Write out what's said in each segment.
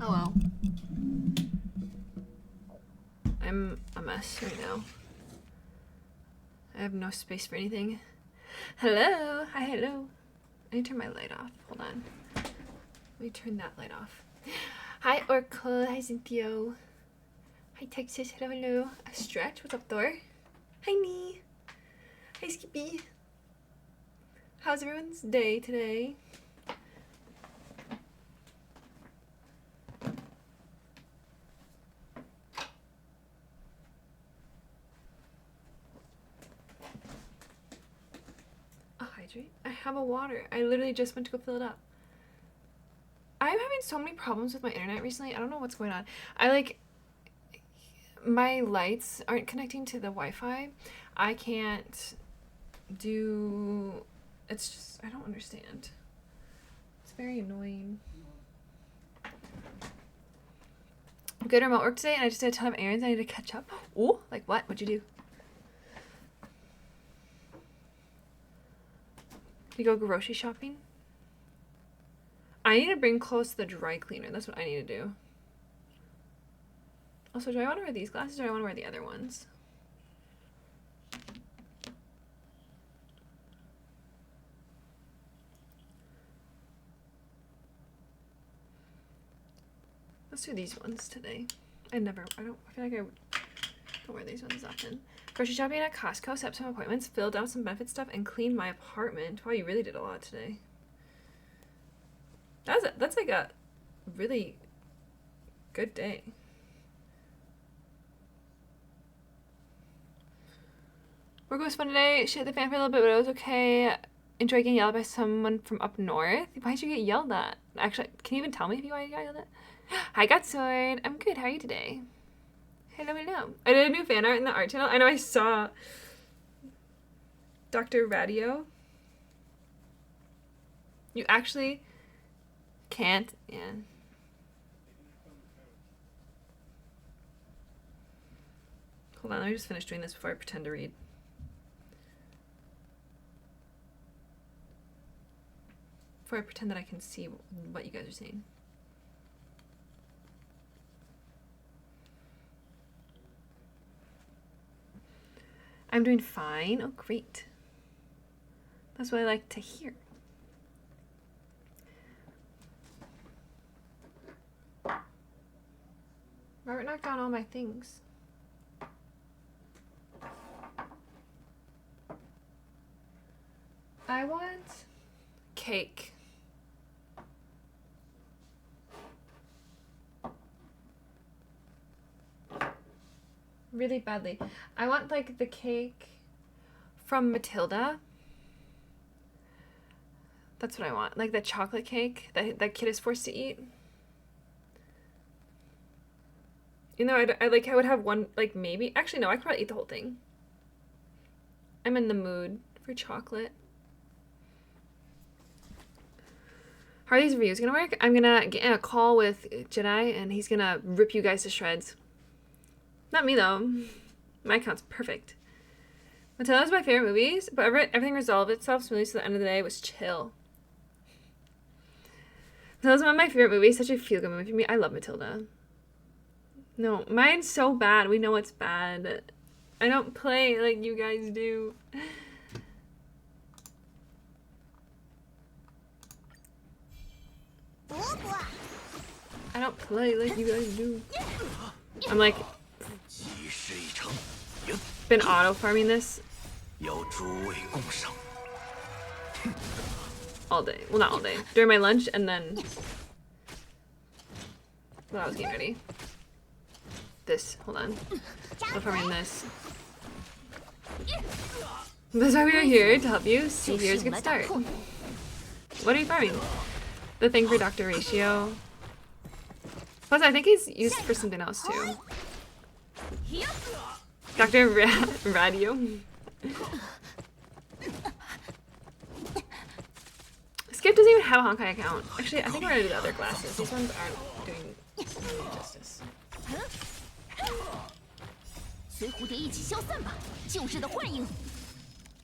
Hello. I'm a mess right now. I have no space for anything. Hello. Hi, hello. I need to turn my light off. Hold on. Let me turn that light off. Hi, Oracle. Hi, Cynthia. Hi, Texas. Hello, hello. A stretch. What's up, Thor? Hi, Nee. Hi, Skippy. How's everyone's day today? Hydrate? I have a water. I literally just went to go fill it up. I'm having so many problems with my internet recently. I don't know what's going on. My lights aren't connecting to the Wi-Fi. I can't do, it's just, I don't understand. It's very annoying. Good remote work today, and I just did a ton of errands. I need to catch up. Ooh, like what? What'd you do? You go grocery shopping? I need to bring clothes to the dry cleaner. That's what I need to do. Also, do I want to wear these glasses or do I want to wear the other ones? Let's do these ones today. I feel like I don't wear these ones often. Grocery shopping at Costco, set up some appointments, filled out some benefit stuff, and cleaned my apartment. Wow, you really did a lot today. That's like a really good day. Work was fun today. Shit the fan for a little bit, but it was okay. Enjoy getting yelled at by someone from up north. Why'd you get yelled at? Actually, can you even tell me if you got yelled at? Hi, Got Sword. I'm good. How are you today? Hello, hello. I did a new fan art in the art channel. I know I saw Dr. Radio. You actually can't, yeah. Hold on, let me just finish doing this before I pretend to read. Before I pretend that I can see what you guys are saying. I'm doing fine. Oh, great. That's what I like to hear. Robert knocked down all my things. I want cake. Really badly. I want like the cake from Matilda. That's what I want. Like the chocolate cake that kid is forced to eat. You know, I would have one, like maybe. Actually, no, I could probably eat the whole thing. I'm in the mood for chocolate. How are these reviews gonna work? I'm gonna get in a call with Jedi and he's gonna rip you guys to shreds. Not me though. My account's perfect. Matilda's my favorite movies, but everything resolved itself smoothly, so the end of the day was chill. Matilda's one of my favorite movies, such a feel-good movie for me. I love Matilda. No, mine's so bad. We know it's bad. I don't play like you guys do. I don't play like you guys do. I'm like been auto farming this all day. Well, not all day. During my lunch and then when I was getting ready. This, hold on. I'm farming this. That's why we are here, to help you. See, here's a good start. What are you farming? The thing for Dr. Ratio. Plus, I think he's used for something else too. Dr. Radio. Skip doesn't even have a Honkai account. Actually, I think we're gonna do the other glasses. These ones aren't doing any justice.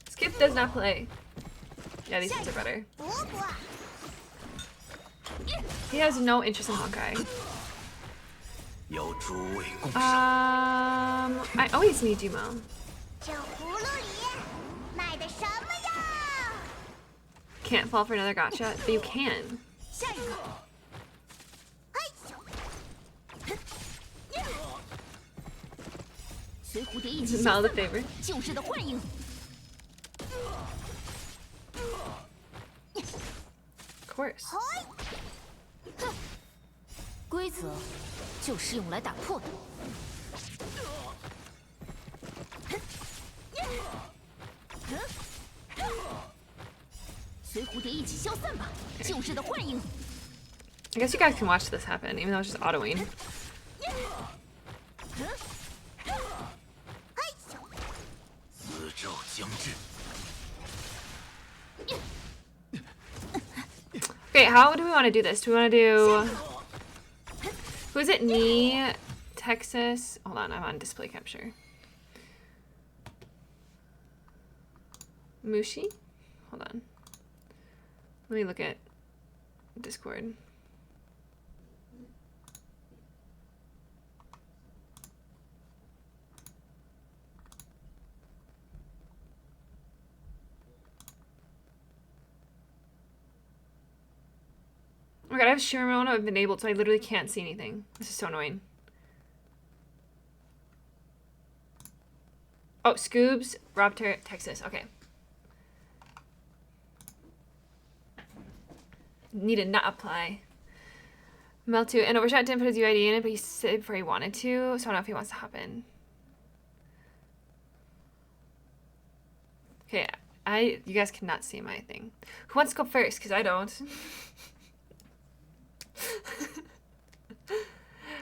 Skip does not play. Yeah, these ones are better. He has no interest in Honkai. I always need Jumo. Can't fall for another gotcha, but you can. Smell the favorite. Of course. 规则就是用来打破的。随蝴蝶一起消散吧，旧日的幻影。I guess you guys can watch this happen, even though it's just autoing. Okay, how do we want to do this? Do we want to do... Who is it? Me, Texas... Hold on, I'm on display capture. Mushi? Hold on. Let me look at Discord. Oh my god, I have shimmer mode I've enabled, so I literally can't see anything. This is so annoying. Oh, Scoobs, Robter, Texas. Okay. Need to not apply. Meltu, and Overshot didn't put his UID in it, but he said before he wanted to, so I don't know if he wants to hop in. Okay, you guys cannot see my thing. Who wants to go first? Because I don't.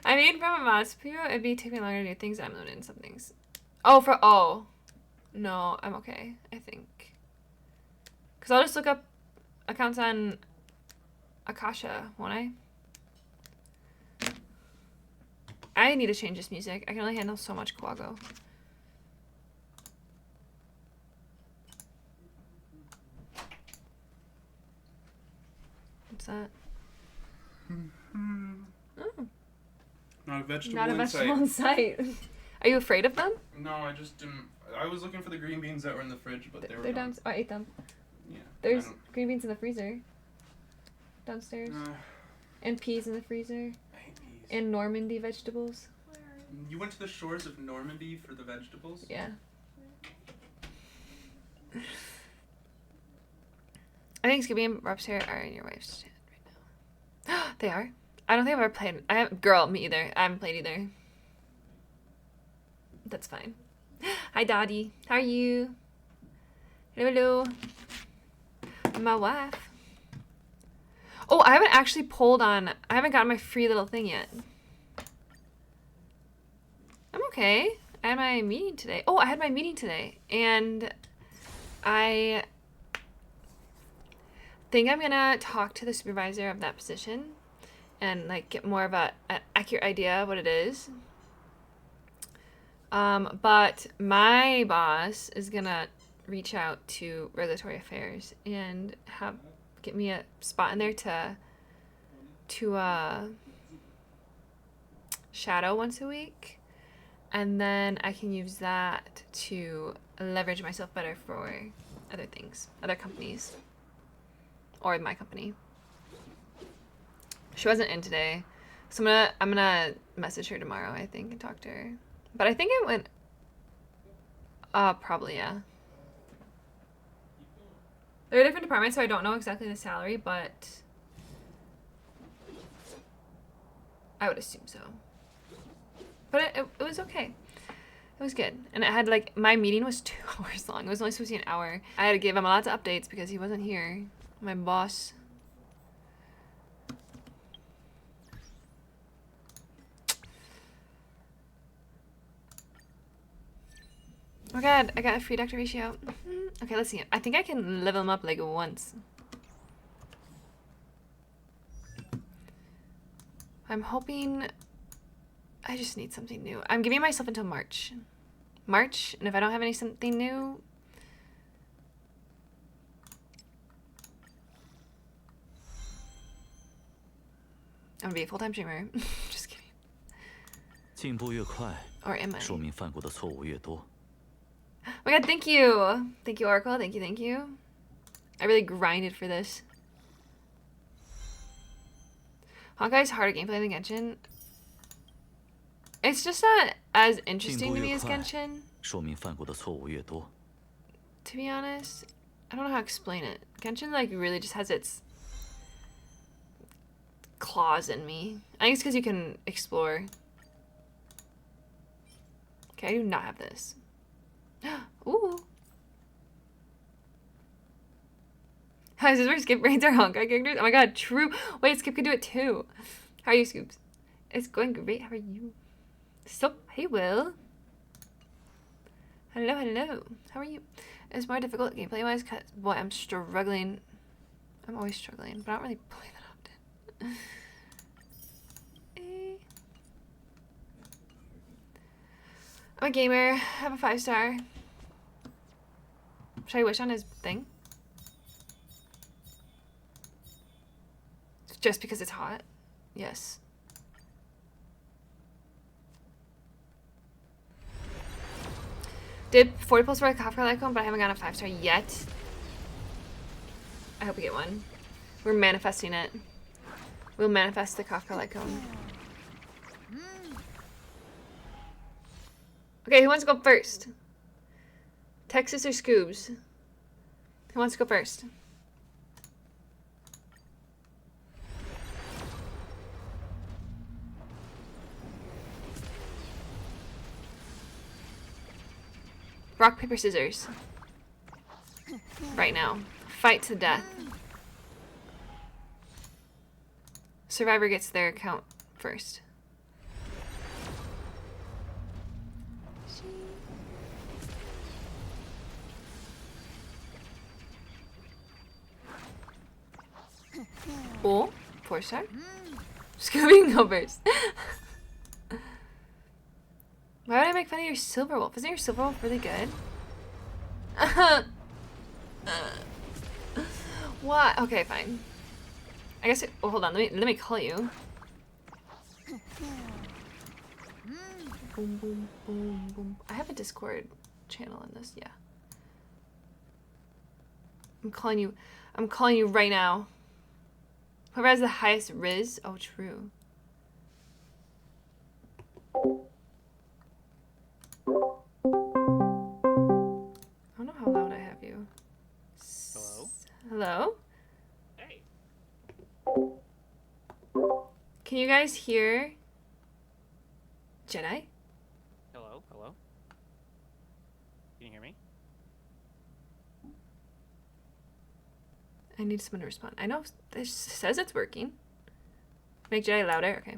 I mean, from a Maspuyo, it'd be taking longer to do things. I'm limited in some things. Oh, no, I'm okay, I think. Because I'll just look up accounts on Akasha, won't I? I need to change this music. I can only handle so much Quago. What's that? Oh. Not a vegetable Not a in vegetable sight. in sight. Are you afraid of them? No, I just didn't. I was looking for the green beans that were in the fridge, but they were They're gone. down. Oh, I ate them. Yeah. There's green beans in the freezer. Downstairs. I And peas in the freezer. hate peas. And Normandy vegetables. You went to the shores of Normandy for the vegetables? Yeah. I think Scooby and Robster are in your wife's chat right now. They are? I don't think I've ever played. Girl, me either. I haven't played either. That's fine. Hi, Dottie. How are you? Hello, hello. My wife. Oh, I haven't actually polled on... I haven't gotten my free little thing yet. I'm okay. I had my meeting today. Oh, I had my meeting today. And I think I'm gonna talk to the supervisor of that position and like get more of an accurate idea of what it is. But my boss is gonna reach out to regulatory affairs and get me a spot in there to shadow once a week, and then I can use that to leverage myself better for other things, other companies, or my company. She wasn't in today, so I'm gonna message her tomorrow, I think, and talk to her. But I think it went, probably, yeah. They're different departments, so I don't know exactly the salary, but I would assume so. But it was okay. It was good. And it had, like, my meeting was 2 hours long. It was only supposed to be an hour. I had to give him lots of updates because he wasn't here. My boss. Oh god, I got a free Dr. Ratio. Okay, let's see. I think I can level him up like once. I'm hoping... I just need something new. I'm giving myself until March. And if I don't have something new... I'm gonna be a full-time streamer. Just kidding. 进步越快， Or am I? 说明犯过的错误越多。 Oh my god, thank you! Thank you, Oracle. Thank you, thank you. I really grinded for this. Honkai's harder gameplay than Genshin. It's just not as interesting to me as Genshin. 说明犯过的错误越多。 To be honest, I don't know how to explain it. Genshin like really just has its claws in me. I think it's because you can explore. Okay, I do not have this. Ooh. How is this where Skip brains are Honkai characters? Oh my god, true. Wait, Skip could do it too. How are you, Scoops? It's going great. How are you? So, hey, Will. Hello, hello. How are you? It's more difficult gameplay-wise because, boy, I'm struggling. I'm always struggling, but I don't really play that often. I'm a gamer. I have a 5-star. Should I wish on his thing? Just because it's hot? Yes. Did 40 pulls for a Kafka Lycone, but I haven't gotten a 5-star yet. I hope we get one. We're manifesting it. We'll manifest the Kafka Lycone. Okay, who wants to go first? Texas or Scoobs? Who wants to go first? Rock, paper, scissors. Right now. Fight to death. Survivor gets their account first. Oh, 4-star? Scooby go first. Why would I make fun of your Silver Wolf? Isn't your Silver Wolf really good? What? Okay, fine. I guess. Oh, hold on. Let me call you. Boom, boom, boom, boom. I have a Discord channel in this. Yeah. I'm calling you. I'm calling you right now. Whoever has the highest Riz. Oh, true. I don't know how loud I have you. Hello? Hello? Hey. Can you guys hear Jedi? Hello? Hello? Can you hear me? I need someone to respond. I know it says it's working. Make Jedi louder. Okay.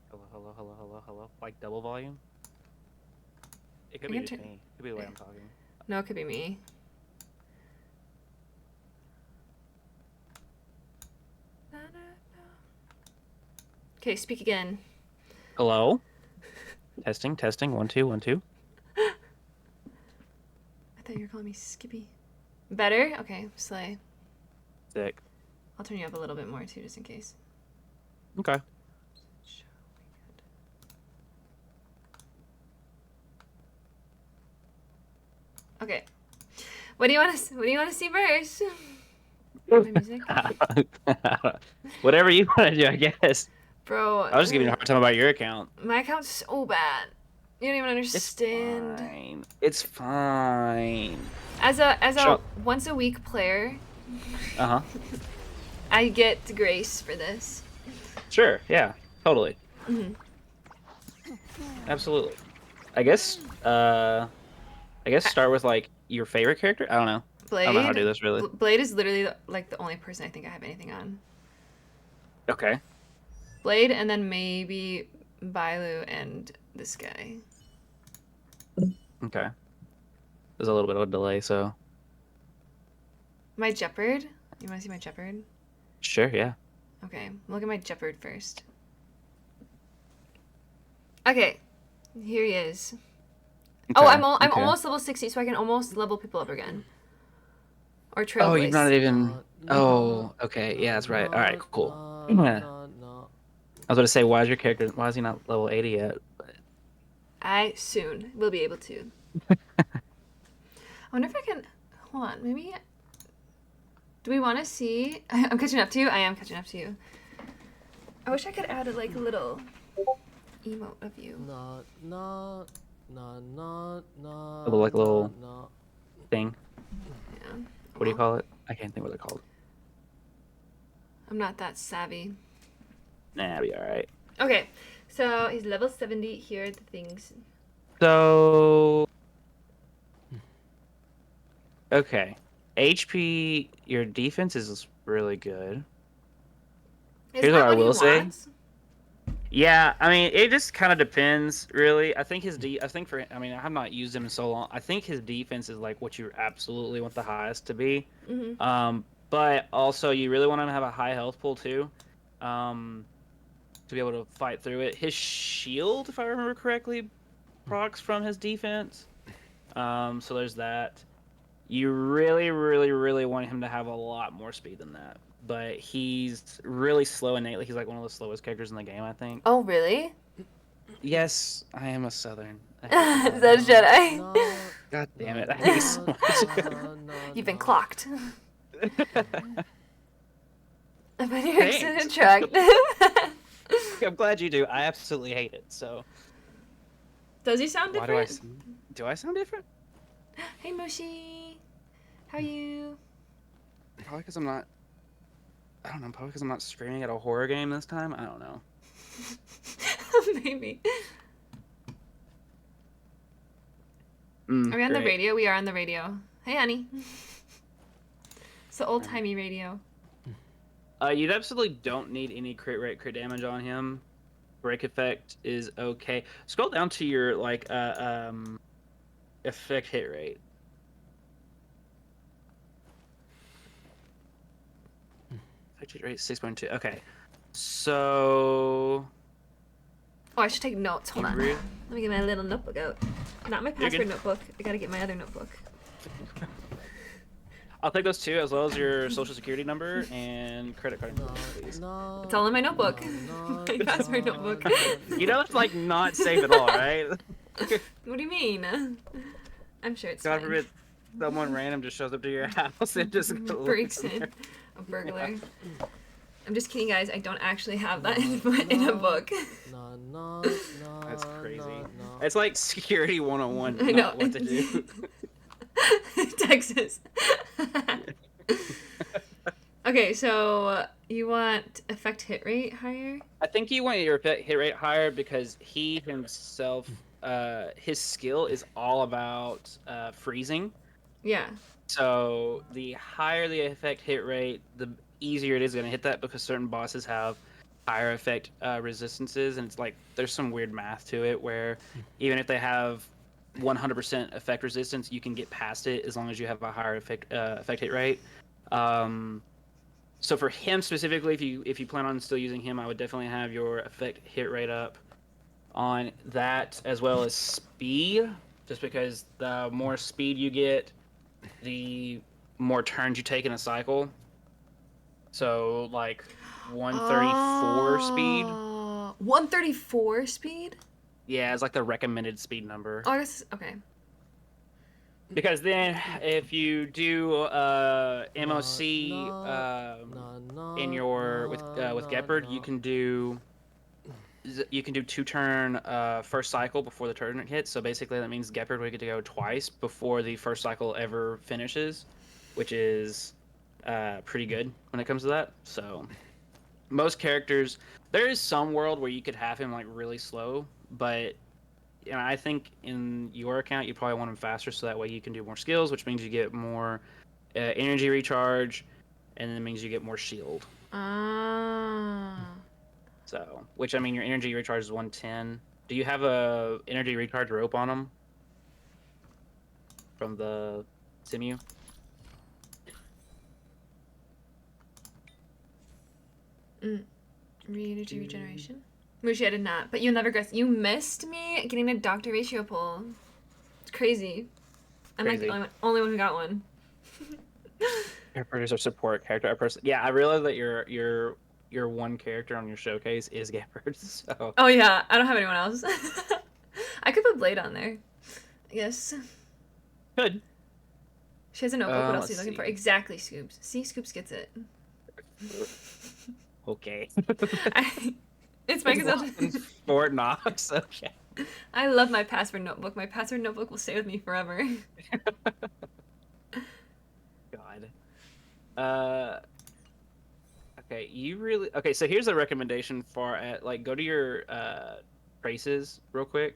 Hello, hello, hello, hello, hello. Like double volume? It could I be can just turn- me. It could be the way I'm talking. No, it could be me. Okay, speak again. Hello? Testing, testing. 1, 2, 1, 2. I thought you were calling me Skippy. Better? Okay, slay. Sick. I'll turn you up a little bit more too, just in case. Okay. Okay. What do you want to see first? My music? Whatever you want to do, I guess. Bro, I was just giving you a hard time about your account. my account's so bad. You don't even understand. It's fine. It's fine. As a Sure. once a week player, Uh-huh. I get grace for this. Sure, yeah. Totally. Mhm. Absolutely. I guess start with, like, your favorite character? I don't know. Blade. I don't know how to do this, really. Blade is literally like the only person I think I have anything on. Okay. Blade, and then maybe Bailu and this guy. Okay. There's a little bit of a delay, so... My Jeopard? You want to see my Jeopard? Sure, yeah. Okay, look at my Jeopard first. Okay, here he is. Oh, Okay, I'm okay. almost level 60, so I can almost level people up again. Or trailblaze. Oh, you've not even... Oh, okay. Yeah, that's right. All right, cool. Yeah. I was going to say, why is he not level 80 yet? But I soon will be able to. I wonder if I can. Hold on, maybe. Do we want to see? I'm catching up to you. I am catching up to you. I wish I could add a little emote of you. a little thing. Yeah. What do you call it? I can't think what they're called. I'm not that savvy. Nah, be alright. Okay, so he's level 70. Here are the things. So. Okay. HP, your defense is really good. Is Here's that what I what he will say. wants? Yeah, I mean, it just kind of depends, really. I think I mean, I have not used him in so long. I think his defense is like what you absolutely want the highest to be. Mm-hmm. But also you really want him to have a high health pool too, to be able to fight through it. His shield, if I remember correctly, procs from his defense. So there's that. You really, really, really want him to have a lot more speed than that. But he's really slow innately. He's like one of the slowest characters in the game, I think. Oh, really? Yes, I am a Southern. Is that a Jedi? God damn it! I hate you so much. You've been clocked. But you're Thanks. attractive. I'm glad you do. I absolutely hate it. So Does he sound why different? do I sound different? Hey, Mushi. How are you? Probably because I'm not. I don't know. Probably because I'm not screaming at a horror game this time. I don't know. Maybe. Are we on the Great. radio? We are on the radio. Hey, honey. It's the old-timey radio. You absolutely don't need any crit rate, crit damage on him. Break effect is okay. Scroll down to your effect hit rate. Effect hit rate 6.2. Okay, so. Oh, I should take notes. Hold on. Really? Let me get my little notebook out. Not my You're password good. notebook. I gotta get my other notebook. I'll take those two, as well as your social security number and credit card info, please. It's all in my notebook. My password notebook. You know it's like not safe at all, right? What do you mean? I'm sure it's God fine. forbid someone random just shows up to your house and just Breaks in. A burglar. I'm just kidding, guys. I don't actually have that in a book. That's crazy. It's like security 101. I know. Not what to do. Texas. Okay, so you want effect hit rate higher? I think you want your hit rate higher because he himself, his skill is all about freezing. Yeah. So the higher the effect hit rate, the easier it is going to hit that, because certain bosses have higher effect resistances, and it's like there's some weird math to it where even if they have 100% effect resistance, you can get past it as long as you have a higher effect hit rate. So for him specifically, if you plan on still using him, I would definitely have your effect hit rate up on that, as well as speed, just because the more speed you get, the more turns you take in a cycle. So like 134 speed. 134 speed? Yeah, it's like the recommended speed number. Oh, I guess, okay. Because then if you do MOC in your with Gepard, you can do 2-turn first cycle before the tournament hits. So basically that means Gepard would get to go twice before the first cycle ever finishes, which is pretty good when it comes to that. So most characters, there is some world where you could have him like really slow, but I think in your account you probably want him faster, so that way you can do more skills, which means you get more energy recharge, and then it means you get more shield. So, which, I mean, your energy recharge is 110. Do you have a energy recharge rope on him from the simu? Energy regeneration? Mushi, I did not. But you never guessed. You missed me getting a doctor ratio pull. It's crazy. I'm like the only one who got one. Your producer support character. Yeah, I realize that your your one character on your showcase is Gepard. So Oh yeah, I don't have anyone else. I could put Blade on there. Yes. good. She has a notebook. What else are Let's you looking for? see. Exactly, Scoops. See, Scoops gets it. Okay. It's my because Fort Knox. Okay. I love my password notebook. My password notebook will stay with me forever. God. Okay, you really okay, so here's a recommendation for like go to your traces real quick.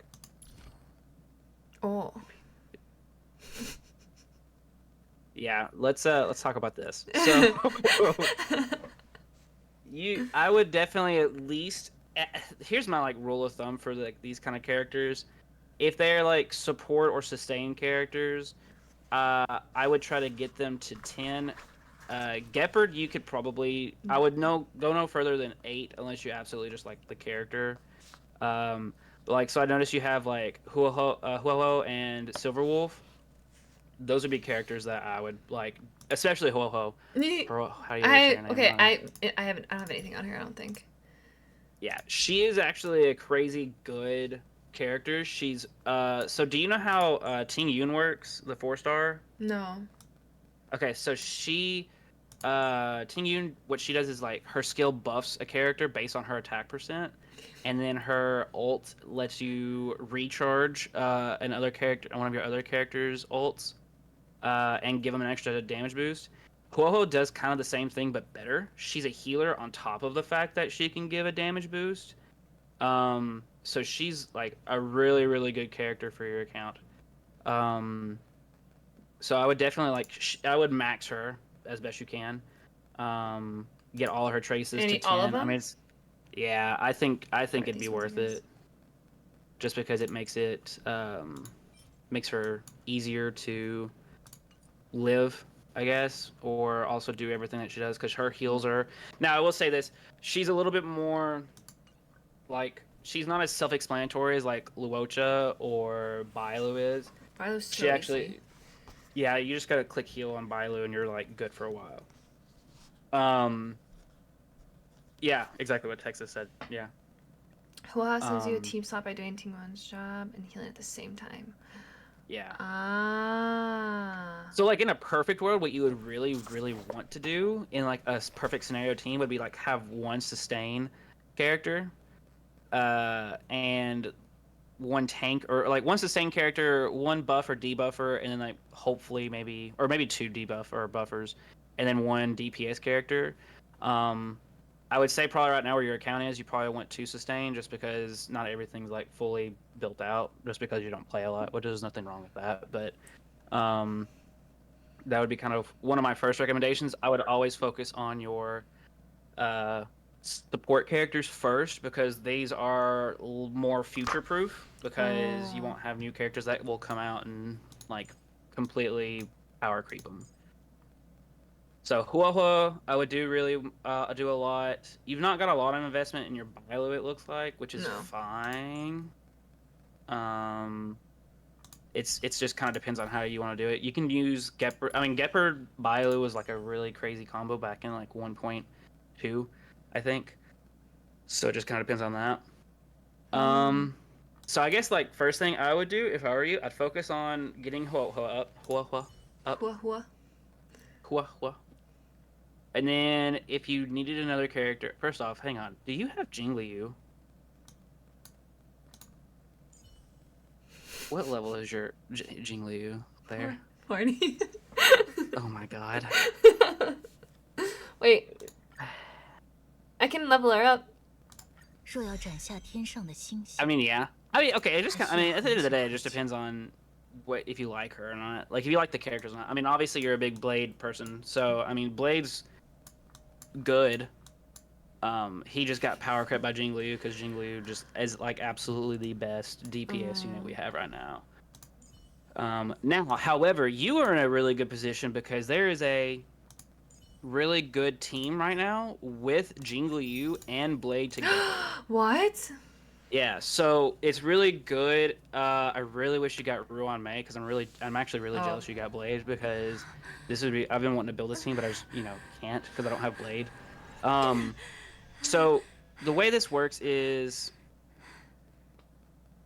Oh. Yeah, let's talk about this. So I would definitely at least here's my like rule of thumb for like these kind of characters. If they're like support or sustain characters, I would try to get them to 10. Gepard, you could probably I would go no further than 8 unless you absolutely just like the character. Like so I noticed you have like Huoho and Silverwolf. Those would be characters that I would like, especially Huoho. How do you say her name? Okay, I don't have anything on here, I don't think. Yeah, she is actually a crazy good character. She's so do you know how Ting Yun works, the 4-star? No. Okay, so Ting Yun, what she does is like her skill buffs a character based on her attack percent, and then her ult lets you recharge one of your other characters' ults, and give them an extra damage boost. Huoho does kind of the same thing but better. She's a healer on top of the fact that she can give a damage boost. So she's like a really, really good character for your account. So I would definitely I would max her as best you can. Get all of her traces to 10. All of them? I mean, yeah, I think it'd be worth it. Just because it makes her easier to live, I guess, or also do everything that she does because her heals are. Now I will say this: she's a little bit more like she's not as self-explanatory as like Luocha or Bailu is. Bailu's so She actually, easy. yeah, you just gotta click heal on Bailu and you're like good for a while. Yeah, exactly what Texas said. Yeah. Hua sends you a team slot by doing Tingwan's job and healing at the same time. Yeah. Ah. So like in a perfect world, what you would really, really want to do in like a perfect scenario team would be like have one sustain character, and one tank or like one sustain character, one buff or debuffer, and then like hopefully maybe 2 debuff or buffers, and then one DPS character. I would say probably right now where your account is, you probably want 2 sustain just because not everything's like fully built out just because you don't play a lot, which is nothing wrong with that. But that would be kind of one of my first recommendations. I would always focus on your support characters first because these are more future proof because you won't have new characters that will come out and like completely power creep them. So Huohuo, I would do do a lot. You've not got a lot of investment in your Bailu, it looks like, which is fine. It's just kind of depends on how you want to do it. You can use Gepard. I mean, Gepard Bailu was like a really crazy combo back in like 1.2, I think. So it just kind of depends on that. So I guess like first thing I would do if I were you, I'd focus on getting Huohuo up. Huohuo. And then if you needed another character, first off, hang on. Do you have Jingliu? What level is your Jingliu there? 40. Oh my god. Wait. I can level her up. I mean, yeah. I mean, okay. It just. I mean, at the end of the day, it just depends on if you like her or not. Like, if you like the characters or not. I mean, obviously, you're a big Blade person, so I mean, Blade's good. He just got power crept by Jingliu because Jingliu just is like absolutely the best DPS unit we have right now. Now, however, you are in a really good position because there is a really good team right now with Jingliu and Blade together. What? Yeah, so it's really good. I really wish you got Ruan Mei because I'm actually really jealous you got Blade because I've been wanting to build this team, but I just can't because I don't have Blade. So the way this works is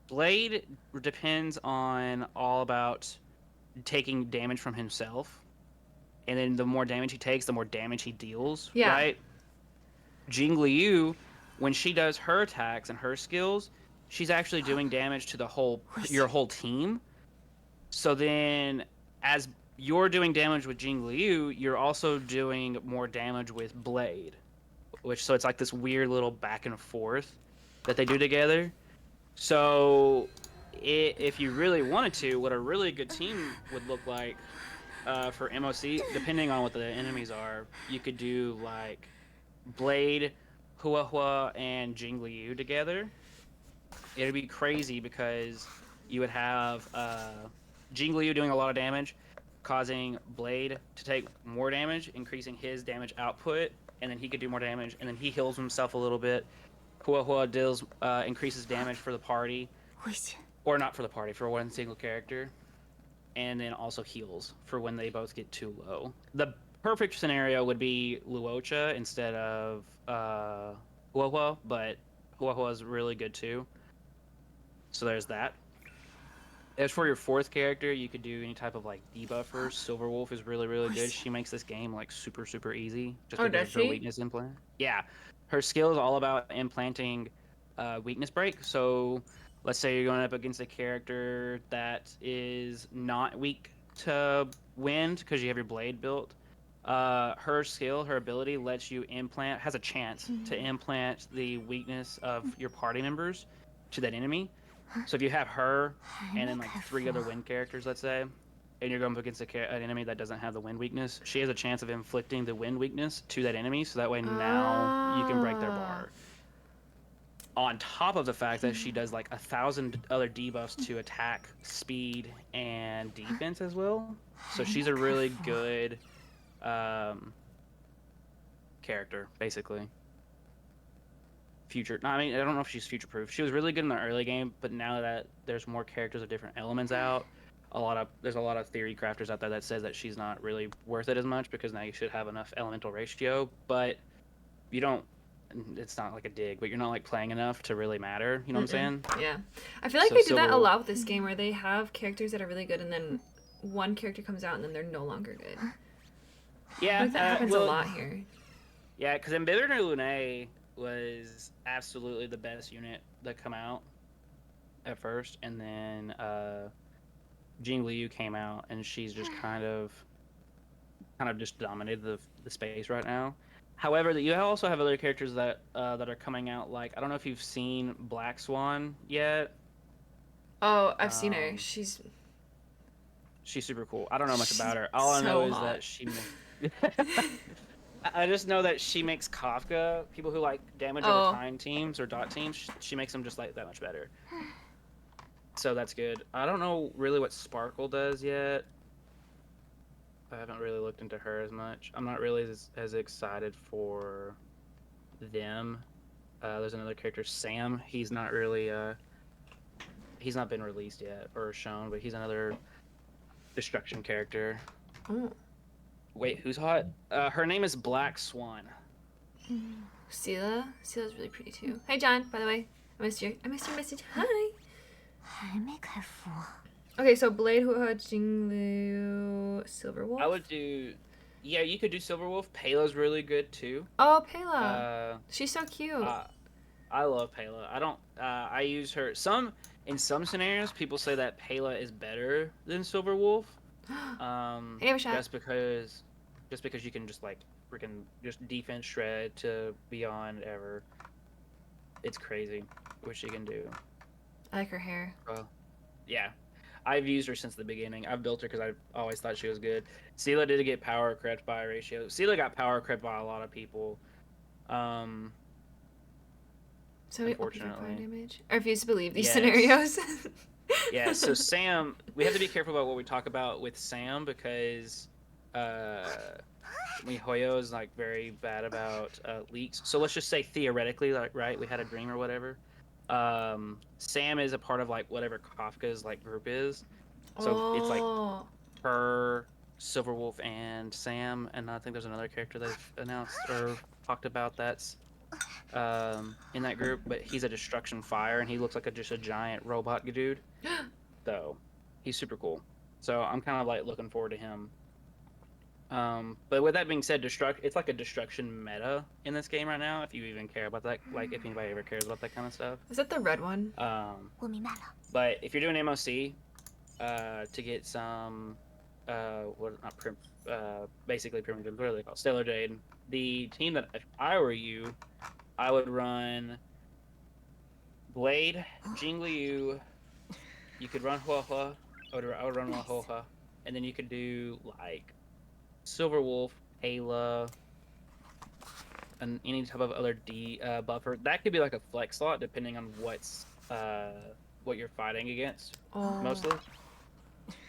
Blade depends on all about taking damage from himself, and then the more damage he takes, the more damage he deals. Yeah. Right? Jing Liu, when she does her attacks and her skills, she's actually doing damage to your whole team. So then, as you're doing damage with Jing Liu, you're also doing more damage with Blade, so it's like this weird little back and forth that they do together. So, if you really wanted to, what a really good team would look like for MOC, depending on what the enemies are, you could do like Blade, Hua Hua, and Jing Liu together. It'd be crazy because you would have Jing Liu doing a lot of damage, causing Blade to take more damage, increasing his damage output, and then he could do more damage, and then he heals himself a little bit. Hua Hua deals increases damage for the party, 危险！ or not for the party, for one single character, and then also heals for when they both get too low. The perfect scenario would be Luocha instead of Hua Hua, but Hua Hua is really good too. So there's that. As for your fourth character, you could do any type of like debuffer. Silverwolf is really, really good. She makes this game like super, super easy just Oh, because does of her she? weakness implant. Yeah, her skill is all about implanting weakness break. So let's say you're going up against a character that is not weak to wind because you have your blade built. Her skill, her ability lets you has a chance to implant the weakness of your party members to that enemy. So if you have her and then like 3 other wind characters, let's say, and you're going up against an enemy that doesn't have the wind weakness, she has a chance of inflicting the wind weakness to that enemy, so that way now you can break their bar. On top of the fact that she does like 1,000 other debuffs to attack, speed, and defense as well. So she's a really good character, basically. I don't know if she's future proof. She was really good in the early game, but now that there's more characters of different elements out, there's a lot of theory crafters out there that says that she's not really worth it as much because now you should have enough elemental ratio, but you don't. It's not like a dig, but you're not like playing enough to really matter. You know what I'm saying? Yeah. I feel like So they do that a Silverwolf- lot with this game where they have characters that are really good and then one character comes out and then they're no longer good. I Yeah, think that happens a lot here. Yeah, because Embittered Lune was absolutely the best unit that come out at first, and then Jing Liu came out, and she's just kind of just dominated the space right now. However, you also have other characters that are coming out. Like, I don't know if you've seen Black Swan yet. Oh, I've seen her. She's super cool. I don't know much about her. All I so know is hot. that she. I just know that she makes Kafka, people who like damage over time teams or dot teams, she makes them just like that much better. So that's good. I don't know really what Sparkle does yet. I haven't really looked into her as much. I'm not really as excited for them. There's another character, Sam. He's not really he's not been released yet or shown, but he's another destruction character. Oh. Wait, who's hot? Her name is Black Swan. Sela. Sela's really pretty too. Hey John, by the way. I missed your message. Hi. 还没开服。 Okay, so Blade, Hua, Jinglu, Silverwolf. I would do. Yeah, you could do Silverwolf. Pela's really good too. Oh, Pela. She's so cute. I love Pela. I don't. I use her. In some scenarios, people say that Pela is better than Silverwolf. Hey, have a shot. Just because you can just like freaking just defense shred to beyond ever. It's crazy what she can do. I like her hair. Yeah. I've used her since the beginning. I've built her because I always thought she was good. Sela did get power crept by ratio. Sela got power crept by a lot of people. So we open Unfortunately. fire damage. I refuse to believe these Yes. scenarios. Yeah, so Sam, we have to be careful about what we talk about with Sam because MiHoYo is like very bad about leaks. So let's just say theoretically, like, right, we had a dream or whatever. Sam is a part of like whatever Kafka's like group is. So it's like her, Silverwolf, and Sam, and I think there's another character they've announced or talked about that's in that group, but he's a destruction fire, and he looks like just a giant robot dude. So he's super cool. So I'm kind of like looking forward to him. But with that being said, it's like a destruction meta in this game right now. If you even care about that, like if anybody ever cares about that kind of stuff. Is that the red one? 我明白了。 But if you're doing MOC, to get some, basically primitive, what are they called? Stellar Jade. The team that, if I were you, I would run Blade, Jingliu. You could run Huohua. I would run Huohua, and then you could do like Silver Wolf, Ayla, and any type of other buffer. That could be like a flex slot depending on what you're fighting against, mostly.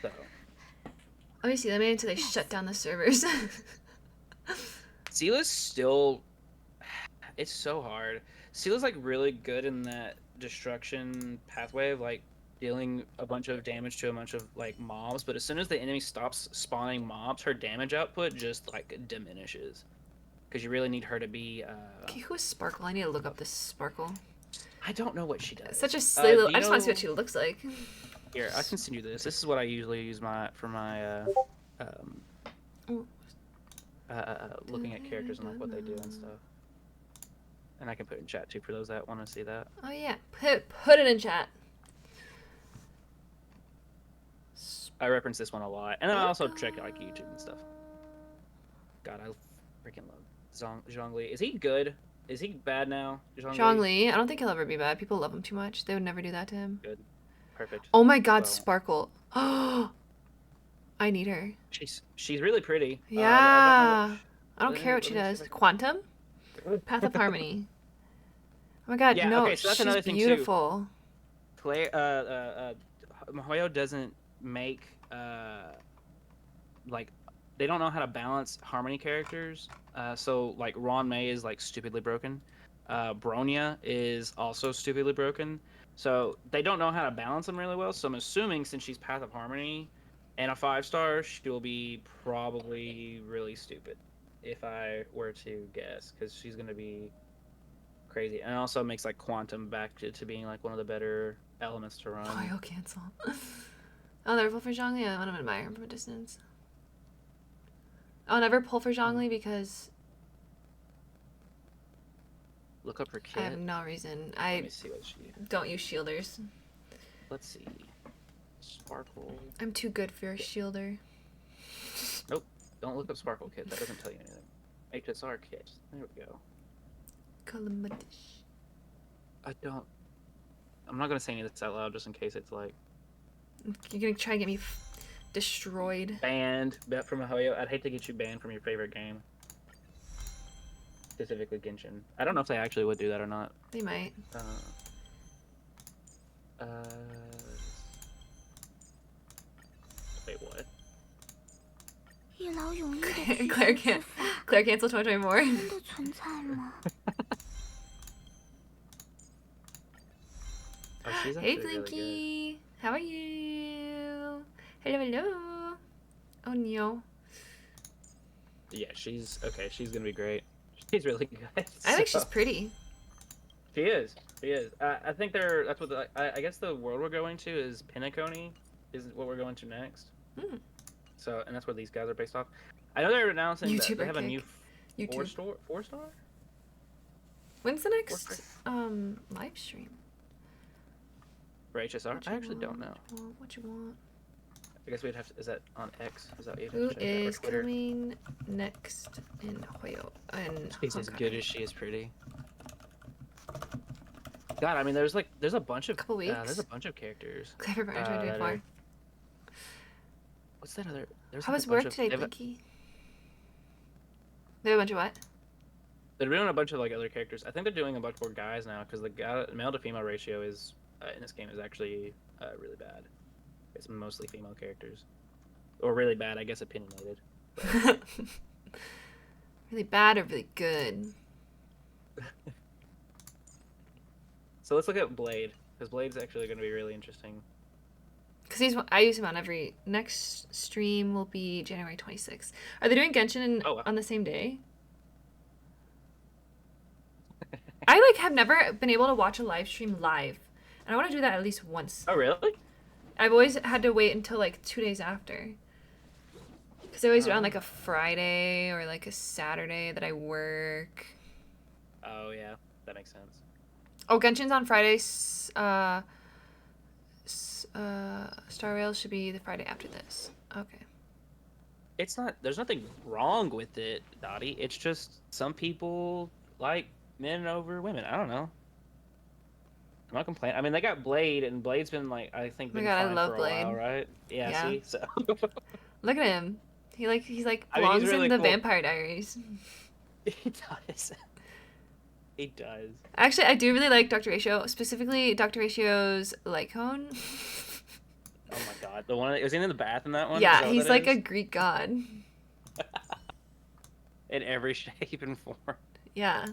So. Let me see. Let me until they shut down the servers. Seela's still, it's so hard. Seela's like really good in that destruction pathway of like dealing a bunch of damage to a bunch of like mobs, but as soon as the enemy stops spawning mobs, her damage output just like diminishes. Because you really need her to be. Okay, who is Sparkle? I need to look up this Sparkle. I don't know what she does. Such a silly little. Do I just want to see you what she looks like. Here, I can send you this. This is what I usually use for my looking at characters and like what they do and stuff. And I can put it in chat too for those that want to see that. Oh yeah, put it in chat. I reference this one a lot, and then I also check like YouTube and stuff. God, I freaking love Zhongli. Is he good? Is he bad now? Zhongli, I don't think he'll ever be bad. People love him too much. They would never do that to him. Good, perfect. Oh my God, Well, Sparkle. Oh, I need her. She's really pretty. Yeah. I don't let care me- what she let me does. see if I Quantum? Path of Harmony. Oh my God, Yeah, no, okay, so that's she's another thing, too. beautiful. Claire, Mihoyo doesn't make like they don't know how to balance harmony characters. So like Ron May is like stupidly broken. Bronya is also stupidly broken. So they don't know how to balance them really well. So I'm assuming since she's Path of Harmony and a 5-star, she will be probably really stupid, if I were to guess, because she's gonna be crazy. And it also makes like Quantum back to being like one of the better elements to run. Oh, I'll cancel. I'll never pull for Zhongli. I want to admire him from a distance. I'll never pull for Zhongli because Look up her I have kit. no reason. Let I me see what she. don't use shielders. Let's see. Sparkle. I'm too good for a shielder. Don't look up Sparkle kit. That doesn't tell you anything. HSR kit. There we go. Kalamadish. I'm not gonna say any of this out loud just in case it's like You're gonna try and get me destroyed. banned from Mihoyo. I'd hate to get you banned from your favorite game. Specifically Genshin. I don't know if they actually would do that or not. They might. Wait, what? 一劳永逸的提 Claire 前 can't. 做法 Claire cancel 2024. 真的存在吗？ Oh, she's Hey actually really good. Blinky, how are you? Hello, hello. Oh no. Yeah, she's okay. She's gonna be great. She's really good. I think so- she's pretty. She is. She is. I think that's what I guess the world we're going to is Penacony, is what we're going to next. Hmm. So, and that's where these guys are based off. I know they're announcing that YouTuber they have a new kick. YouTube. 4-star. When's the next Four-star. live stream? For HSR. What I you actually don't know. want? What you want? I guess we'd have to. Is that on X? Is that what you'd Who have to check that, or is Twitter? coming next in Hoyo? And She's as good as she is pretty. God, I mean, there's a bunch of Couple there's weeks. a bunch of characters. Clever Bird that 2024. are- What's that other? There's How like was a bunch work of- today, they have a- Blinky? They have a bunch of what? They're doing a bunch of like other characters. I think they're doing a bunch more guys now because the male to female ratio is in this game is actually really bad. It's mostly female characters, or really bad, I guess, opinionated. Really bad or really good? So let's look at Blade, because Blade's actually going to be really interesting. Because I use him on every. Next stream will be January 26th. Are they doing Genshin Oh, wow. on the same day? I like have never been able to watch a live stream live, and I want to do that at least once. Oh really? I've always had to wait until like 2 days after. Because I always do it on like a Friday or like a Saturday that I work. Oh yeah, that makes sense. Oh, Genshin's on Fridays. Star Rail should be the Friday after this. Okay. It's not. There's nothing wrong with it, Dottie. It's just some people like men over women. I don't know. I'm not complaining. I mean, they got Blade, and Blade's been like I think Oh my been God, I fine love for a Blade. while, right? Yeah. Yeah. See, so Look at him. He's like I mean, he's belongs really in the cool. Vampire Diaries. he does. He does. Actually, I do really like Dr. Ratio, specifically Dr. Ratio's Lycone. Oh my God, the one was he in the bath in that one? Is Yeah, that what he's that like a is? Greek god. In every shape and form. Yeah.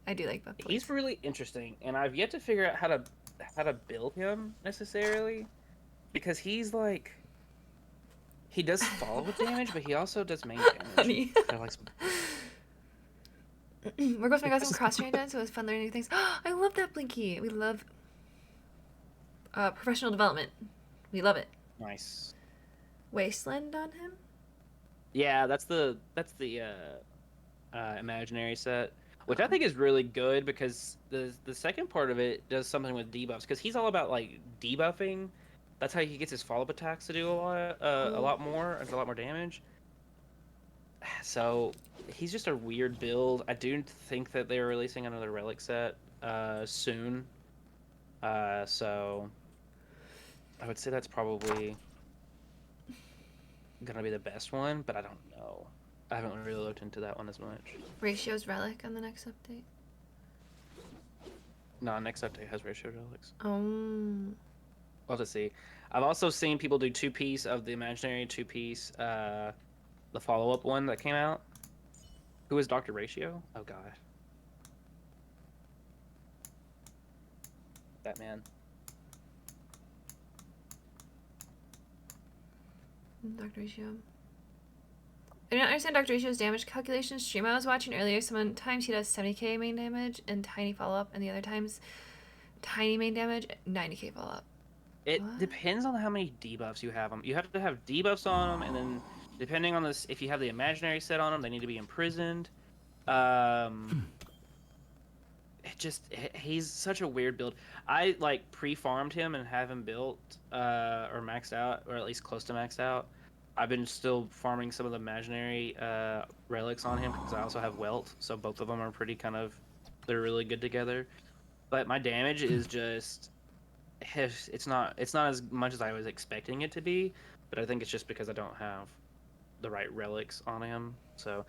I do like Buff Boys. He's really interesting, and I've yet to figure out how to build him necessarily, because he's like he does follow damage, but he also does main damage. Honey. They're like We're going to got some cross-trained done, so it was fun learning new things. I love that Blinky. We love professional development. We love it. nice. Wasteland on him? Yeah, that's the imaginary set, which I think is really good because the second part of it does something with debuffs because he's all about like debuffing. That's how he gets his follow-up attacks to do a lot more, and a lot more damage. So he's just a weird build. I do think that they're releasing another relic set soon. So I would say that's probably gonna be the best one, but I don't know. I haven't really looked into that one as much. Ratio's Relic on the next update. No, next update has ratio relics. Oh. We'll have to see. I've also seen people do two-piece of the imaginary two-piece, the follow-up one that came out. Who is Dr. Ratio? Oh god. That man. Dr. Ratio. I don't understand Dr. Ratio's damage calculation stream I was watching earlier. Sometimes he does 70k main damage and tiny follow-up, and the other times tiny main damage, 90k follow-up. It What? depends on how many debuffs you have them. You have to have debuffs on them, and then depending on this, if you have the imaginary set on them, they need to be imprisoned. He's such a weird build. I like pre-farmed him and have him built or maxed out, or at least close to maxed out. I've been still farming some of the imaginary relics on him because I also have Welt, so both of them are pretty they're really good together. But my damage is just it's not as much as I was expecting it to be, but I think it's just because I don't have the right relics on him. So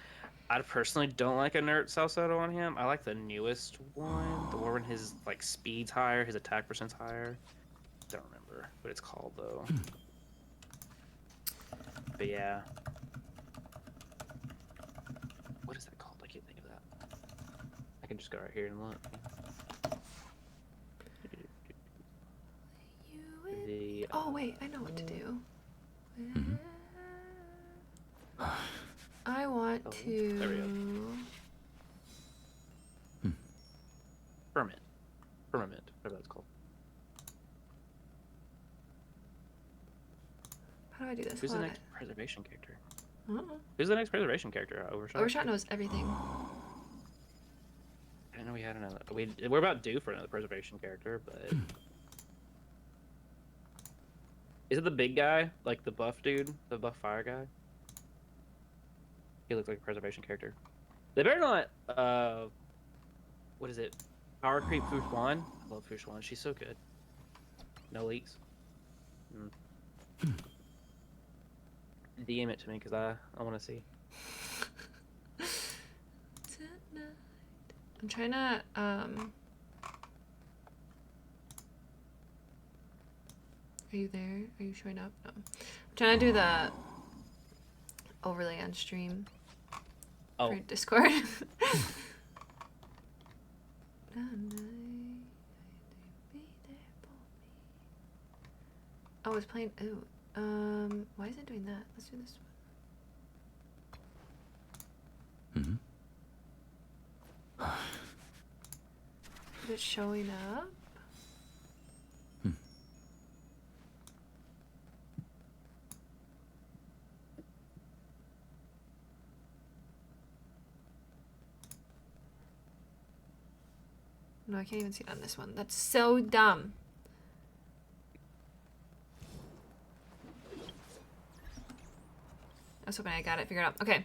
I personally don't like a Nert Salsoto on him. I like the newest one, the one when his like speed's higher, his attack percent's higher. Don't remember what it's called though. But yeah. What is that called? I can't think of that. I can just go right here and look. Oh wait, I know what to do. I want to. There we go. Firmament, whatever that's called. How do I do this? Who's the Hold on. next preservation character? I don't know. Who's the next preservation character? Overshot. Overshot knows everything. I didn't know we had another. We're about due for another preservation character, but is it the big guy, like the buff dude, the buff fire guy? He looks like a preservation character. They better not. What is it? Power creep Fushuan. I love Fushuan. She's so good. No leaks. DM it to me because I want to see. Tonight. I'm trying to Are you there? Are you showing up? No. I'm trying to do the overlay on stream Oh, for Discord. Oh, it's playing. Oh, why is it doing that? Let's do this one. Is it showing up? No, I can't even see it on this one. That's so dumb. I was hoping I got it figured out. Okay.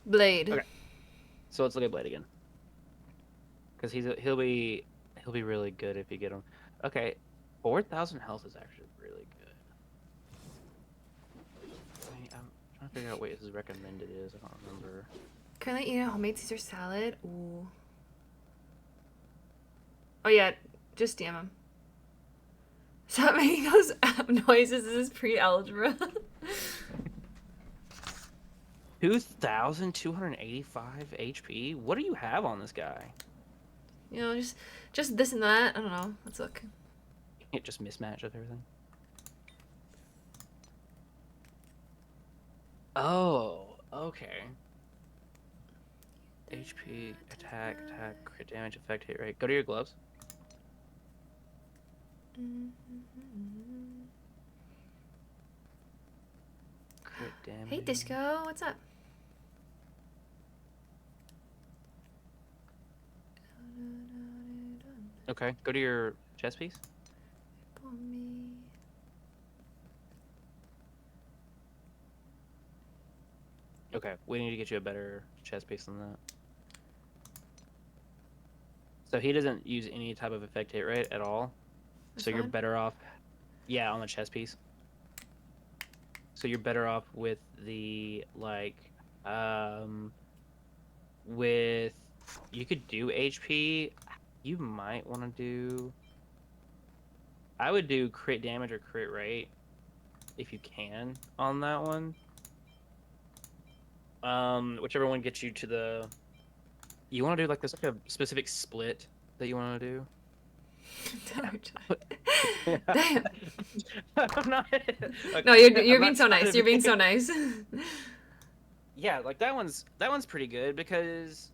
Blade. Okay. So let's look at Blade again. Because he'll be really good if you get him. Okay, 4,000 health is actually really good. I mean, I'm trying to figure out what his recommended is. I don't remember. Currently eating a homemade Caesar salad. Ooh. Oh yeah, just DM him. Stop making those noises. This is pre-algebra. 2,285 HP? What do you have on this guy? You know, just this and that. I don't know. Let's look. It just mismatch with everything. Oh, okay. HP, attack, crit damage, effect, hit rate. Go to your gloves. Crit damage. Hey, Disco. What's up? Okay, go to your chest piece. For me. Okay, we need to get you a better chest piece than that. So he doesn't use any type of effect hit rate at all. This So you're one? better off, yeah, on the chest piece. So you're better off with the like, with you could do HP. You might want to do. I would do crit damage or crit rate, if you can on that one. Whichever one gets you to the. You want to do like this, like a specific split that you want to do. Damn. I'm not. No, you're I'm being not so trying nice. to You're being be- so nice. Yeah, like that one's pretty good because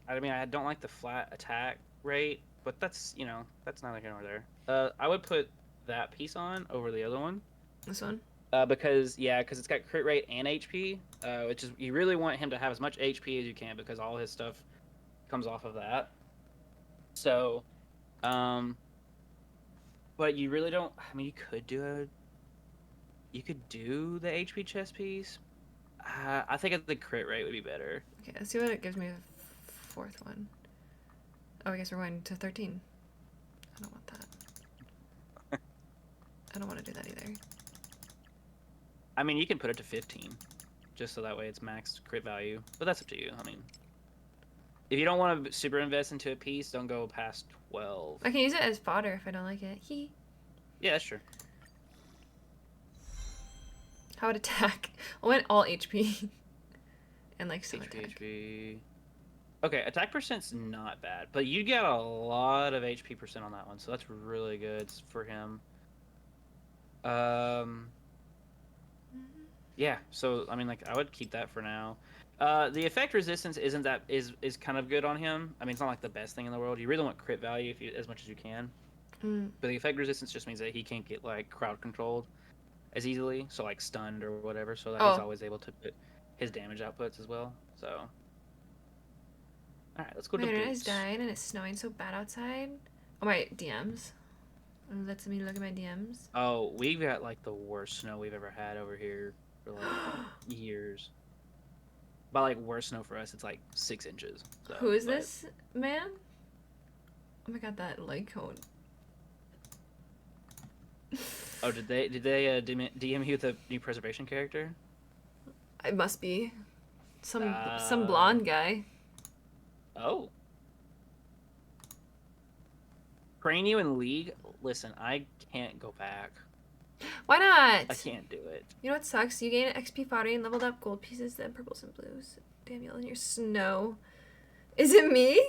I mean, I don't like the flat attack rate, but that's that's neither here nor there. I would put that piece on over the other one. This one? Because it's got crit rate and HP, which is you really want him to have as much HP as you can because all his stuff comes off of that. So, but you really don't. I mean, you could do the HP chest piece. I think the crit rate would be better. Okay, let's see what it gives me the fourth one. Oh, I guess we're going to 13. I don't want that. I don't want to do that either. I mean, you can put it to 15, just so that way it's maxed crit value. But that's up to you. I mean, if you don't want to super invest into a piece, don't go past 12. I can use it as fodder if I don't like it. Yeah, that's true. How would attack? I went all HP. And like some HP, attack. HP. Okay, attack percent's not bad, but you get a lot of HP percent on that one, so that's really good for him. Yeah, so I mean, like, I would keep that for now. The effect resistance isn't that is kind of good on him. I mean, it's not like the best thing in the world. You really want crit value as much as you can. But the effect resistance just means that he can't get like crowd controlled as easily, so like stunned or whatever. So that he's always able to put his damage outputs as well. So, all right, let's go My to internet boots. is dying and it's snowing so bad outside. Oh, my DMs. Lets me look at my DMs. Oh, we've got like the worst snow we've ever had over here for like years. By like worst snow for us, it's like 6 inches. So, Who is this man? Oh my god, that light cone. Oh, did they DM you the new preservation character? It must be some blonde guy. Oh. Train you in League? Listen, I can't go back. Why not? I can't do it. You know what sucks? You gain XP fodder and leveled up gold pieces, then purples and blues. Damn, you in your snow. Is it me?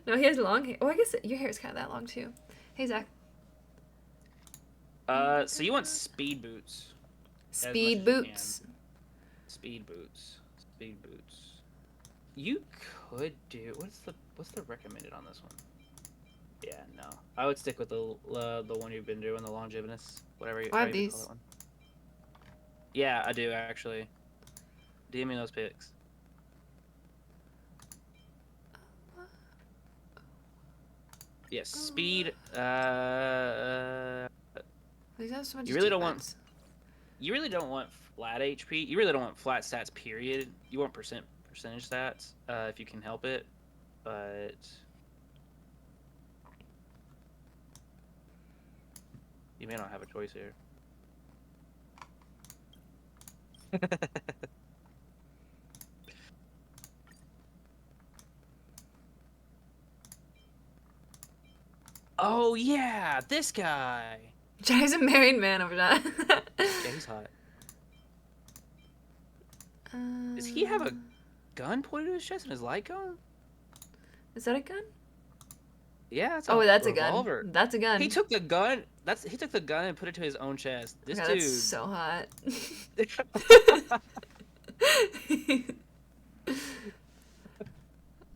No, he has long hair. Oh, I guess your hair is kind of that long too. Hey, Zach. So you want speed boots? Speed boots. Speed boots. Speed boots. You could do what's the recommended on this one? Yeah, no. I would stick with the one you've been doing, the Longivinous, whatever you, I how have you call these. that one. Yeah, I do actually. DM me those pics. Yes, speed. These have so much You really don't want. defense. You really don't want flat HP. You really don't want flat stats. Period. You want percentage stats if you can help it, but you may not have a choice here. Oh yeah, this guy. Jai's a married man over that. Yeah, he's hot. Does he have a gun pointed to his chest and his light gun? Is that a gun? Yeah, it's Oh, a that's revolver. a gun. That's a gun. He took the gun. He took the gun and put it to his own chest. This Okay, dude. that's so hot.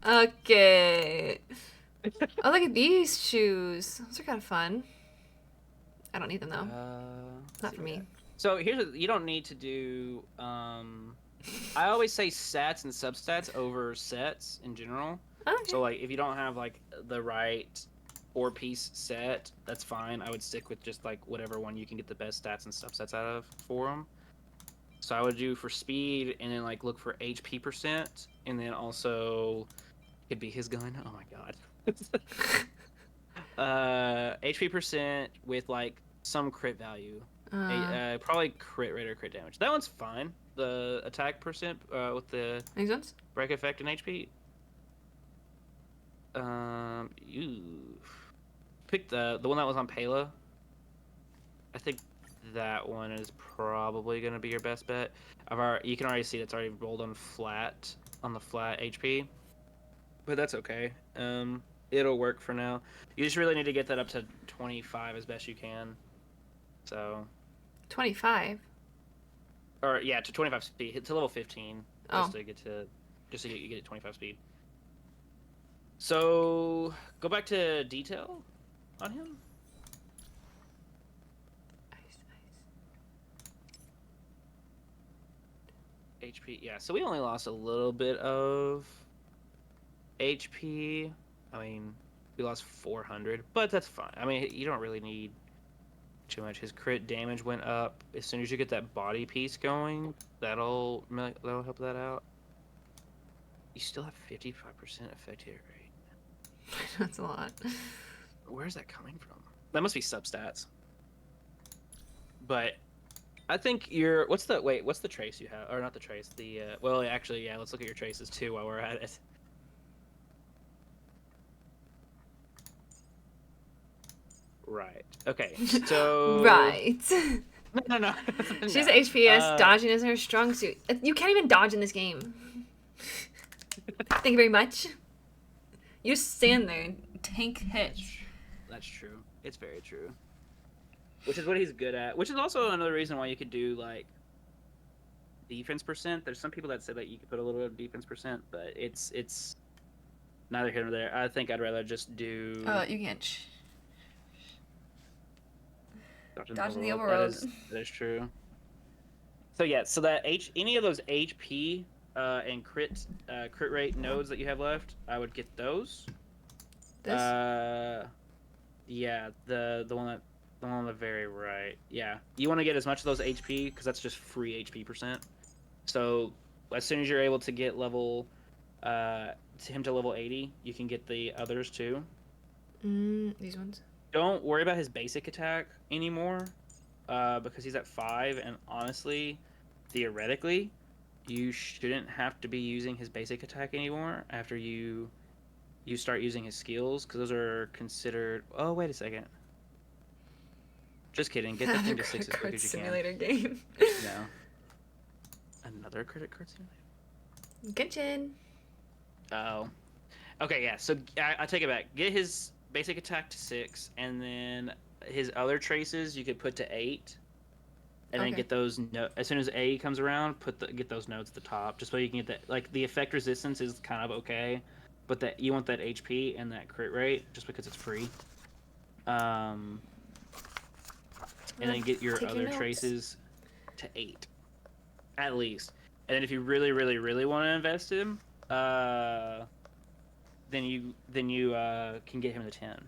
Okay. Oh, look at these shoes. Those are kind of fun. I don't need them though. Not for me. So you don't need to do. I always say stats and substats over sets in general. Okay. So like if you don't have like the right 4-piece set, that's fine. I would stick with just like whatever one you can get the best stats and subsets out of for them. So I would do for speed and then like look for HP percent and then also could be his gun. Oh my god. HP percent with like some crit value. Probably crit rate or crit damage. That one's fine. The attack percent with the These ones? break effect and HP. You picked the one that was on Pela. I think that one is probably gonna be your best bet. You can already see that's already rolled on the flat HP, but that's okay. It'll work for now. You just really need to get that up to 25 as best you can. So 25. Or yeah, to 25 speed. Hit to level 15 Oh. just to get you get 25 speed. So go back to detail on him. HP, yeah. So we only lost a little bit of HP. I mean, we lost 400, but that's fine. I mean, you don't really need too much. His crit damage went up. As soon as you get that body piece going, that'll help that out. You still have 55% effect hit rate. That's a lot. Where's that coming from? That must be substats. But I think what's the trace you have? Or not the trace, well, actually, yeah, let's look at your traces too while we're at it. Right. Okay. So Right. No. She's No. HPS. Dodging is her strong suit. You can't even dodge in this game. Thank you very much. You just stand there and tank hits. That's true. It's very true. Which is what he's good at. Which is also another reason why you could do like defense percent. There's some people that say that you could put a little bit of defense percent, but it's neither here nor there. I think I'd rather just do. Oh, you can't. Dodging the overworld. overworld. That is true. So yeah, so that any of those HP and crit rate nodes that you have left, I would get those. This? Yeah, the one on the very right. Yeah, you want to get as much of those HP because that's just free HP percent. So as soon as you're able to get level him to level 80, you can get the others too. These ones. Don't worry about his basic attack anymore, because he's at 5, and honestly, theoretically, you shouldn't have to be using his basic attack anymore after you start using his skills, because those are considered. Oh, wait a second. Just kidding. Get that thing to 6 as quick as you simulator game. No. Another credit card simulator. Kitchen. Oh. Okay, yeah. So I take it back. Get his basic attack to 6, and then his other traces you could put to 8, and then get those. As soon as A comes around, get those nodes at the top, just so you can get that. Like the effect resistance is kind of okay, but that you want that HP and that crit rate just because it's free. And then get your Take other notes. traces to 8, at least. And then if you really, really, really want to invest him, then you can get him to 10.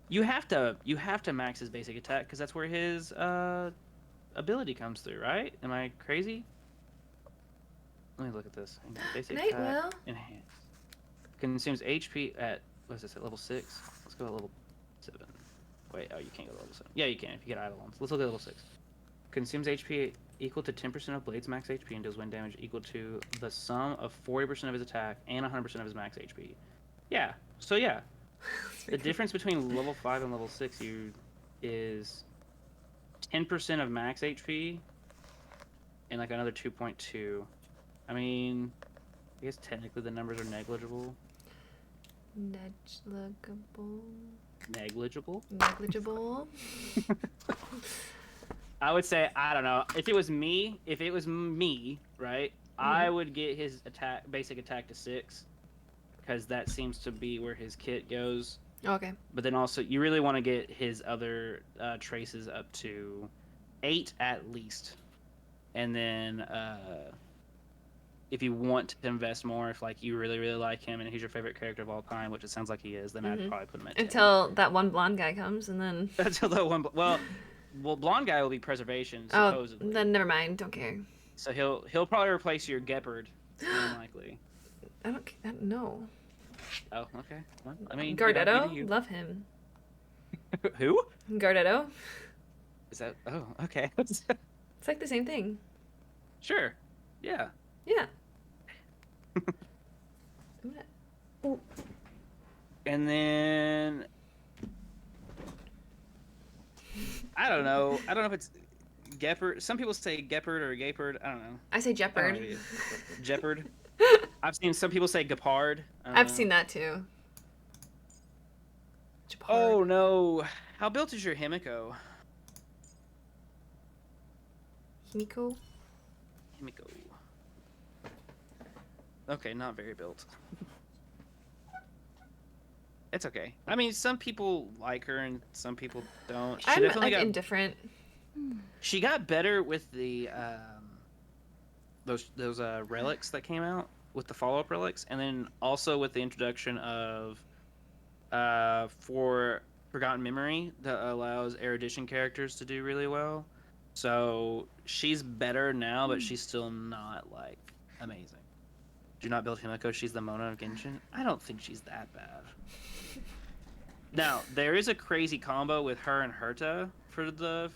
You have to max his basic attack because that's where his ability comes through, right? Am I crazy? Let me look at this. Basic Night, attack, Will. enhance. Consumes HP at, what is this, at level 6? Let's go to level 7. Wait, oh, you can't go to level 7. Yeah, you can if you get Eidolons. Let's look at level 6. Consumes HP equal to 10% of Blade's max HP and does wind damage equal to the sum of 40% of his attack and 100% of his max HP. Yeah, so yeah. The difference between level 5 and level 6 is 10% of max HP and like another 2.2. I mean, I guess technically the numbers are negligible. Negligible? Negligible. I would say, I don't know. If it was me, right, I would get his basic attack to 6 because that seems to be where his kit goes. Okay. But then also, you really want to get his other traces up to 8 at least. And then if you want to invest more, if like you really, really like him and he's your favorite character of all time, which it sounds like he is, then I'd probably put him at 10. Until that one blonde guy comes, and then... Until that one... Well, blonde guy will be preservation, supposedly. Oh, then never mind. Don't care. So he'll probably replace your Gepard, more than likely. I don't know. Oh, okay. Well, I mean, Gardetto? Love him. Who? Gardetto. Is that... Oh, okay. It's like the same thing. Sure. Yeah. Yeah. And then... I don't know if it's Gepard. Some people say Gepard or Gapard. I don't know. I say Jeopard. Jeopard. I've seen some people say Gepard. I've seen that too. Jeopard. Oh no! How built is your Himiko? Himiko? Himiko. Okay, not very built. It's okay. I mean, some people like her and some people don't. I'm like indifferent. She got better with the those relics that came out with the follow-up relics, and then also with the introduction of for Forgotten Memory that allows erudition characters to do really well. So she's better now, but she's still not like amazing. Do not build Himiko. She's the Mona of Genshin. I don't think she's that bad. Now there is a crazy combo with her and Herta for the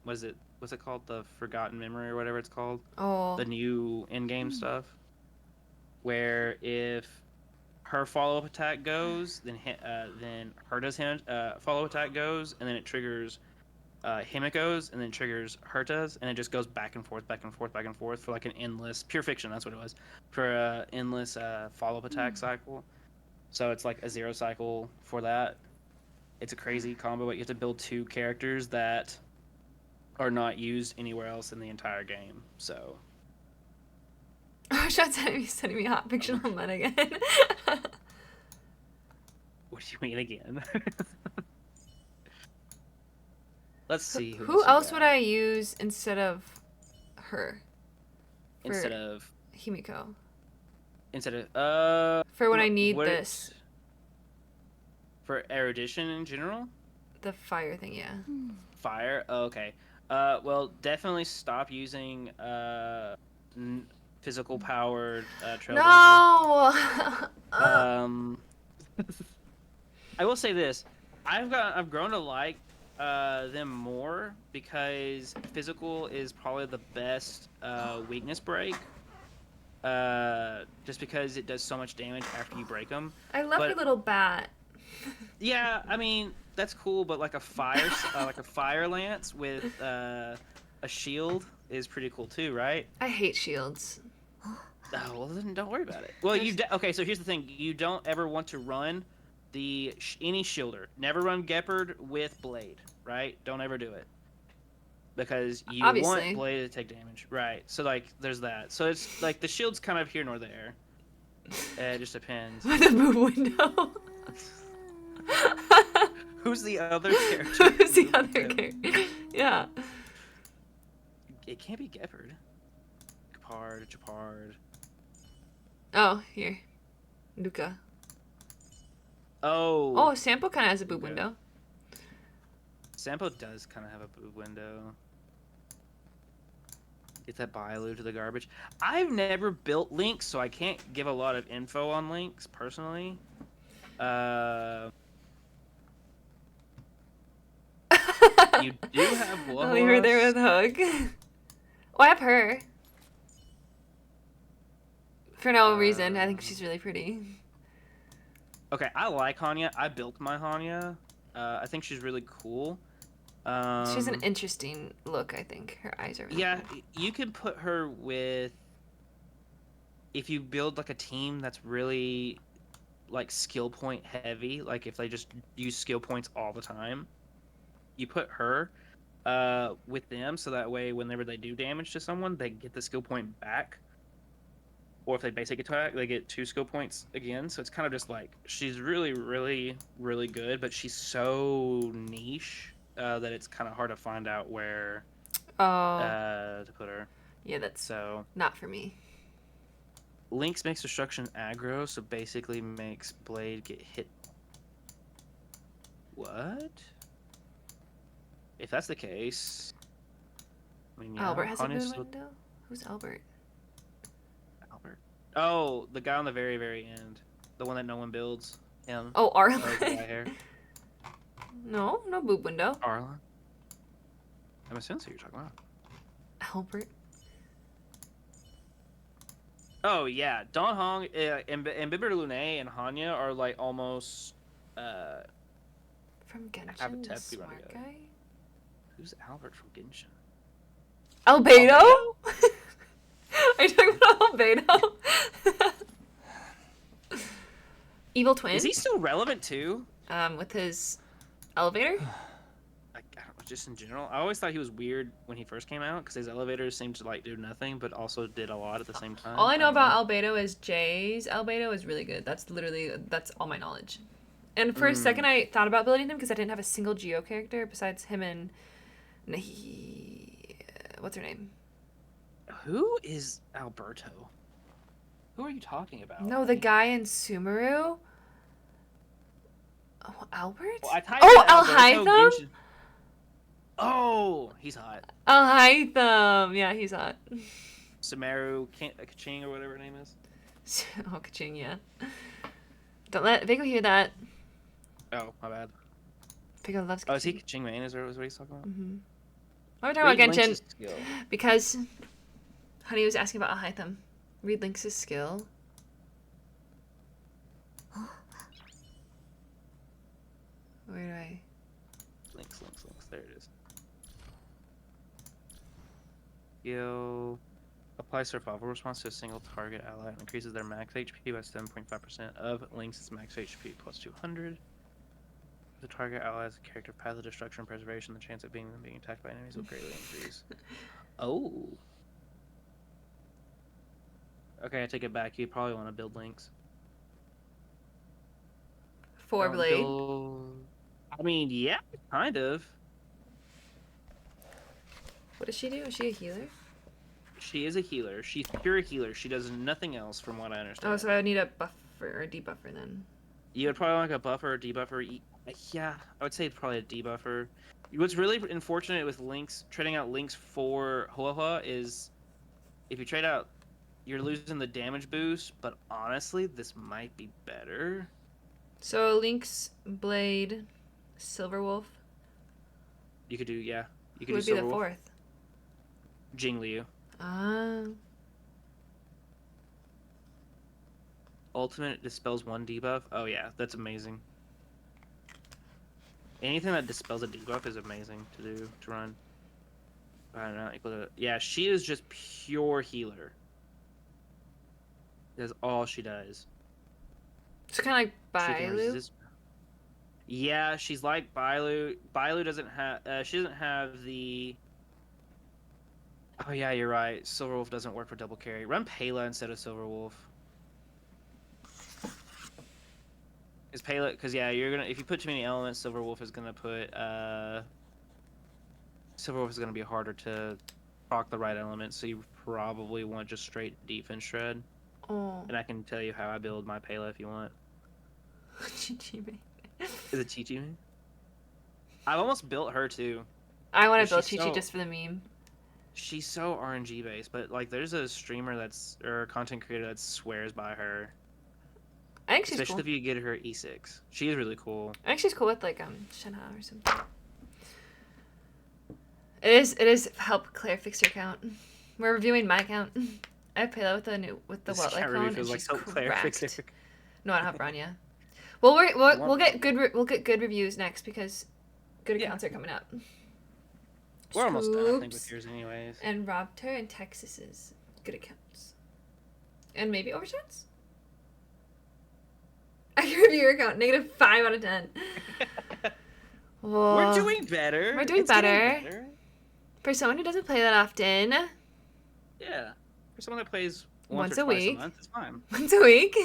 what's it called, the Forgotten Memory or whatever it's called. Oh. The new in-game stuff. Where if her follow-up attack goes, then Herta's follow-up attack goes, and then it triggers Himiko's, and then triggers Herta's, and it just goes back and forth, back and forth, back and forth for like an endless pure fiction. That's what it was, for a endless follow-up attack cycle. So it's like a 0 cycle for that. It's a crazy combo, but you have to build 2 characters that are not used anywhere else in the entire game. So. Oh, Shot's sending me hot fictional men again. What do you mean again? Let's see. Who else would I use instead of her? Instead of Himiko. Instead of for when I need this. For erudition in general? The fire thing, yeah. Fire? Oh, okay. Well, definitely stop using physical powered trailblazer. No. I will say this: I've grown to like them more because physical is probably the best weakness break. Just because it does so much damage after you break them. I love your little bat. Yeah, I mean that's cool, but like a fire lance with a shield is pretty cool too, right? I hate shields. Oh, well then don't worry about it. Well, okay. So here's the thing: you don't ever want to run any shielder. Never run Gepard with Blade, right? Don't ever do it because you Obviously. want Blade to take damage, right? So like, there's that. So it's like the shield's kind of here nor there. It just depends. With a boob window. Who's the other character? Who's the other character? Yeah. It can't be Gepard. Japard. Oh, here. Luca. Oh. Oh, Sampo kind of has a boob Luca. window. Sampo does kind of have a boob window. Get that Bailu to the garbage. I've never built Lynx, so I can't give a lot of info on Lynx personally. You do have I'll leave her there with Hug. Oh, I have her. For no reason. I think she's really pretty. Okay, I like Hanya. I built my Hanya. I think she's really cool. She has an interesting look, I think. Her eyes are really Yeah, cool. you could put her with... If you build, like, a team that's really, like, skill point heavy, like, if they just use skill points all the time, you put her with them, so that way whenever they do damage to someone, they get the skill point back. Or if they basic attack, they get 2 skill points again. So it's kind of just like, she's really, really, really good, but she's so niche that it's kind of hard to find out where to put her. Yeah, that's So not for me. Lynx makes destruction aggro, so basically makes Blade get hit. What? If that's the case, I mean, yeah, Albert has a Hanya's boob still- window? Who's Albert? Albert. Oh, the guy on the very, very end, the one that no one builds. Him. Oh, Oh, the Arlen. guy hair. No, no boob window. Arlen. I'm assuming that's who you're talking about. Albert. Oh yeah, Don Hong and Bibber Lune and Hanya are like almost. From Have a Genshin, the tattoo on smart the guy? Who's Albert from Genshin? Albedo? Are you talking about Albedo? Evil twin? Is he still relevant too? With his elevator? I don't know, just in general. I always thought he was weird when he first came out because his elevators seemed to like do nothing, but also did a lot at the same time. All I know don't about Albedo is Jay's Albedo is really good. That's all my knowledge. And for a second, I thought about building him because I didn't have a single Geo character besides him and what's her name? Who is Alberto? Who are you talking about? No, the guy in Sumeru. Oh, Albert? Well, I typed Oh, in Alberto Alhaitham? Genshin. Oh, he's hot. Alhaitham. Yeah, he's hot. Sumeru Kaching or whatever her name is. Oh, ka-ching, yeah. Don't let Vigo hear that. Oh, my bad. Vigo loves Oh, is he ka-ching. Kaching Main? Is what he's talking about? Mm-hmm. Why are we talking about Read Genshin? Lynx's skill. Because Honey was asking about Alhaitham. Read Lynx's skill. Where do I... Lynx. There it is. Skill. Applies survival response to a single target ally and increases their max HP by 7.5% of Lynx's max HP plus 200. If the target ally has a character path of destruction and preservation, the chance of being attacked by enemies will greatly increase. Oh. Okay, I take it back. You probably want to build Lynx. Four blade. I mean, yeah, kind of. What does she do? Is she a healer? She is a healer. She's pure healer. She does nothing else, from what I understand. Oh, so I would need a buffer or a debuffer then. You would probably like a buffer or debuffer. Yeah, I would say probably a debuffer. What's really unfortunate with Lynx, trading out Lynx for Huahua is if you trade out, you're losing the damage boost, but honestly, this might be better. So Lynx, Blade, Silverwolf. You could do, yeah. You Who could would do be the Silverwolf. fourth? Jingliu. Ah. Ultimate dispels one debuff. Oh yeah, that's amazing. Anything that dispels a debuff is amazing to run. I don't know, equal to, yeah, she is just pure healer. That's all she does. It's kind of She like can Bailu. resist- Yeah, she's like Bailu. Bailu doesn't have. She doesn't have the. Oh yeah, you're right. Silverwolf doesn't work for double carry. Run Pela instead of Silverwolf. Pele, because yeah, you're gonna if you put too many elements, Silverwolf is gonna put Silverwolf is gonna be harder to proc the right element. So you probably want just straight defense shred. Oh. And I can tell you how I build my Pele if you want. Chichi. Is it Chi-Chi me? I've almost built her too. I want to build She's Chi-Chi so- just for the meme. She's so RNG based, but like there's a streamer or a content creator that swears by her. I think she's Especially cool. if you get her E6. She is really cool. I think she's cool with like Shenhe or something. It is help Claire fix your account. We're reviewing my account. I play that with the This Welt cat review icon and feels like she's so Claire cracked. fixer. No, I don't have Bronya. Well, we'll get good reviews next because good accounts are coming up. We're almost done, I think, with Scoops yours anyways. and robbed her and Texas's good accounts. And maybe Overshots? I can review your account. -5 out of 10. Whoa. We're doing better. We're doing It's getting better. For someone who doesn't play that often, Yeah. For someone that plays Once or a twice week. a month, it's fine. once a week.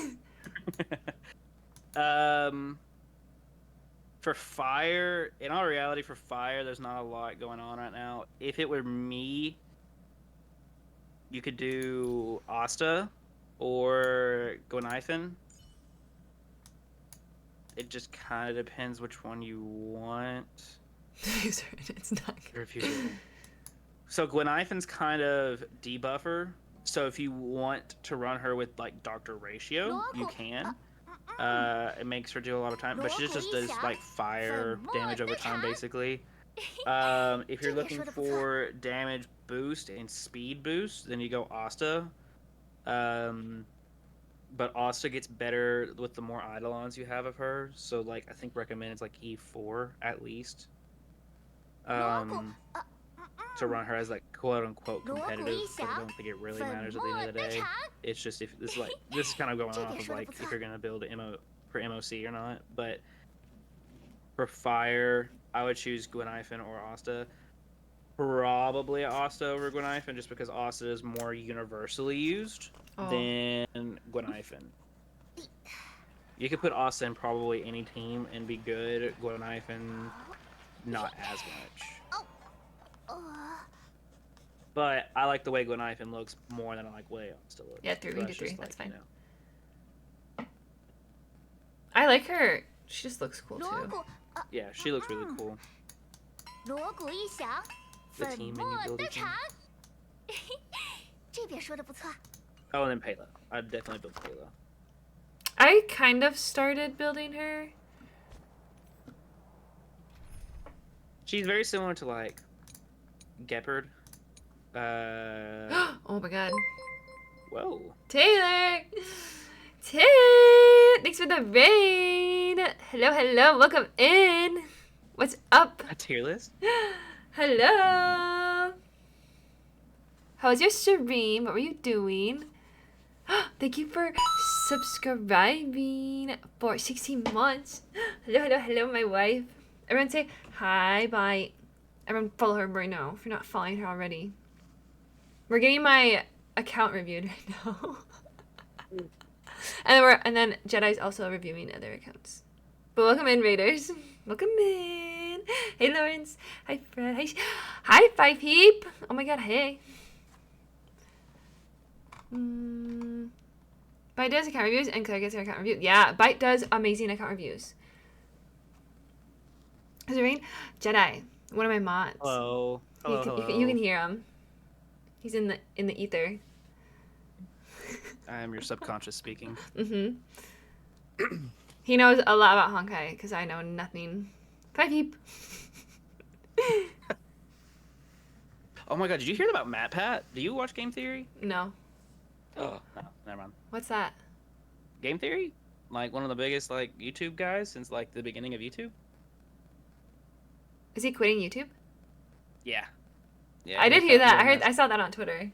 For fire, in all reality, for fire, there's not a lot going on right now. If it were me, you could do Asta or Gwenithan. It just kind of depends which one you want. It's not good. Refusal. So Gwenithan's kind of debuffer. So if you want to run her with like Doctor Ratio, you can. It makes her do a lot of time, but she just does like fire damage over time basically. If you're looking for damage boost and speed boost, then you go Asta. But Asta gets better with the more Eidolons you have of her. So like I think recommend it's like E4 at least. To run her as like quote unquote competitive, but I don't think it really matters at the end of the day. It's just if this is kind of going off of like if you're gonna build for MOC or not. But for fire, I would choose Gwenithan or Asta. Probably Asta over Gwenithan, just because Asta is more universally used than Gwenithan. You could put Asta in probably any team and be good. Gwenithan, not as much. But I like the way Gwenithan looks more than I like the way Asta looks. Yeah, 3 So into that's 3. just That's like, fine. you know. I like her. She just looks cool too. Yeah, she looks really cool. The team menu building thing. Oh, and then Pela. I'd definitely build Pela. I kind of started building her. She's very similar to like Gepard. Oh my god. Whoa. Taylor! Thanks for the raid! Hello, hello, welcome in! What's up? A tier list? Hello! How was your stream? What were you doing? Thank you for subscribing for 16 months. Hello, hello, hello, my wife. Everyone say hi, bye. Everyone follow her right now if you're not following her already. We're getting my account reviewed right now. and then Jedi's also reviewing other accounts. But welcome in, Raiders. Welcome in. Hey, Lawrence. Hi, Fred. Hi, Five Heap. Oh my god, hey. Byte does account reviews and Claire gets her account review. Yeah, Byte does amazing account reviews. Is it rain? Jedi, one of my mods. Hello. Hello, You can hear him. He's in the ether. I am your subconscious speaking. Mm-hmm. He knows a lot about Honkai because I know nothing. Five Heap. Oh my god, did you hear about MatPat? Do you watch Game Theory? No. Oh, no, never mind. What's that? Game Theory? Like one of the biggest like YouTube guys since like the beginning of YouTube? Is he quitting YouTube? Yeah. Yeah. I did hear that. I saw that on Twitter. Did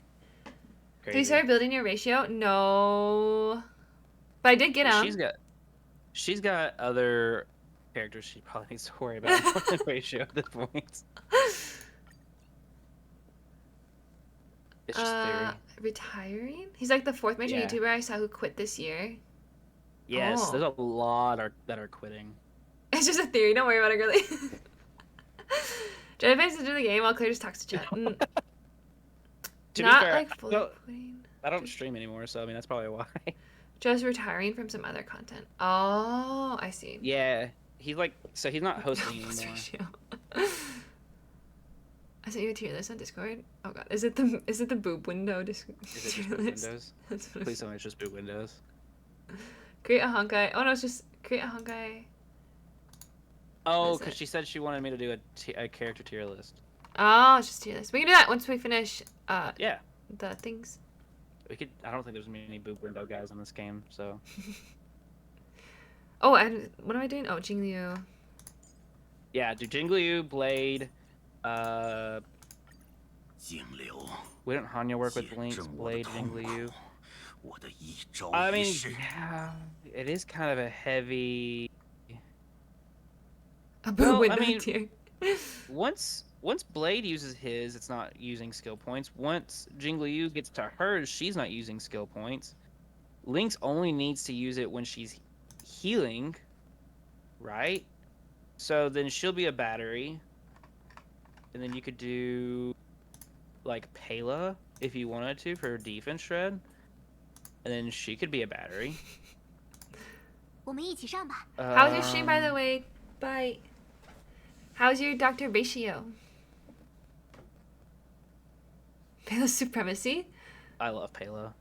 you Crazy. start building your ratio? No. But I did get him. She's got other characters she probably needs to worry about more than ratio at this point. It's just theory. Retiring? He's like the 4th major Yeah. YouTuber I saw who quit this year. Yes, there's Oh. a lot that are quitting. It's just a theory. Don't worry about it, girly. Jennifer has to do the game while Claire just talks to chat. To be Not fair, like fully quitting. I don't stream anymore, so I mean that's probably why. Just retiring from some other content. Oh, I see. Yeah, he's like, so he's not hosting Plus anymore. ratio. I sent you a tier list on Discord. Oh god, is it the boob window Discord? Is it just boot windows? That's what Please tell me it's just boot windows. Create a honkai. Oh no, it's just create a honkai. Oh, is because it? she said she wanted me to do a character tier list. Oh, it's just tier list. We can do that once we finish Yeah, the things. we could. I don't think there's many boot window guys in this game, so. Oh, and what am I doing? Oh, Jingliu. Yeah, do Jingliu, Blade, wouldn't Hanya work with Link's Blade, Jingliu? I mean, yeah, it is kind of a heavy. A boob Well, I window mean- tier. Once Blade uses his, it's not using skill points. Once Jingliu gets to hers, she's not using skill points. Link's only needs to use it when she's healing, right? So then she'll be a battery. And then you could do like Pela if you wanted to for defense shred. And then she could be a battery. 我们一起上吧。 How's your stream, by the way? Bye. How's your Dr. Ratio? Pale supremacy? I love Pela.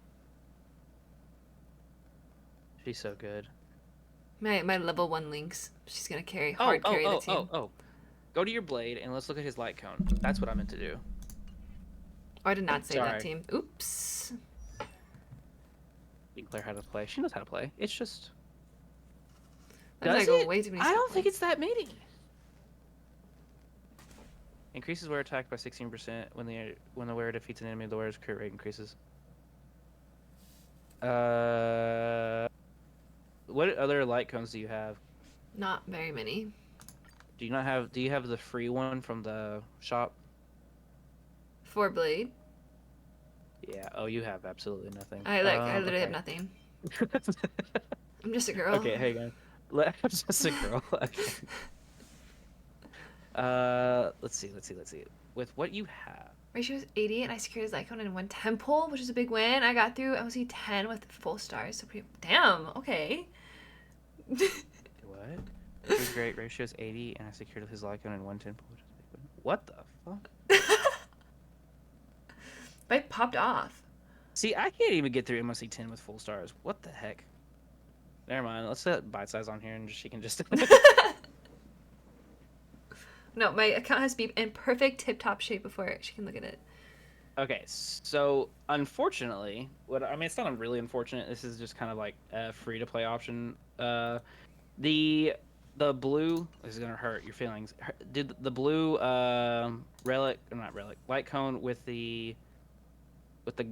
She's so good. My level 1 links. She's gonna carry carry the team. Go to your Blade and let's look at his light cone. That's what I meant to do. Oh, I did not save that Sorry. team. Oops. Teach Claire how to play. She knows how to play. It's just. That's Does like it? way too many I don't skill think points. it's that many. Increases wearer attack by 16% when the wearer defeats an enemy. The wearer's crit rate increases. What other light cones do you have? Not very many. Do you not have? Do you have the free one from the shop? 4 blade. Yeah. Oh, you have absolutely nothing. I literally have nothing. I'm just a girl. Okay, hang on. I'm just a girl. Okay. Let's see. With what you have. Ratio is 80 and I secured his icon in 1 temple, which is a big win. I got through LC 10 with full stars. So pretty damn, okay. What? His great ratio is 80, and I secured his icon in 1 temple, which is a big win. What the fuck? Bike popped off. See, I can't even get through MOC 10 with full stars. What the heck? Never mind. Let's set bite size on here, and she can just. No, my account has to be in perfect tip-top shape before she can look at it. Okay, so unfortunately, I mean, it's not really unfortunate. This is just kind of like a free-to-play option. The blue, this is gonna hurt your feelings. Did the blue relic, or not relic, light cone with the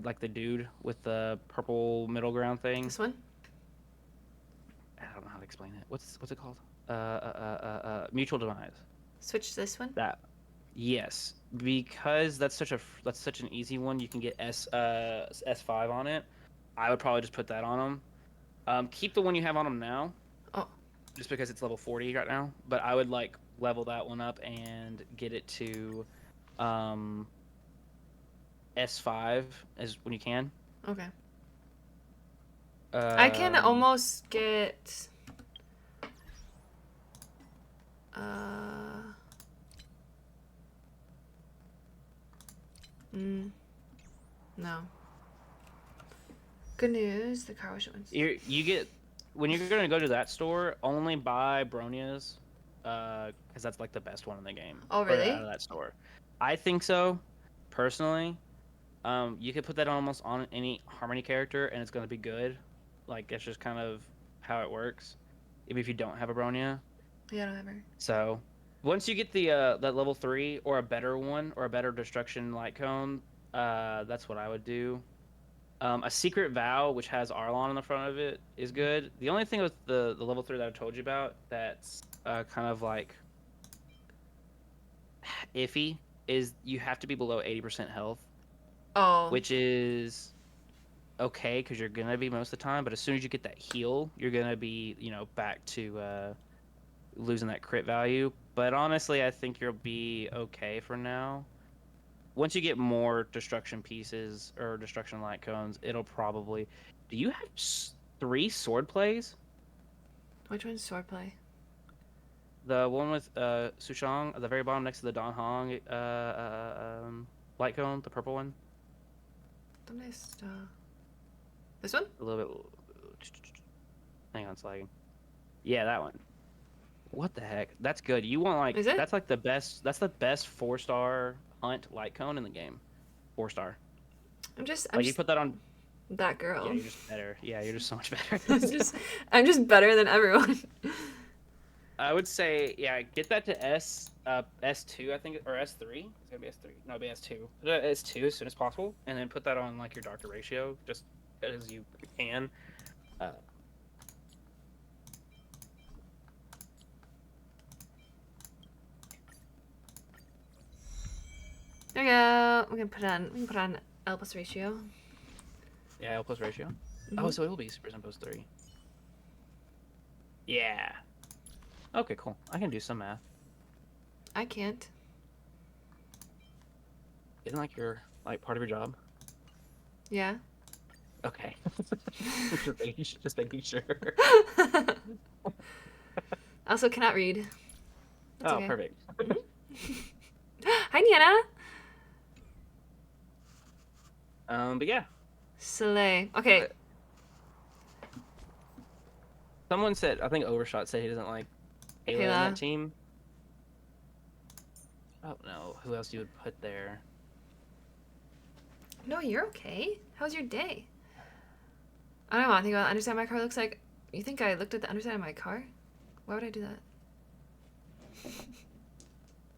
like the dude with the purple middle ground thing? This one? I don't know how to explain it. What's it called? Mutual demise. Switch to this one? That, yes, because that's such an easy one. You can get S5 on it. I would probably just put that on them. Keep the one you have on them now. Oh. Just because it's level 40 right now. But I would like level that one up and get it to S5 as when you can. Okay. I can almost get... No. Good news, the car wash ones. You get when you're gonna go to that store, only buy Bronia's, because that's like the best one in the game. Oh, Or really? out of that store, I think so, personally. You could put that almost on any Harmony character, and it's gonna be good. Like that's just kind of how it works, even if you don't have a Bronia. Yeah, I don't have her. So, once you get the that level 3 or a better one or a better destruction light cone, that's what I would do. A secret vow which has Arlon in the front of it is good. The only thing with the level 3 that I told you about that's kind of like iffy is you have to be below 80% health, Oh. which is okay because you're gonna be most of the time, but as soon as you get that heal, you're gonna be, back to losing that crit value. But honestly, I think you'll be okay for now. Once you get more destruction pieces or destruction light cones, it'll probably. Do you have 3 sword plays? Which one's swordplay? The one with Sushang at the very bottom next to the Dan Hong light cone, the purple one. ¿Dónde está? This one? A little bit. Hang on, it's lagging. Yeah, that one. What the heck? That's good. You want like Is it? that's like the best. That's the best 4-star hunt light cone in the game. 4-star. I'm You just put that on. that girl. Yeah, you're just better. Yeah, you're just so much better. I'm just better than everyone. I would say, yeah, get that to S2, I think, or S3. It's gonna be S3. No, it'll be S2. Put it at S2 as soon as possible, and then put that on like your doctor ratio, just as you can. There we go. We can put on L plus ratio. Yeah, L plus ratio. Mm-hmm. Oh, so it will be Super Post 3. Yeah. Okay, cool. I can do some math. I can't. Isn't like your part of your job? Yeah. Okay. just making sure. I also cannot read. That's Oh, okay. perfect. Hi, Niana. But yeah. Slay. Okay. Someone said, I think Overshot said he doesn't like Ayla in Ayla. that team. Oh no, who else you would put there? No, you're okay. How's your day? I don't want to think about the underside of my car looks like. You think I looked at the underside of my car? Why would I do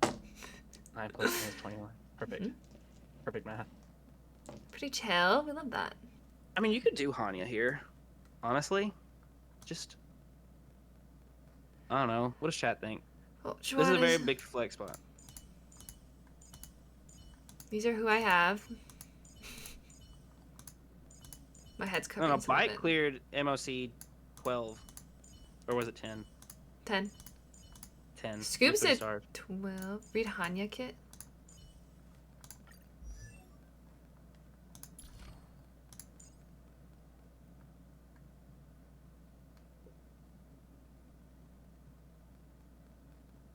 that? 9 plus 10 is 21. Perfect. Mhm. Perfect math. Pretty chill. We love that. I mean, you could do Hanya here. Honestly. Just. I don't know. What does chat think? Well, This is a very big flex spot. These are who I have. My head's No, covering no, some of Bite it. cleared MOC 12. Or was it 10? 10. 10. Scoops With 3 it. stars. 12. Read Hanya kit.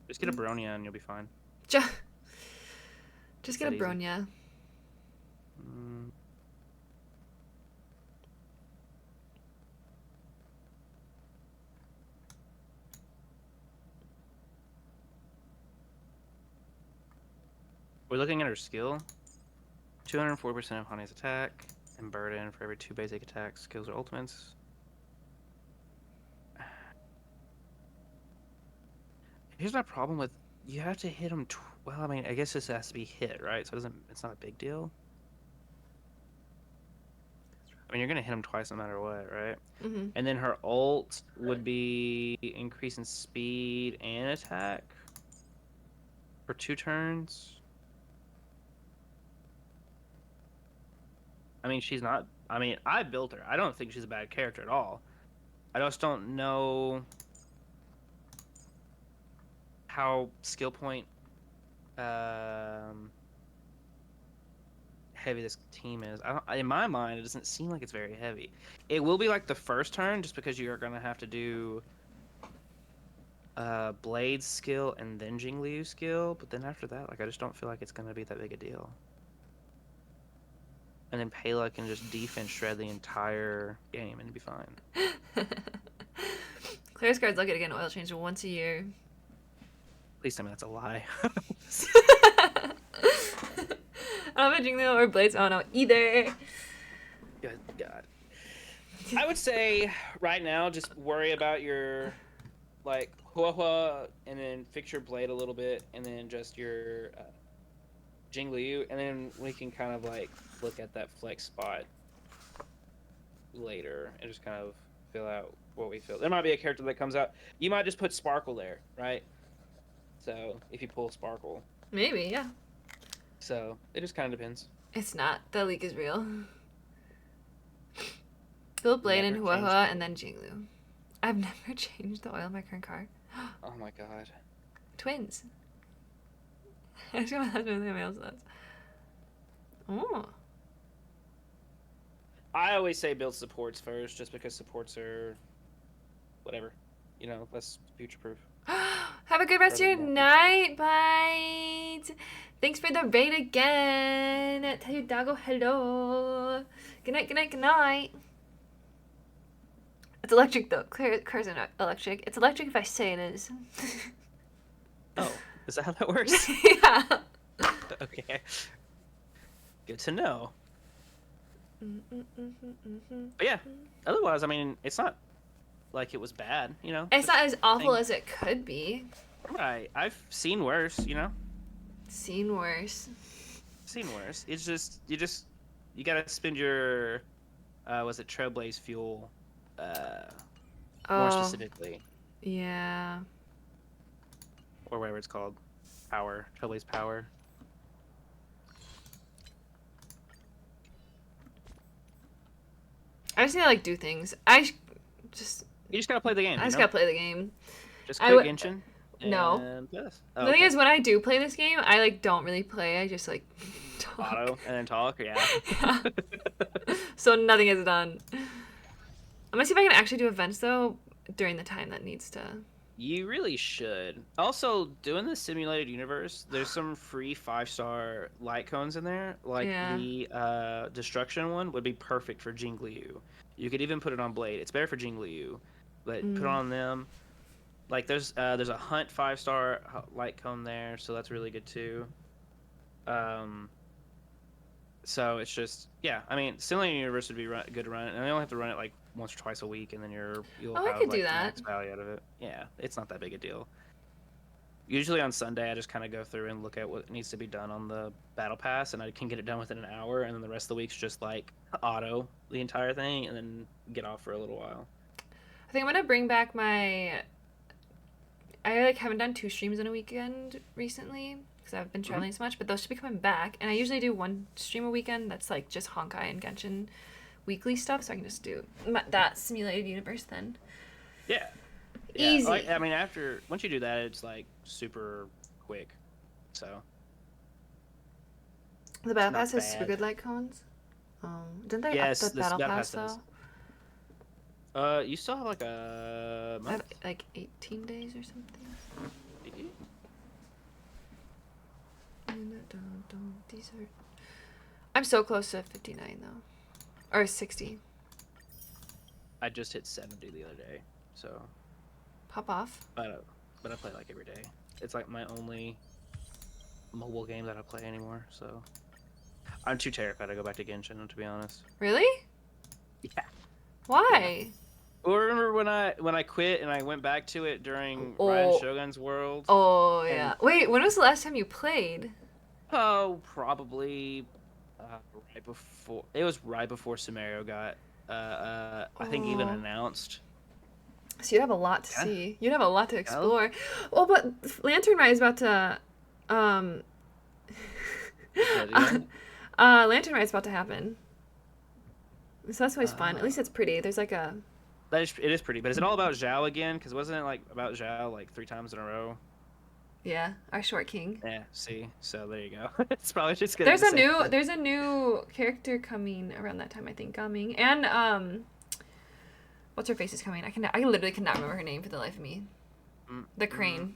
Just get a Bronya and you'll be fine. Just It's get a that easy. Bronya. Mm. We're looking at her skill. 204% of Honey's attack and burden for every 2 basic attacks, skills, or ultimates. Here's my problem with you have to hit him. Well, I mean, I guess this has to be hit, right? So it's not a big deal. I mean, you're gonna hit him twice no matter what, right? Mm-hmm. And then her ult would be increase in speed and attack for 2 turns. I mean, she's not. I mean, I built her. I don't think she's a bad character at all. I just don't know how skill point heavy this team is. In my mind, it doesn't seem like it's very heavy. It will be like the first turn, just because you are gonna have to do Blade's skill and then Jingliu's skill. But then after that, like, I just don't feel like it's gonna be that big a deal. And then Pela can just defense shred the entire game and be fine. Claire's cards lucky to get an oil change once a year. Please tell me that's a lie. I don't have a Jingle or Blades. I don't know either. Good God. I would say right now, just worry about your like Hua, and then fix your Blade a little bit, and then just your Jingliu, and then we can kind of like look at that flex spot later and just kind of fill out what we feel. There might be a character that comes out. You might just put Sparkle there, right? So if you pull Sparkle. Maybe, yeah. So it just kind of depends. It's not. The leak is real. Fill Blade and Never Hua changed Hua it. and then Jinglu. I've never changed the oil in my current car. Oh my god. Twins. I just got my husband and else does. Oh. I always say build supports first, just because supports are, whatever, you know, less future proof. Have a good rest of your night, Bite. Thanks for the raid again. Tell your doggo hello. Good night, good night, good night. It's electric though. Car's not electric. It's electric if I say it is. Oh, is that how that works? Yeah. Okay. Good to know. But yeah, otherwise, I mean, it's not like it was bad, you know? It's not as awful as it could be. Right. I've seen worse, you know? Seen worse. Seen worse. It's just, you gotta spend your, was it Trailblaze fuel, more specifically. Yeah. Or whatever it's called. Power. Trailblaze Power. I just need to like do things. You just gotta play the game. I just gotta play the game. Just I quit would- Genshin. No. And yes. The thing is, when I do play this game, I like don't really play. I just like talk. Auto and then talk. Yeah. Yeah. So nothing is done. I'm gonna see if I can actually do events though during the time that needs to. You really should. Also, doing the simulated universe, there's some free 5-star light cones in there. Like Yeah. the destruction one would be perfect for Jingliu. You could even put it on Blade. It's better for Jingliu, but put it on them. Like there's a hunt 5-star light cone there, so that's really good too. So it's just, yeah. I mean, simulated universe would be good to run it, and they only have to run it like once or twice a week, and then you'll I have could like do the that. max value out of it. Yeah, it's not that big a deal. Usually on Sunday, I just kind of go through and look at what needs to be done on the battle pass, and I can get it done within an hour, and then the rest of the week's just like auto the entire thing, and then get off for a little while. I think I'm gonna bring back my. I like haven't done 2 streams in a weekend recently because I've been traveling so much, but those should be coming back. And I usually do 1 stream a weekend that's like just Honkai and Genshin weekly stuff, so I can just do that simulated universe then. Yeah. Easy. Like, I mean, once you do that, it's like super quick. So. The battle not pass has super bad. good light cones. Didn't they Yes, up the this battle battle pass pass does. though? You still have like a I have month? like 18 days or something. These are. I'm so close to 59 though, or 60. I just hit 70 the other day, so. Pop off. But I play like every day. It's like my only mobile game that I play anymore, so. I'm too terrified to go back to Genshin, to be honest. Really? Yeah. Why? Well, remember when I quit and I went back to it during Oh. Ryan Shogun's World? Oh yeah. Wait, when was the last time you played? Oh, probably right before. It was right before Sumerio got, I think even Oh. announced. So you'd have a lot to Yeah. see. You'd have a lot to explore. Oh, but Lantern Ride is about to, Lantern Ride's about to happen. So that's always fun. At least it's pretty. There's like a. It is pretty, but is it all about Zhao again? Because wasn't it like about Zhao like 3 times in a row? Yeah, our short king. Yeah. See, so there you go. It's probably just gonna. There's a new character coming around that time, I think, and what's her face is coming. I literally cannot remember her name for the life of me. The crane.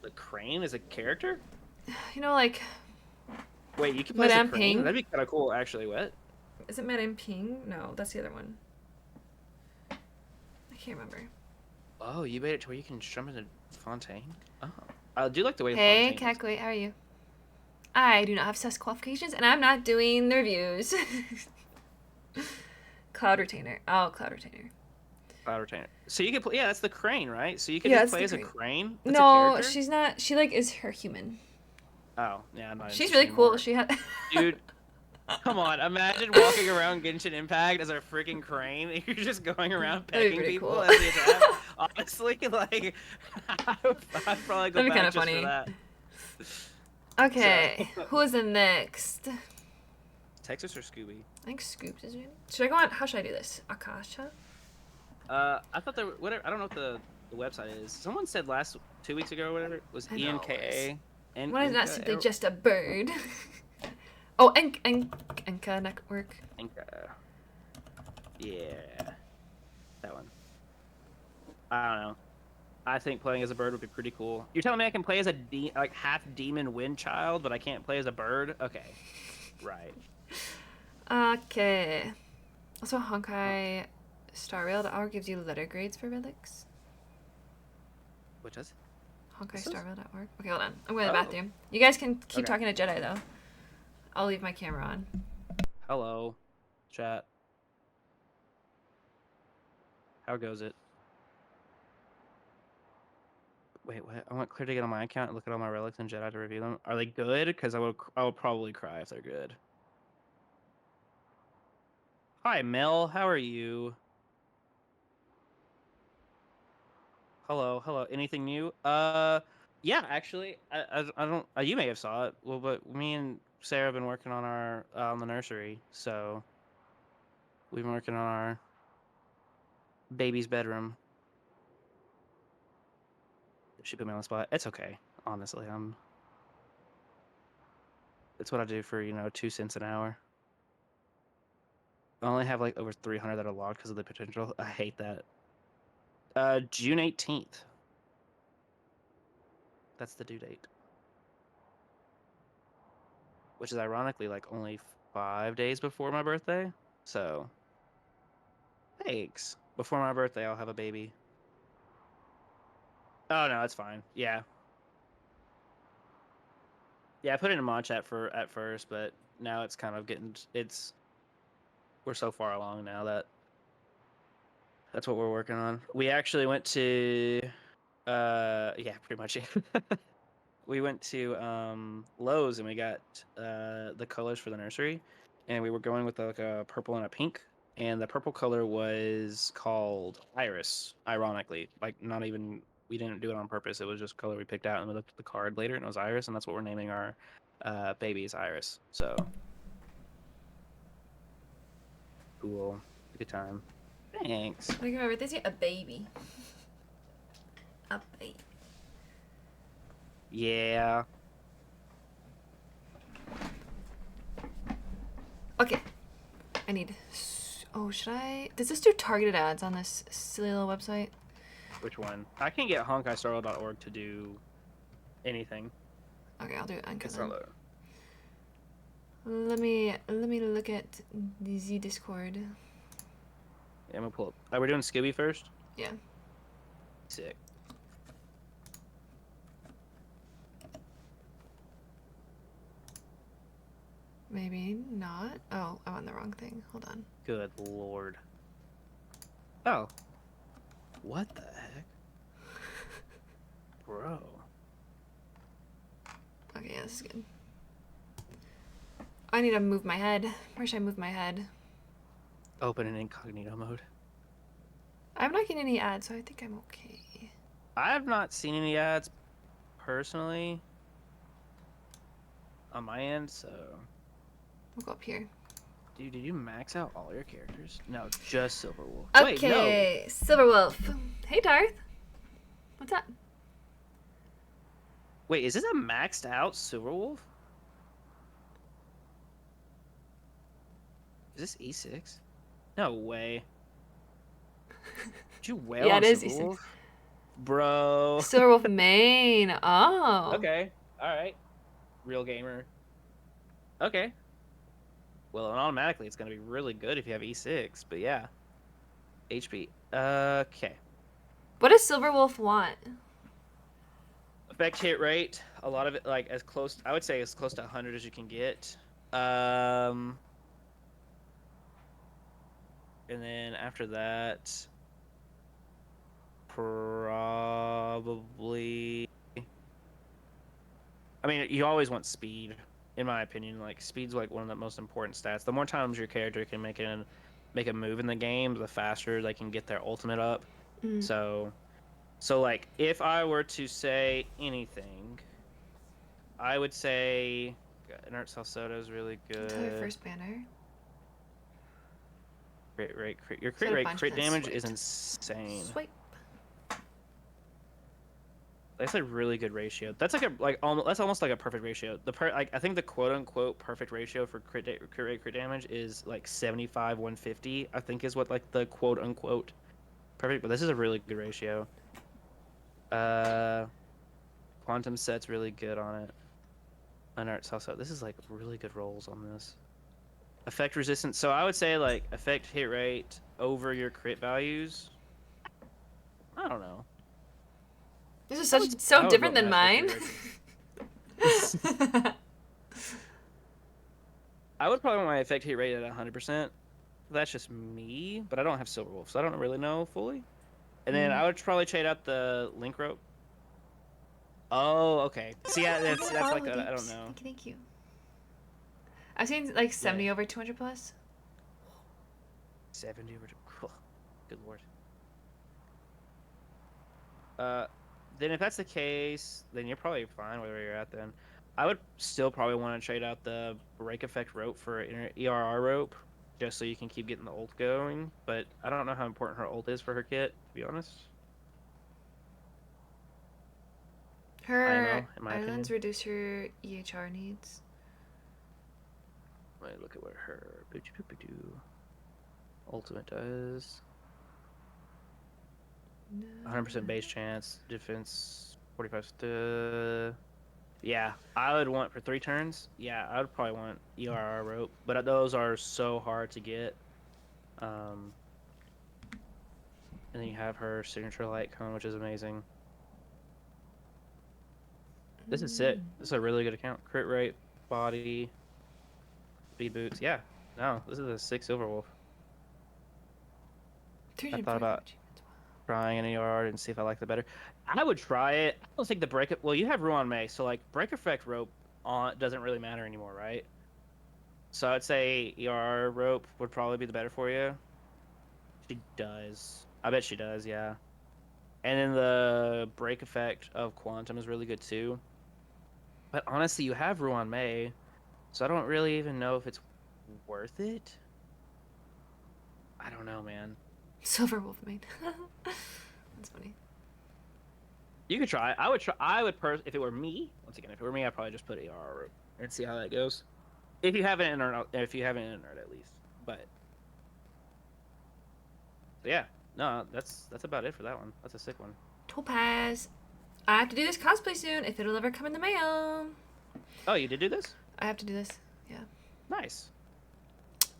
The crane is a character? You know, like. Wait, you can play as a Madame crane? Ping? That'd be kind of cool, actually. What? Is it Madame Ping? No, that's the other one. I can't remember. Oh, you made it to where you can jump into Fontaine? Oh. I do like the way Hey, Fontaine is. Kakui, how are you? I do not have sus qualifications, and I'm not doing the reviews. Cloud Retainer. Oh, Cloud Retainer. Cloud Retainer. So you can play, yeah, that's the crane, right? So you can Yeah, just it's play the as a crane. crane? That's a No, character? she's not. She, like, is her human. Oh, yeah, I'm not She's interested really cool. anymore. She had. Dude, come on. Imagine walking around Genshin Impact as a freaking crane. And you're just going around That'd be pecking pretty people cool. as the attack. Honestly, like, I'd probably go That'd be back kinda just funny. for that. Okay, who is the next? Texas or Scooby? I think Scoops is ready. Should I go on? How should I do this? Akasha? I thought there whatever. I don't know what the website is. Someone said 2 weeks ago or whatever was I know it was. ENKA. And Why is that simply just a bird? Oh, Enka Network. Enka. Yeah. That one. I don't know. I think playing as a bird would be pretty cool. You're telling me I can play as a like half demon wind child, but I can't play as a bird? Okay. Right. Okay. Also, Honkai StarRail.org gives you letter grades for relics. Which does? Honkai This is- StarRail.org. Okay, hold on. I'm going to the Oh. bathroom. You guys can keep Okay. talking to Jedi, though. I'll leave my camera on. Hello, chat. How goes it? Wait, what? I want Clear to get on my account and look at all my relics and Jedi to review them. Are they good? Because I will probably cry if they're good. Hi, Mel. How are you? Hello. Anything new? Yeah, actually, I don't. You may have saw it. Well, but me and Sarah have been working on our on the nursery, so we've been working on our baby's bedroom. She put me on the spot. It's okay, honestly. It's what I do for 2 cents an hour. I only have like over 300 that are logged because of the potential. I hate that. June 18th. That's the due date. Which is ironically like only 5 days before my birthday. So, thanks. Before my birthday, I'll have a baby. Oh no, it's fine. Yeah. Yeah, I put it in mod chat at first, but now it's kind of we're so far along now that that's what we're working on. We actually went to yeah, pretty much. We went to Lowe's and we got the colors for the nursery, and we were going with like a purple and a pink, and the purple color was called Iris. Ironically, like not even we didn't do it on purpose. It was just color we picked out, and we looked at the card later, and it was Iris, and that's what we're naming our baby's Iris. So cool, good time. Thanks. Look at my birthday's here. A baby. A baby. Yeah. Okay. I need... Oh, should I... Does this do targeted ads on this silly little website? Which one? I can't get honkaistarl.org to do anything. Okay, I'll do it Enka It's then. not low. Let me look at the Z Discord. Yeah, I'm gonna pull up. Are we doing Scooby first? Yeah. Sick. Maybe not. Oh, I'm on the wrong thing. Hold on. Good lord. Oh. What the heck? Bro. Okay, yeah, this is good. I need to move my head. Where should I move my head? Open in incognito mode. I'm not getting any ads, so I think I'm okay. I have not seen any ads personally on my end, so. We'll go up here. Dude, did you max out all your characters? No, just Silverwolf. Okay, Wait, Silverwolf. Hey, Darth. What's up? no. Wait, is this a maxed out Silverwolf? Is this E6? No way. Did you whale Yeah, on it is Silverwolf? E6. Bro. Silverwolf main. Oh. Okay. Alright. Real gamer. Okay. Well, and automatically it's going to be really good if you have E6, but yeah. HP. Okay. What does Silverwolf want? Effect hit rate. A lot of it, like, I would say as close to 100 as you can get. And then after that, probably. I mean, you always want speed, in my opinion. Like, speed's like one of the most important stats. The more times your character can make a move in the game, the faster they can get their ultimate up. Mm. So like, if I were to say anything, I would say Inert Salsoda is really Until your good. first banner. Crit rate, your Got crit a rate, bunch crit of those damage is swiped. insane. Swipe. That's a really good ratio. That's that's almost like a perfect ratio. I think the quote unquote perfect ratio for crit rate, crit damage is like 75 150. I think is what like the quote unquote perfect. But this is a really good ratio. Quantum set's really good on it. Inert also. This is like really good rolls on this. Effect resistance. So I would say like effect hit rate over your crit values. I don't know. This is I so would different vote than my mine. effect hit rate. I would probably want my effect hit rate at 100%. That's just me, but I don't have Silver Wolf, so I don't really know fully. And then I would probably trade out the Link Rope. Oh, okay. See, yeah, that's like I don't know. Thank you. I've seen like 70 over 200 plus. 70 over. Good lord. Then if that's the case, then you're probably fine wherever you're at. Then I would still probably want to trade out the Break Effect Rope for ERR Rope, just so you can keep getting the ult going. But I don't know how important her ult is for her kit, to be honest. Her in my islands opinion. reduce her EHR needs. Let me look at what her ultimate does. 100% base chance, defense 45. Yeah, I would want for 3 turns. Yeah, I would probably want ERR rope, but those are so hard to get. And then you have her signature light cone, which is amazing. This is sick. This is a really good account. Crit rate, body, speed boots. Yeah, no, this is a sick silver wolf. I thought about trying an ERR and see if I like the better. I would try it. I don't think the break. Well, you have Ruan May, so like break effect rope on doesn't really matter anymore, right? So I'd say ERR rope would probably be the better for you. She does. I bet she does. Yeah. And then the break effect of Quantum is really good too. But honestly, you have Ruan May, so I don't really even know if it's worth it. I don't know, man. Silver Wolf main. That's funny. You could try. If it were me, once again, if it were me, I'd probably just put AR rope and see how that goes. If you haven't entered at least. But yeah, no, that's about it for that one. That's a sick one. Topaz. I have to do this cosplay soon if it'll ever come in the mail. Oh, you did do this? I have to do this. Yeah. Nice.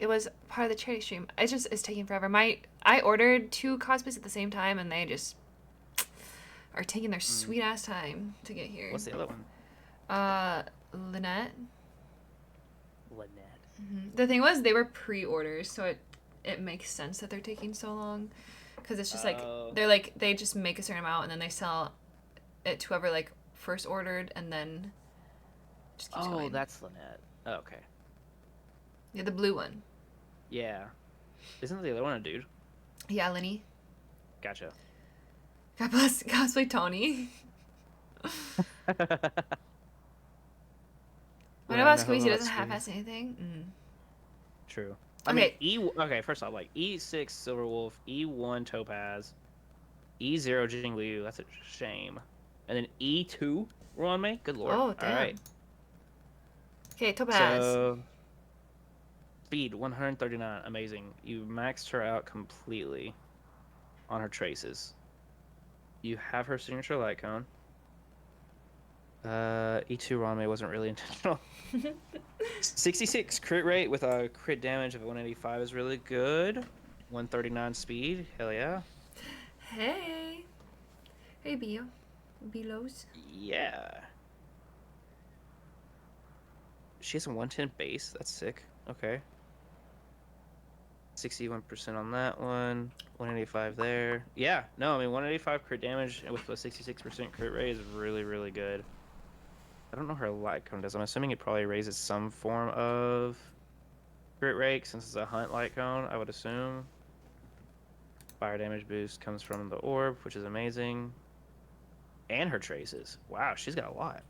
It was part of the charity stream. It's taking forever. I ordered 2 cosplays at the same time and they just are taking their sweet ass time to get here. What's the other one? Lynette. Lynette. Mm-hmm. The thing was, they were pre-orders, so it makes sense that they're taking so long, because it's just like they just make a certain amount and then they sell it to whoever like first ordered, and then just keeps going. That's Lynette. Oh, okay. Yeah, the blue one. Yeah. Isn't the other one a dude? Yeah, Linny. Gotcha. God bless cosplay Tony. What about Squeezy? Doesn't half-ass anything. True. Okay. Okay, first off, like E6 Silver Wolf, E1 Topaz, E0 Jing Liu. That's a shame. And then E2 Ruan Mei. Good lord. Oh, damn. All right. Okay, Topaz. So speed 139. Amazing. You maxed her out completely on her traces. You have her signature light cone. E2 Ruan Mei wasn't really intentional. 66 crit rate with a crit damage of 185 is really good. 139 speed. Hell yeah. Hey. Hey, Belos. Yeah. She has a 110 base. That's sick. Okay. 61% on that one. 185 there. Yeah. No, I mean 185 crit damage with a 66% crit rate is really, really good. I don't know her light cone does. I'm assuming it probably raises some form of crit rate since it's a hunt light cone, I would assume. Fire damage boost comes from the orb, which is amazing. And her traces. Wow, she's got a lot.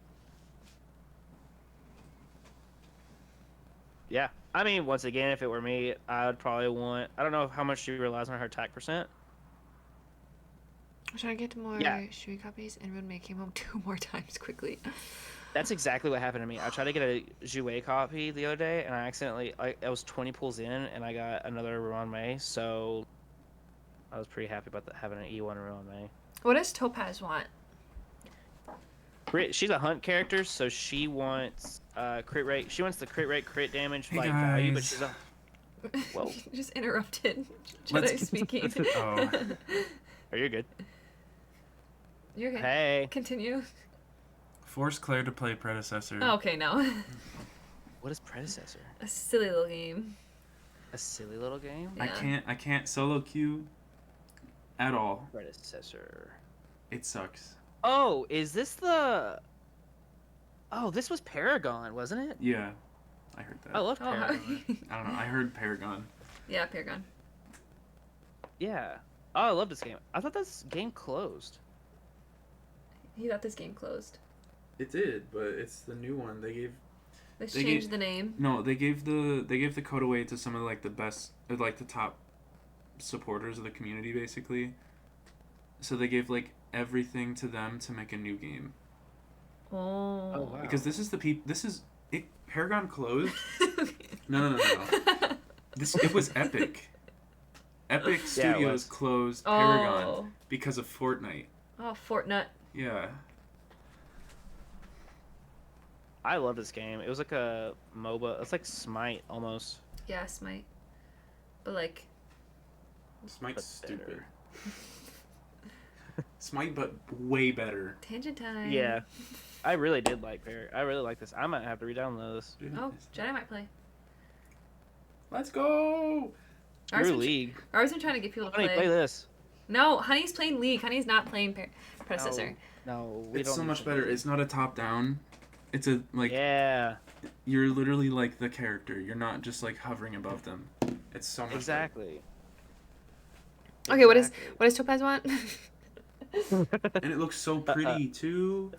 Yeah. I mean, once again, if it were me, I would probably want. I don't know how much she relies on her attack percent. I'm trying to get to more Yeah. Shui copies and run came home 2 more times quickly. That's exactly what happened to me. I tried to get a Jouet copy the other day, and I accidentally. I was 20 pulls in, and I got another Ruan Mei, so I was pretty happy about having an E1 Ruan Mei. What does Topaz want? She's a hunt character, so she wants crit rate. She wants the crit rate, crit damage, Hey, like value, but guys. she's a. Whoa. Just interrupted. Let's- Jedi speaking. Oh. Are you good? You're okay. Hey. Continue. Force Claire to play predecessor. Oh, okay, no. What is predecessor? A silly little game. A silly little game. Yeah. I can't solo queue at all. Predecessor. It sucks. Oh, is this the? Oh, this was Paragon, wasn't it? Yeah, I heard that. I love Oh, Paragon. I don't know. I heard Paragon. yeah, Paragon. Yeah. Oh, I love this game. I thought this game closed. He thought this game closed. It did, but it's the new one. They Let's They change gave- the name. No, they gave the code away to some of like the best, or like the top supporters of the community, basically. So they gave like everything to them to make a new game. Oh. wow. Because this is Paragon closed. No. It was Epic. Epic Yeah, it Studios was. closed Paragon Oh. because of Fortnite. Oh, Fortnite. Yeah. I love this game. It was like a MOBA. It's like Smite almost. Yeah, Smite. But like, Smite's But stupid. better. Smite, but way better. tangent time. Yeah. I really did like I really like this. I might have to re-download this. Oh, Jedi might play. Let's go! Ours Screw been- League. Ours been trying to get people to Honey, play. play this. No, Honey's playing League. Honey's not playing Predecessor. No, we It's don't so need much to better. do It's not a top-down. It's a, like, Yeah, you're literally like the character. You're not just like hovering above them. It's so much exactly. Okay, what does Topaz want? better. And it looks so pretty too.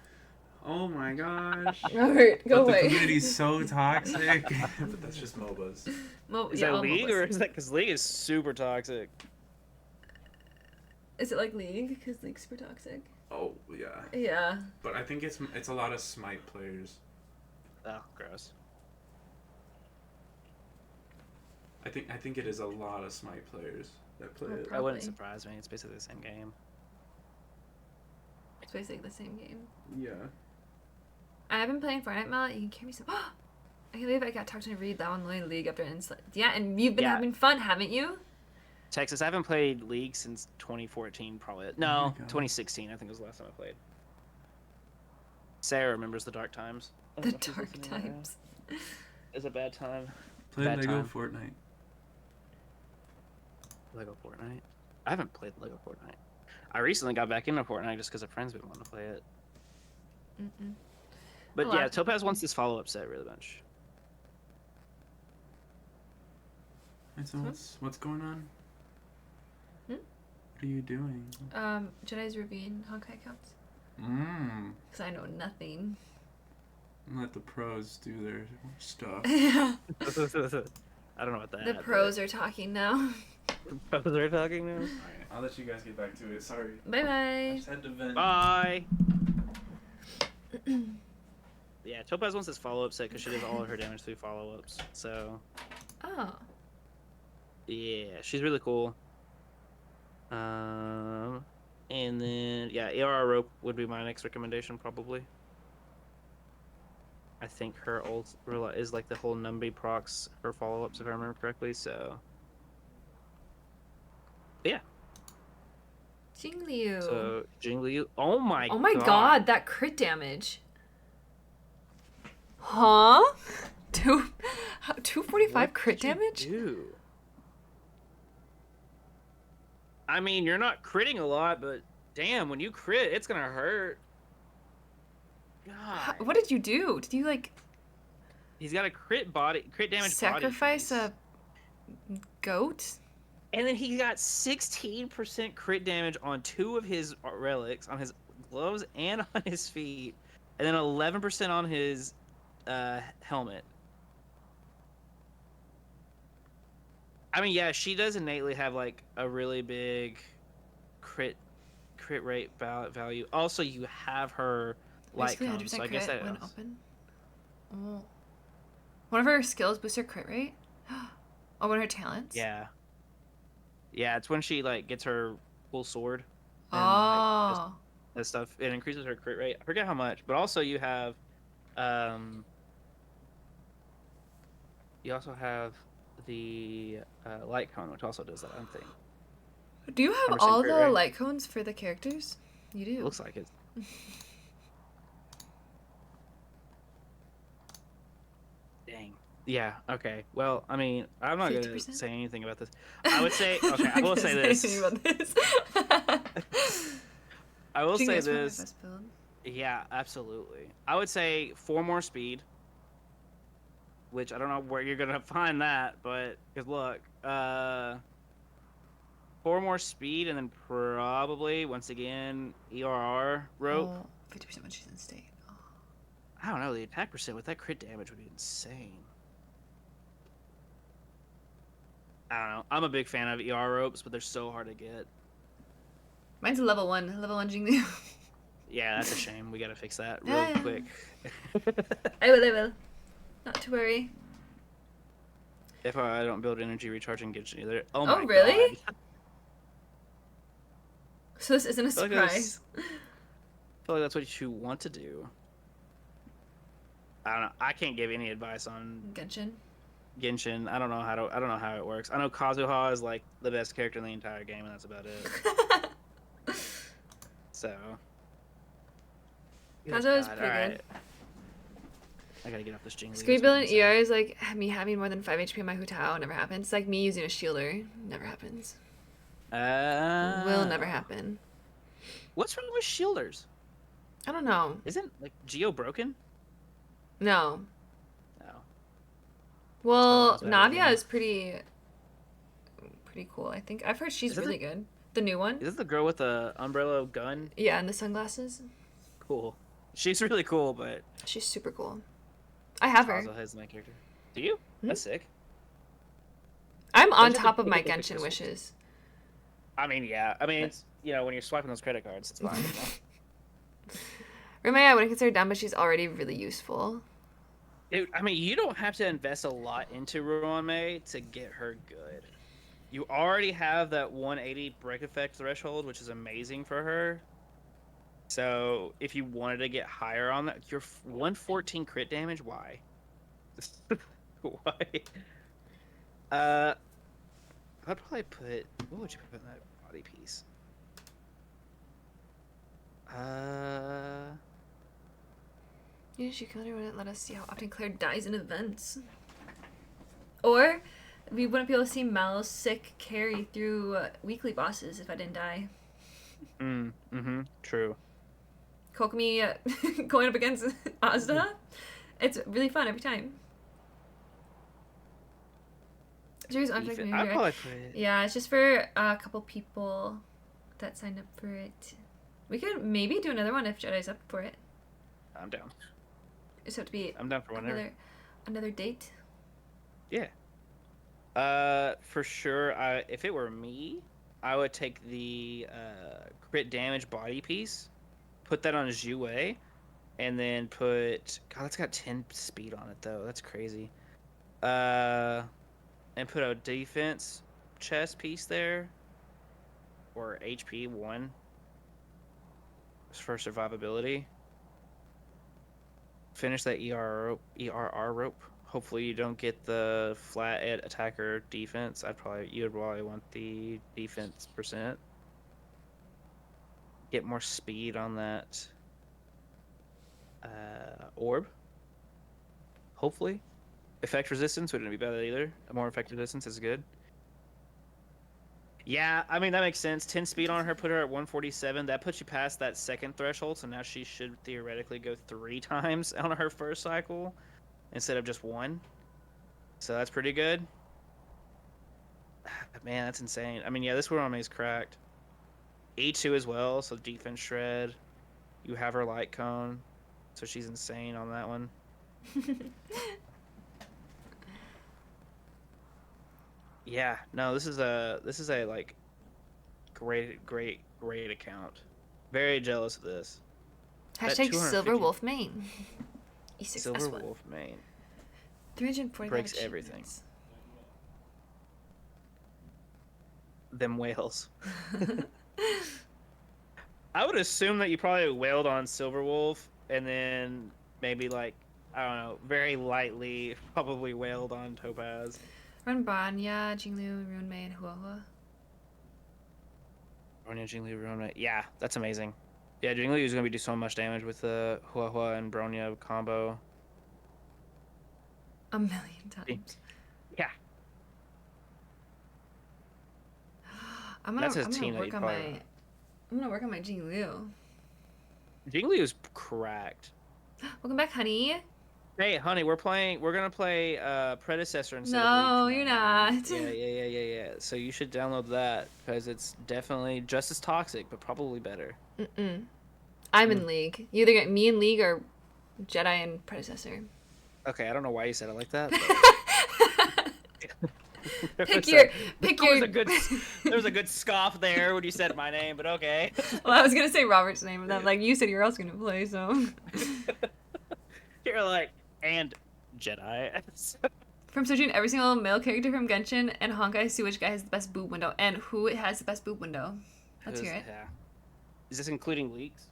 Oh my gosh. Robert, go But the away. community's so toxic. But that's just MOBAs. Is yeah, that all League MOBAs. or is that because League is super toxic? Is it like League? Because League's super toxic. Oh yeah. Yeah. But I think it's a lot of Smite players. Oh, gross. I think it is a lot of Smite players that play Oh, it. That wouldn't Probably. surprise me. It's basically the same game. It's basically the same game. Yeah. I've been playing Fortnite, Mel. You can carry me some. I can't believe I got talked to Reed that one League after yeah, and you've been Yeah. having fun, haven't you? Texas, I haven't played League since 2014, probably. Oh No, my God. 2016, I think was the last time I played. Sarah remembers the dark times. I The don't know if she's dark listening right now. times. It's a bad time. Play Bad Lego time. Fortnite. Lego Fortnite. I haven't played Lego Fortnite. I recently got back into Fortnite just because a friend's been wanting to play it. Mm-mm. But A lot yeah, of Topaz wants this follow-up set really much. And so what's going on? Hmm? What are you doing? Jedi's reviewing Honkai counts. Because I know nothing. Let the pros do their stuff. Yeah. I don't know what that. The pros are talking now. Pros are talking now. Alright, I'll let you guys get back to it. Sorry. Bye I bye. just had to vent. Bye. Yeah, Topaz wants this follow-up set because she does all of her damage through follow-ups. So Oh. yeah, she's really cool. And then yeah, AR rope would be my next recommendation probably. I think her ult is like the whole Numby procs her follow-ups if I remember correctly. So yeah, Jingliu. so Jingli, oh my Oh my god, that crit damage. Huh? 245 What crit did you damage? do? I mean, you're not critting a lot, but damn, when you crit, it's gonna hurt. God. What did you do? Did you like He's got a crit damage sacrifice body a goat? and then he got 16% crit damage on 2 of his relics, on his gloves and on his feet, and then 11% on his helmet. I mean, yeah, she does innately have like a really big crit rate value. Also, you have her light Basically cone, so 100% I guess crit that when open. Oh. One of her skills boosts her crit rate? Oh, one of her talents? yeah, yeah. It's when she like gets her full sword and like just Oh. that stuff. It increases her crit rate. I forget how much, but also um, you also have the light cone, which also does that. I think Do you have 100% all crit the rate. light cones for the characters? You It do. looks like it. Dang. Yeah. Okay. Well, I mean, I'm not gonna 50%? say anything about this. I would say I'm okay. not I will gonna say anything this. about this. I will Do you think say that's one of my this. best build? Yeah, absolutely. I would say 4 more speed, which I don't know where you're gonna find that, but good luck. 4 more speed, and then probably once again ERR rope. Oh, 50% when she's in state. Oh. I don't know. The attack percent with that crit damage would be insane. I don't know. I'm a big fan of ER ropes, but they're so hard to get. Mine's a level 1. Level 1 Jingli. Yeah, that's a shame. We gotta fix that real Yeah. quick. I will. Not to worry. If I don't build energy recharging Genshin either. Oh Oh, my really? god. So this isn't a I feel like surprise. I feel like that's what you want to do. I don't know. I can't give any advice on Genshin. Genshin. I don't know how it works. I know Kazuha is like the best character in the entire game, and that's about it. So. Good Kazuha is God, pretty alright. good. I gotta get off this jingly. Scree building ER is like me having more than 5 HP on my Hu Tao. Never happens. It's like me using a shielder. Never happens. Will never happen. What's wrong with shielders? I don't know. Isn't like Geo broken? No. No. Well, That's bad Navia again. is pretty cool. I think I've heard she's Is it really good. The new one. Is this the girl with the umbrella gun? Yeah, and the sunglasses. Cool. She's really cool, but She's super cool. I have her. Kazuha is my character. Do you? That's sick. I'm on Don't you have top to of my pick up the Genshin crystals? wishes. I mean, yeah. I mean, it's when you're swiping those credit cards, it's fine. Rumei I wouldn't consider dumb, but she's already really useful. Dude, I mean, you don't have to invest a lot into Ruanmei to get her good. You already have that 180 break effect threshold, which is amazing for her. So if you wanted to get higher on that, your 114 crit damage, why? Why? I'd probably put. What would you put in that body piece? Yeah, she killed her when it let us see how often Claire dies in events. Or we wouldn't be able to see Mal's sick carry through weekly bosses if I didn't die. True. Kokomi going up against Asda, it's really fun every time. I'd probably put it. Yeah, it's just for a couple people that signed up for it. We could maybe do another one if Jedi's up for it. I'm down. Just have to be I'm down for whenever. another date. Yeah. For sure. If it were me, I would take the crit damage body piece, put that on Zhue, and then put. God, that's got 10 speed on it though. That's crazy. And put a defense chest piece there, or HP 1 for survivability. Finish that ERR rope. Hopefully you don't get the flat at attacker defense. You'd probably want the defense percent. Get more speed on that orb. Hopefully. Effect resistance wouldn't be bad either. A more effective resistance is good. Yeah, I mean, that makes sense. 10 speed on her, put her at 147. That puts you past that second threshold, so now she should theoretically go 3 times on her first cycle instead of just 1. So that's pretty good. Man, that's insane. I mean, yeah, this World is cracked. E2 as well, so defense shred. You have her light cone, so she's insane on that one. Yeah, no, this is a like great account. Very jealous of this. That Hashtag Silver 250 Wolf Main. E6 Silver S1. Wolf main 345 breaks everything. achievements. Them whales. I would assume that you probably wailed on Silver Wolf and then maybe like I don't know, very lightly probably wailed on Topaz. Run Banya, Jinglu, Rune Mei, and Huahua. Bronya, Jingli, Bronya. Yeah, that's amazing. Yeah, Jingli is gonna be do so much damage with the Huahua and Bronya combo. A million times. Yeah. I'm That's gonna his team that work he'd on probably my. I'm gonna work on my Jinglu. Jingli is cracked. Welcome back, honey. Hey, honey, we're gonna play Predecessor instead of No, League you're tomorrow. not. Yeah. So you should download that because it's definitely just as toxic, but probably better. Mm-mm. I'm in League. You either get me in League or Jedi and Predecessor. Okay, I don't know why you said it like that. But pick there your. was a good there was a good scoff there when you said my name, but okay. Well, I was gonna say Robert's name, and then like you said, you're also gonna play, so. You're like and Jedi. From searching every single male character from Genshin and Honkai, see which guy has the best boob window and who has the best boob window. Let's hear it. Yeah. Is this including leaks?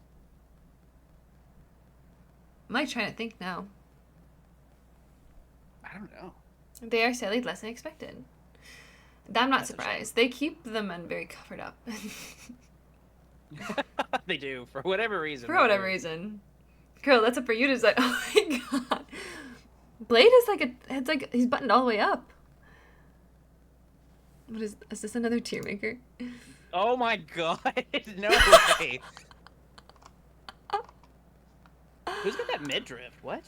I'm like trying to think now. I don't know. They are sadly less than expected. I'm not surprised. They keep the men very covered up. They do for whatever reason. For whatever reason. Girl, that's up for you to decide. Oh my god. Blade is like he's buttoned all the way up. What is this another tier maker? Oh my god. No way. Who's got that midriff? What?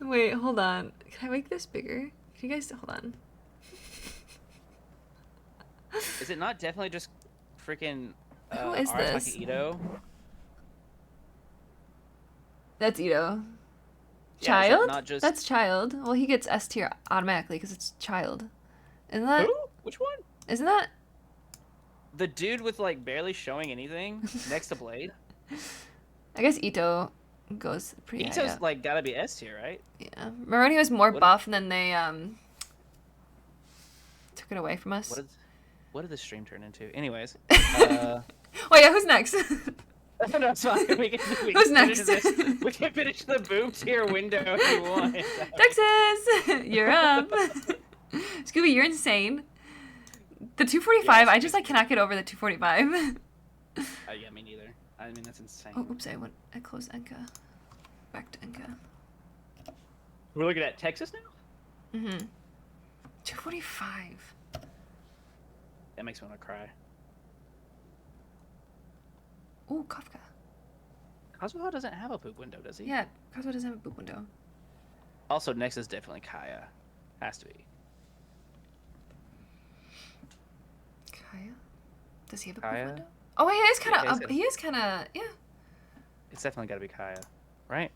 Wait, hold on. Can I make this bigger? Can you guys hold on? Is it not definitely just freaking Who is this? Arasaki Ito? That's Ito. Yeah, is that Child? not just- That's Child. Well, he gets S tier automatically because it's Child. Isn't that? Who? Which one? Isn't that? The dude with like barely showing anything next to Blade? I guess Ito goes pretty high Ito's up. like gotta be S tier, right? Yeah. Remember when he was more What- buff and then they took it away from us? What did this stream turn into? Anyways. Oh yeah, who's next? No, it's fine. We can Who's finish next? this. We can finish the boob tier window if you want. Texas, you're up. Scooby, you're insane. The 245, I just like cannot get over the 245. Yeah, me neither. I mean, that's insane. Oh, oops, I closed Enka. Back to Enka. We're looking at Texas now? Mm-hmm. 245. That makes me want to cry. Ooh, Kafka. Kazuha doesn't have a boob window, does he? Yeah, Kazuha doesn't have a boot window. Also, next is definitely Kaya. Has to be. Kaya? Does he have a Kaya? boot window? Oh, he is kind Yeah, of. He is kind of. Yeah. It's definitely got to be Kaya, right?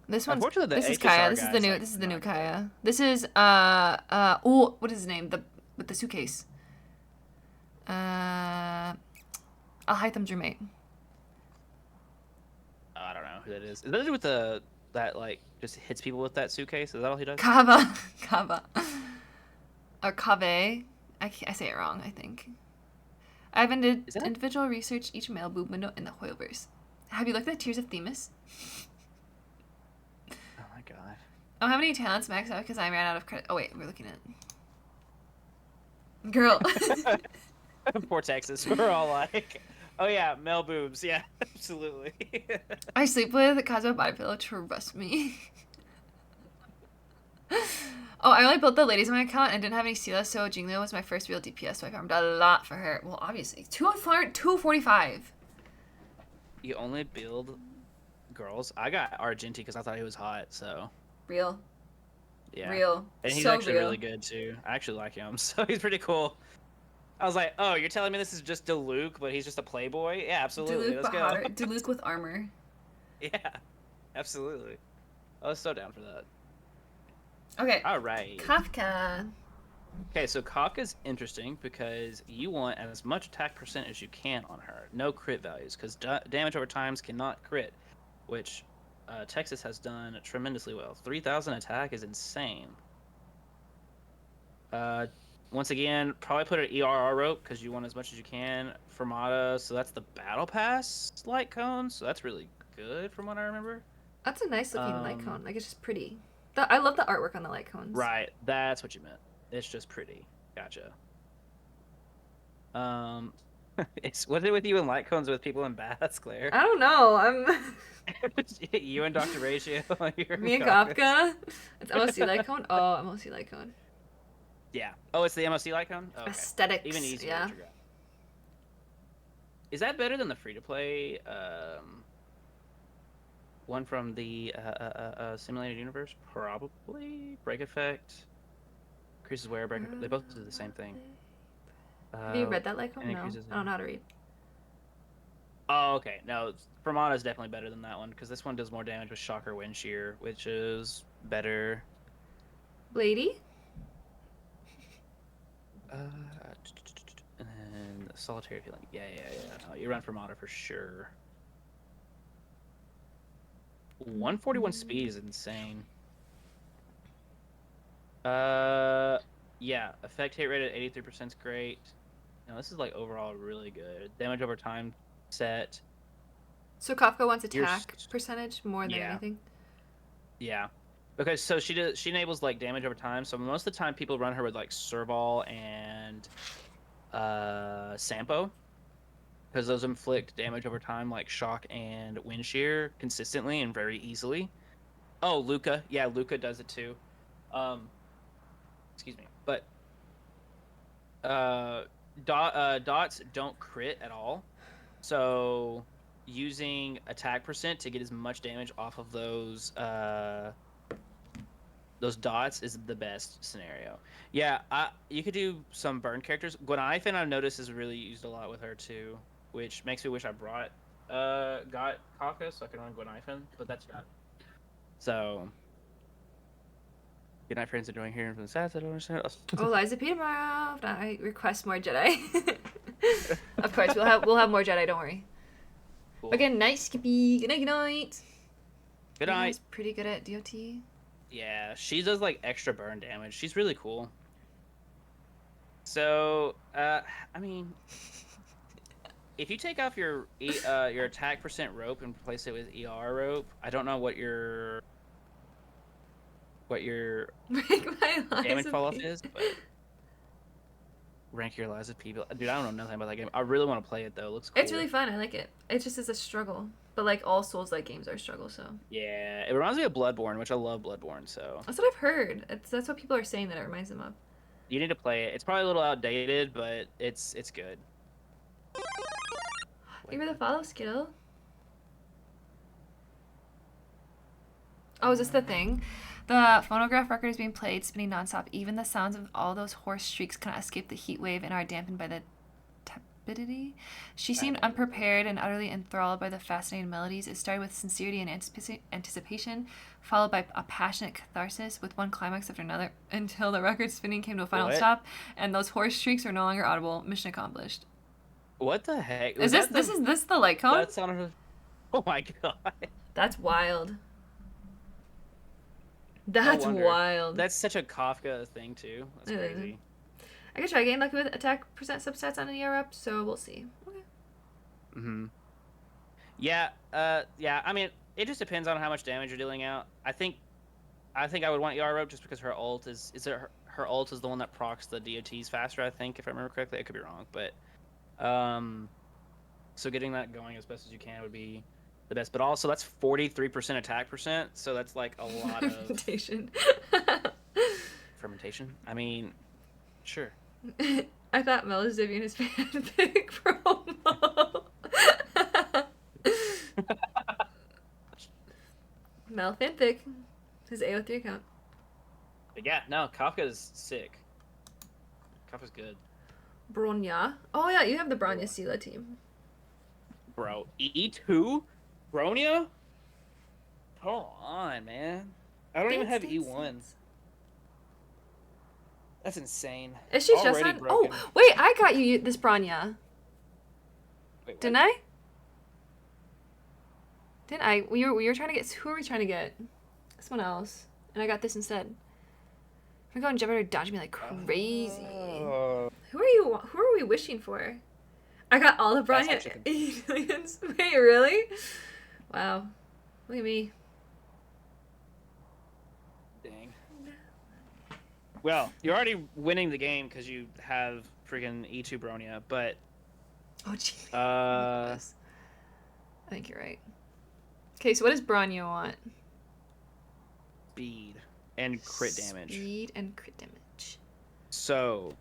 This one's. Unfortunately, the This is HSR Kaya. This is the guy's, new. like, This is the new not good. Kaya. This is Oh, what is his name? The with the suitcase. Alhaitham's roommate. Oh, I don't know who that is. Is that the dude with that like just hits people with that suitcase? Is that all he does? Kava. Kava. Or Kave. I say it wrong, I think. I've Is that- individual research each male boob window in the Hoyoverse. Have you looked at Tears of Themis? Oh my god. Oh, how many talents max out because I ran out of credit? Oh wait, we're looking at. Girl. Poor Texas. We're all like, oh yeah, male boobs. Yeah, absolutely. I sleep with Kazuha body pillow. Trust me. Oh, I only built the ladies on my account and didn't have any Sela, so Jingliu was my first real DPS, so I farmed a lot for her. Well, obviously. 245. You only build girls. I got Argenti because I thought he was hot. So Real. yeah, Real. and he's so actually real. really good too. I actually like him, so he's pretty cool. I was like, oh, you're telling me this is just Diluc, but he's just a playboy? Yeah, absolutely. Diluc, Let's but go. hotter. Diluc with armor. Yeah, absolutely. I was so down for that. Okay. All right. Kafka. Okay, so Kafka's interesting because you want as much attack percent as you can on her. No crit values, because damage over times cannot crit, which Texas has done tremendously well. 3,000 attack is insane. Once again, probably put an ERR rope because you want as much as you can. Fermata, so that's the battle pass light cone, so that's really good from what I remember. That's a nice looking light cone. Like, it's just pretty. I love the artwork on the light cones. Right, that's what you meant. It's just pretty. Gotcha. What's it with you and light cones with people in baths, Claire? I don't know. I'm You and Dr. Ratio. me and Kafka. It's MOC light cone. Oh, MOC light cone. Yeah. Oh, it's the MOC light cone? Oh, okay. Aesthetics. Even easier Yeah. to figure out. Is that better than the free-to-play one from the simulated universe? Probably. Break effect. Increases wear, break effect. They both do the same thing. Have you read that light cone? and No. I increases don't know how to read. Oh, okay. No, Fermata is definitely better than that one because this one does more damage with Shocker Wind Shear, which is better. Lady? And then Solitary Healing. Yeah. No, you run Fermata for sure. 141 speed is insane. Yeah. Effect hit rate at 83% is great. No, this is like overall really good. Damage over time set. So Kafka wants You're attack percentage more than yeah. anything? Yeah. Because so she enables like damage over time. So most of the time people run her with like Serval and Sampo. Because those inflict damage over time like shock and wind shear consistently and very easily. Oh, Luca. Yeah, Luca does it too. Excuse me. But dots don't crit at all. So using attack percent to get as much damage off of those dots is the best scenario. Yeah, you could do some burn characters. Gwenifin I've noticed is really used a lot with her too, which makes me wish I got Kafka so I can run Gwenifin, but that's not. So good night, friends. Enjoying hearing from the stats. I don't understand. Oh, Liza P tomorrow. I request more Jedi. Of course, we'll have more Jedi. Don't worry. Cool. Okay, night, Skippy. Good night. Good night. Good night. She's pretty good at DOT. Yeah, she does like extra burn damage. She's really cool. So, I mean, if you take off your attack percent rope and replace it with ER rope, I don't know what your damage fall off is, but rank your lives of people. Dude, I don't know nothing about that game. I really want to play it though. It looks cool. It's really fun. I like it. It just is a struggle. But like all Souls-like games are a struggle, so. Yeah, it reminds me of Bloodborne, which I love Bloodborne, so. That's what I've heard. That's what people are saying that it reminds them of. You need to play it. It's probably a little outdated, but it's good. Give her the follow skill. Oh, is this the thing? The phonograph record is being played, spinning nonstop. Even the sounds of all those hoarse shrieks cannot escape the heat wave and are dampened by the tepidity. She seemed unprepared and utterly enthralled by the fascinating melodies. It started with sincerity and anticipation, followed by a passionate catharsis, with one climax after another, until the record spinning came to a final stop, and those hoarse shrieks are no longer audible. Mission accomplished. What the heck? Is this the light cone? That sounded. Oh my god. That's wild. That's wild. That's such a Kafka thing too. That's crazy. I could try getting lucky with attack percent substats on an ER up, so we'll see. Okay. Yeah. Yeah. I mean, it just depends on how much damage you're dealing out. I think I would want ER up just because her ult is her ult is the one that procs the DOTs faster. I think, if I remember correctly. I could be wrong, but so getting that going as best as you can would be the best. But also that's 43% attack percent, so that's like a lot of fermentation. I mean, sure. I thought Mel was doing his fanfic promo. Mel fanfic. His AO3 account. But yeah, no, Kafka's sick. Kafka's good. Bronya. Oh yeah, you have the Bronya Sela team. Bro, E2? Bronya? Hold on, man. I don't even have E1s. That's insane. Is she just Already on? broken. Oh, wait, I got you this Bronya. Wait, what? Didn't I? Didn't I? We were trying to get. Who are we trying to get? Someone else. And I got this instead. We're going jump or dodge me like crazy. Who are we wishing for? I got all the That's Bronya actually aliens. Wait, really? Wow. Look at me. Dang. Well, you're already winning the game because you have freaking E2 Bronya, but Oh, gee. uh, I think you're right. Okay, so what does Bronya want? speed and crit damage. Speed and crit damage. So,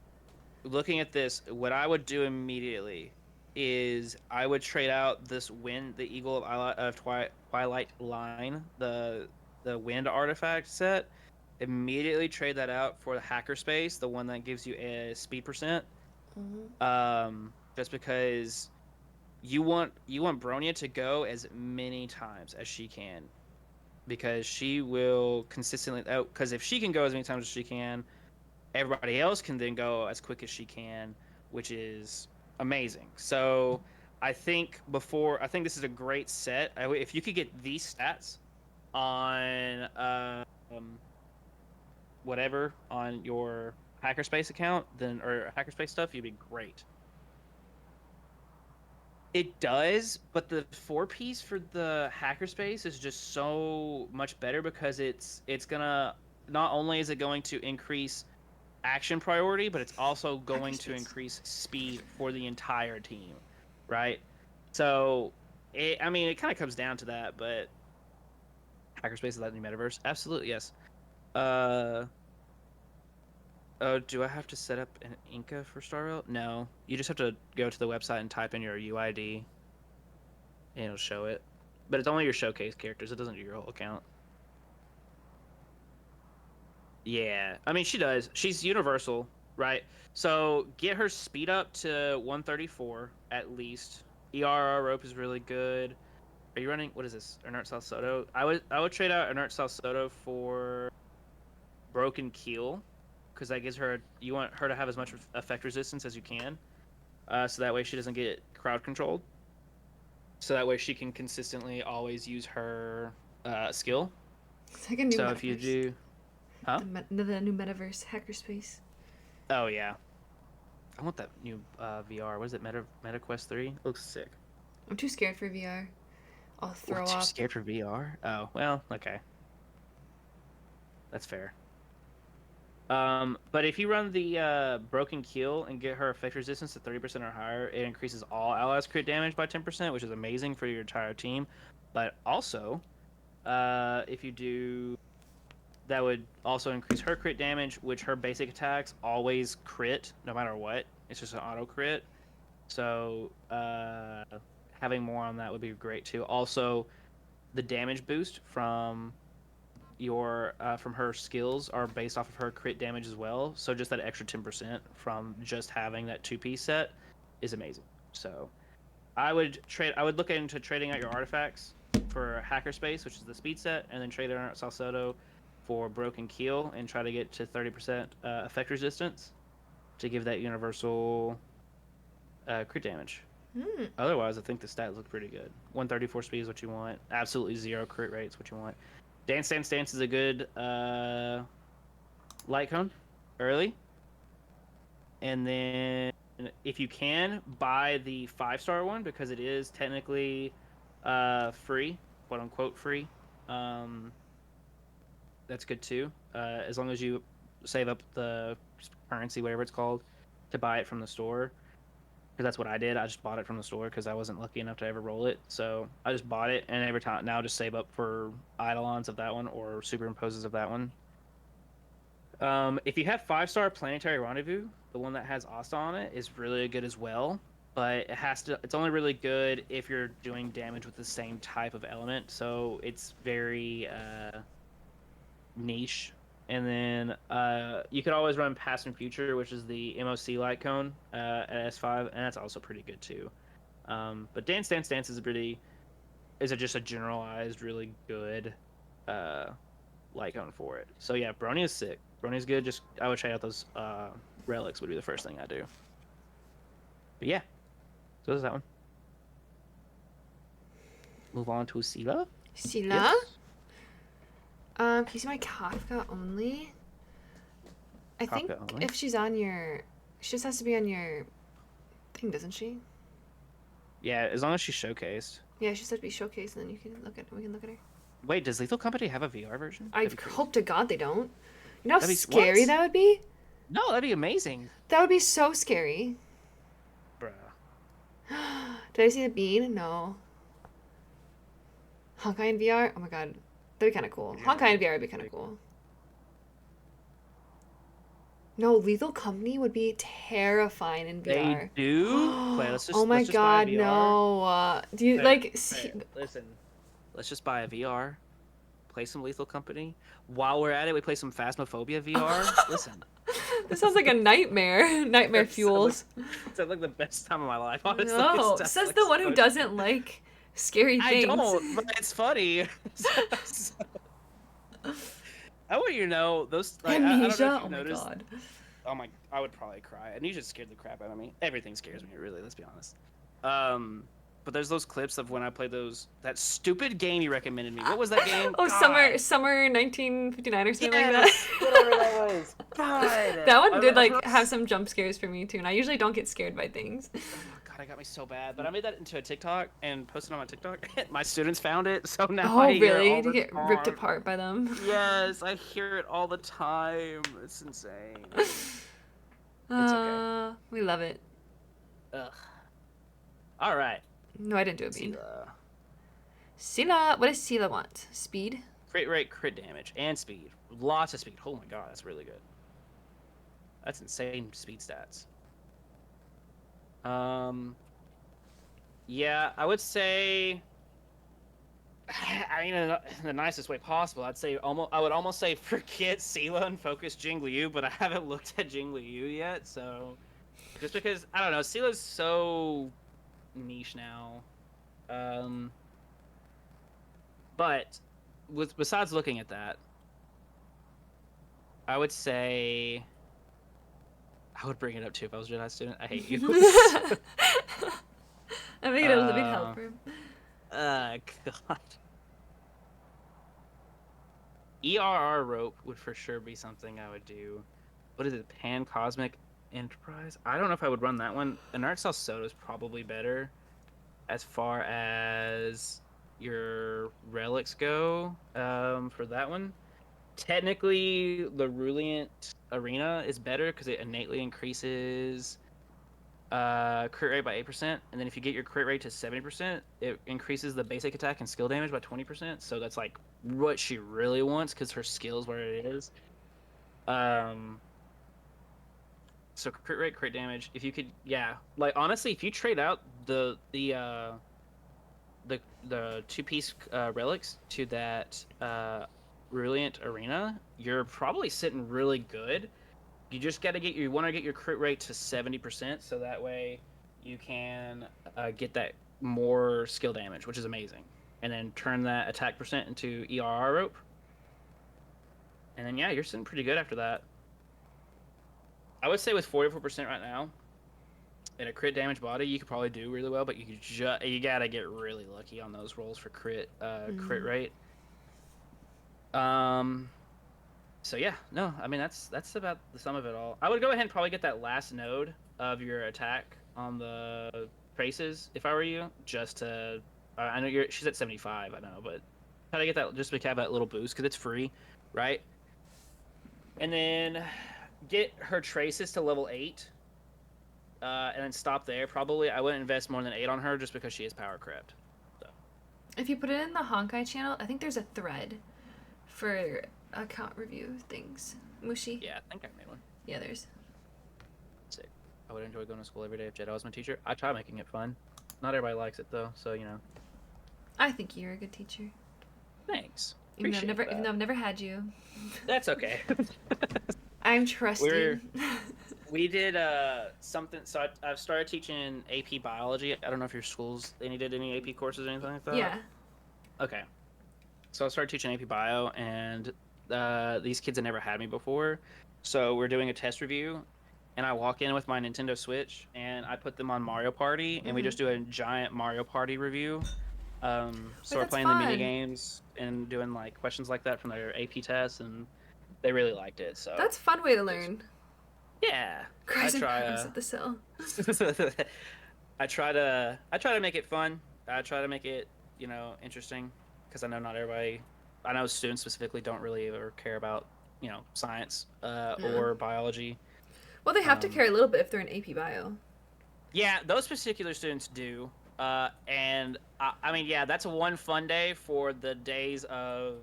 looking at this, what I would do immediately is I would trade out this wind, the Eagle of Twilight Line, the wind artifact set. Immediately trade that out for the hacker space, the one that gives you a speed percent. Just because you want Bronya to go as many times as she can, because she will consistently. Oh, because if she can go as many times as she can, everybody else can then go as quick as she can, which is amazing. So I think this is a great set. If you could get these stats on whatever on your hackerspace account, then or hackerspace stuff, you'd be great. It does, but the 4-piece for the hackerspace is just so much better because it's gonna, not only is it going to increase action priority, but it's also going to increase speed for the entire team, right? So, it kind of comes down to that, but hackerspace is that new metaverse? Absolutely, yes. Oh, do I have to set up an Inca for Star Rail? No, you just have to go to the website and type in your UID, and it'll show it. But it's only your showcase characters. It doesn't do your whole account. Yeah, I mean, she does. She's universal, right? So get her speed up to 134 at least. ERR rope is really good. Are you running? What is this? Inert South Soto. I would trade out Inert South Soto for Broken Keel, because that gives her. You want her to have as much effect resistance as you can, so that way she doesn't get crowd controlled. So that way she can consistently always use her skill. It's like a new So metaverse. if you do, huh? The new metaverse hackerspace. Oh yeah, I want that new VR. What is it? MetaQuest 3? Looks sick. I'm too scared for VR. I'll throw What, you're up. scared for VR? Oh well, okay. That's fair. But if you run the Broken Keel and get her effect resistance to 30% or higher, it increases all allies crit damage by 10%, which is amazing for your entire team. But also, if you do, that would also increase her crit damage, which her basic attacks always crit no matter what. It's just an auto crit. So having more on that would be great too. Also, the damage boost from from her skills are based off of her crit damage as well. So just that extra 10% from just having that 2-piece set is amazing. So I would look into trading out your artifacts for Hackerspace, which is the speed set, and then trade it out Salsodo for Broken Keel and try to get to 30% effect resistance to give that universal crit damage. Otherwise, I think the stats look pretty good. 134 speed is what you want. Absolutely 0 crit rate is what you want. Dance Dance Dance is a good light cone early. And then if you can, buy the 5-star one because it is technically free, quote unquote free. That's good too. As long as you save up the currency, whatever it's called, to buy it from the store. Because that's what I did. I just bought it from the store because I wasn't lucky enough to ever roll it. So I just bought it, and every time now just save up for Eidolons of that one or superimposes of that one. If you have 5-star Planetary Rendezvous, the one that has Asta on it is really good as well. But it's only really good if you're doing damage with the same type of element. So it's very niche. And then you could always run Past and Future, which is the MOC light cone at S5, and that's also pretty good too. But Dance Dance Dance is just a generalized, really good light cone for it. So yeah, Brony is sick. Brony's good. Just I would try out those relics would be the first thing I do. But yeah, so that's that one. Move on to Sila. Sila? Yes. Can you see my Kafka only? I think Kafka only? if she's on your... She just has to be on your thing, doesn't she? Yeah, as long as she's showcased. Yeah, she just has to be showcased, and then we can look at her. Wait, does Lethal Company have a VR version? I That'd be crazy. hope to God they don't. You know how That'd be- scary what? that would be? No, that'd be amazing. That would be so scary. Bruh. Did I see the bean? No. Honkai in VR? Oh my god. That'd be kind of cool. Honkai in VR would be kind of cool. No, Lethal Company would be terrifying in VR. They do? Wait, let's just, Oh my let's just buy a god, VR. no. Do you, Wait, like... See, listen. Let's just buy a VR. Play some Lethal Company. While we're at it, we play some Phasmophobia VR. Listen. this sounds like a nightmare. Nightmare That sounds fuels. It's like the best time of my life, honestly. No, It's says like the one so- who doesn't like scary I things. don't, but it's funny. I want you to know those. Like, I don't know if Amnesia? you've Oh my noticed- god. Oh my! I would probably cry. Amnesia scared the crap out of me. Everything scares me, really. Let's be honest. But there's those clips of when I played that stupid game you recommended me. What was that game? Oh, God. summer 1959 or something like Yes, that. whatever that was. God. That one did I like have some jump scares for me too, and I usually don't get scared by things. Oh God, it got me so bad. But I made that into a TikTok and posted on my TikTok. My students found it, so now Oh I hear it really? all You the get ripped time. apart by them. Yes, I hear it all the time. It's insane. okay. We love it. Ugh. All right. No, I didn't do a bean. Sila. Sila, what does Sila want? Speed? Crit rate, crit damage, and speed. Lots of speed. Oh my god, that's really good. That's insane speed stats. Yeah, I would say. I mean, in the nicest way possible, I'd say I would almost say forget Sila and focus Jing Liu, but I haven't looked at Jing Liu yet, so just because I don't know, Sila's so niche now. But besides looking at that, I would say I would bring it up too if I was a Jedi student. I hate you. I think it'll be helper. God. ERR rope would for sure be something I would do. What is it? Pan Cosmic Enterprise? I don't know if I would run that one. An Art Cell Soda is probably better as far as your relics go for that one. Technically, the Ruliant Arena is better because it innately increases crit rate by 8%, and then if you get your crit rate to 70%, it increases the basic attack and skill damage by 20%. So that's like what she really wants because her skill's where it is. So crit rate, crit damage. If you could, yeah, like honestly, if you trade out the two-piece relics to that Ruliant Arena, you're probably sitting really good. You just got to want to get your crit rate to 70%, so that way you can get that more skill damage, which is amazing. And then turn that attack percent into ERR rope. And then yeah, you're sitting pretty good after that. I would say with 44% right now, in a crit damage body, you could probably do really well, but you gotta get really lucky on those rolls for crit rate. So yeah, no, I mean that's about the sum of it all. I would go ahead and probably get that last node of your attack on the traces if I were you, just to. I know she's at 75, I know, but try to get that just to have that little boost because it's free, right? And then get her traces to level 8, and then stop there. Probably I wouldn't invest more than 8 on her just because she is power crept. So. If you put it in the Honkai channel, I think there's a thread for account review things. Mushi? Yeah, I think I made one. Yeah, there's. Sick. I would enjoy going to school every day if Jedi was my teacher. I try making it fun. Not everybody likes it though, so you know. I think you're a good teacher. Thanks. Even though Appreciate that. I've never had you. That's okay. I'm trusting. We did something. So I've started teaching AP biology. I don't know if your schools did any AP courses or anything like that. Yeah. Okay. So I started teaching AP bio, and these kids had never had me before, so we're doing a test review, and I walk in with my Nintendo Switch, and I put them on Mario Party, and we just do a giant Mario Party review. So Wait, we're that's playing the mini fun. games and doing like questions like that from their AP tests, and they really liked it. So That's a fun way to learn. yeah, Cries I and try. powers of the cell. I try to make it fun. I try to make it, interesting, because I know not everybody. I know students specifically don't really ever care about, science Yeah. or biology. Well, they have to Um, care a little bit if they're in AP Bio. Yeah, those particular students do. And I mean, yeah, that's a one fun day for the days of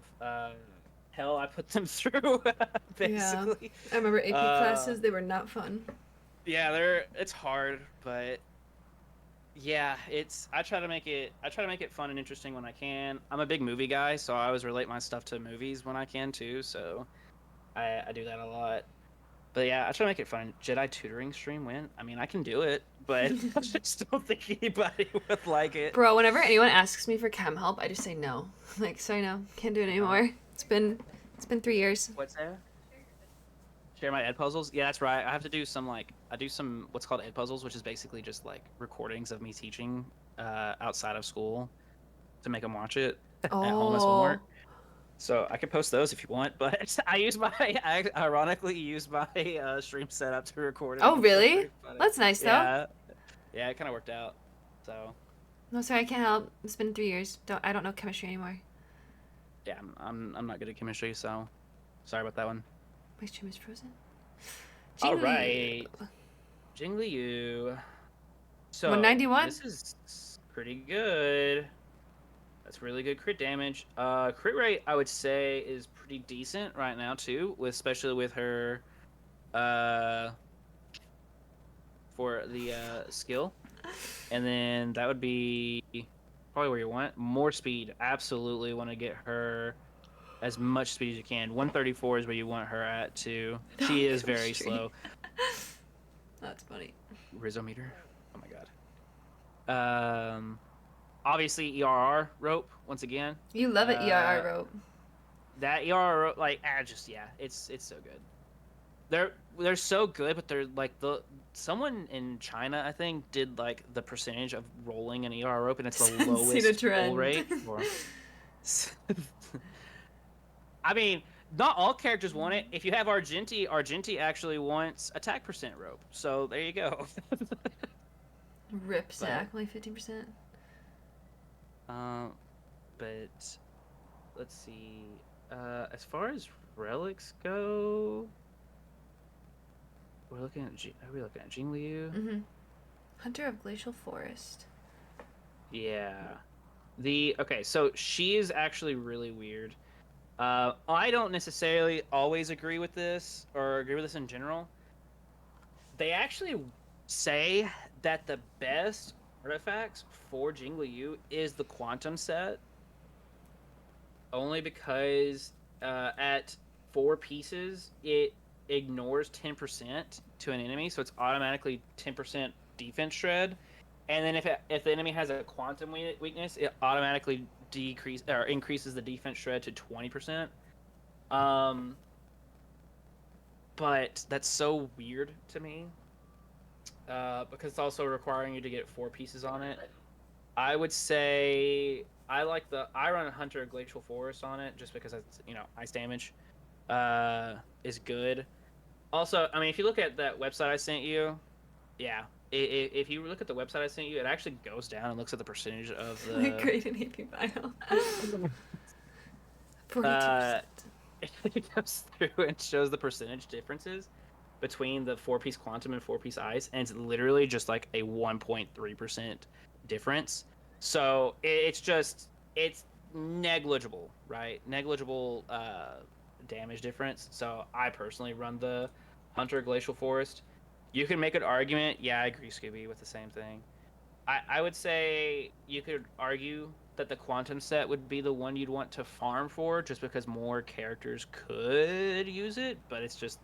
hell I put them through, basically. I remember AP Uh, classes, they were not fun. Yeah, it's hard, but yeah, I try to make it fun and interesting when I can. I'm a big movie guy, so I always relate my stuff to movies when I can too. So I do that a lot. But yeah, I try to make it fun. Jedi tutoring stream win. I mean, I can do it, but I just don't think anybody would like it. Bro, whenever anyone asks me for chem help, I just say no. Like, sorry, no, can't do it anymore. It's been 3 years. What's that? Share my ed puzzles. Yeah, that's right. I do some what's called ed puzzles, which is basically just like recordings of me teaching outside of school to make them watch it at home as Oh, homework. So I can post those if you want, but I ironically use my stream setup to record it. oh, So it's really? pretty funny. That's nice though. Yeah, it kind of worked out. So No, sorry, I can't help. It's been 3 years. I don't know chemistry anymore. yeah, I'm not good at chemistry, so sorry about that one. My stream is frozen. All Jingly. right, Jingly you. So 191? this is pretty good. That's really good crit damage. Crit rate I would say is pretty decent right now too, especially with her for the skill. And then that would be probably where you want. More speed. Absolutely want to get her as much speed as you can. 134 is where you want her at too. She is very Chemistry. slow. That's funny. Rhizometer. Oh my god. Obviously ERR rope once again. You love it, ERR rope. That ERR rope, like, it's so good. They're so good, but they're like someone in China I think did like the percentage of rolling an ERR rope, and it's the See the lowest trend. roll rate. I mean, not all characters want it. If you have Argenti actually wants attack percent rope. So there you go. Rip Zach, only 15%. But let's see. As far as relics go, are we looking at Jingliu? Mm-hmm. Hunter of Glacial Forest. Yeah. Okay, so she is actually really weird. I don't necessarily always agree with this or agree with this in general. They actually say that the best artifacts for Jingliu is the Quantum set, only because at 4 pieces it ignores 10% to an enemy, so it's automatically 10% defense shred. And then if the enemy has a quantum weakness, it automatically increases the defense shred to 20%. But that's so weird to me, because it's also requiring you to get 4 pieces on it. I would say I run Hunter Glacial Forest on it just because it's, ice damage is good. Also, I mean, if you look at that website I sent you, yeah. If you look at the website I sent you, it actually goes down and looks at the percentage of the. Great in AP Bio. 42%. It goes through and shows the percentage differences between the 4-piece quantum and 4-piece ice, and it's literally just like a 1.3% difference. So it's negligible, right? Negligible damage difference. So I personally run the Hunter Glacial Forest. You can make an argument. Yeah, I agree, Scooby, with the same thing. I would say you could argue that the Quantum set would be the one you'd want to farm for, just because more characters could use it, but it's just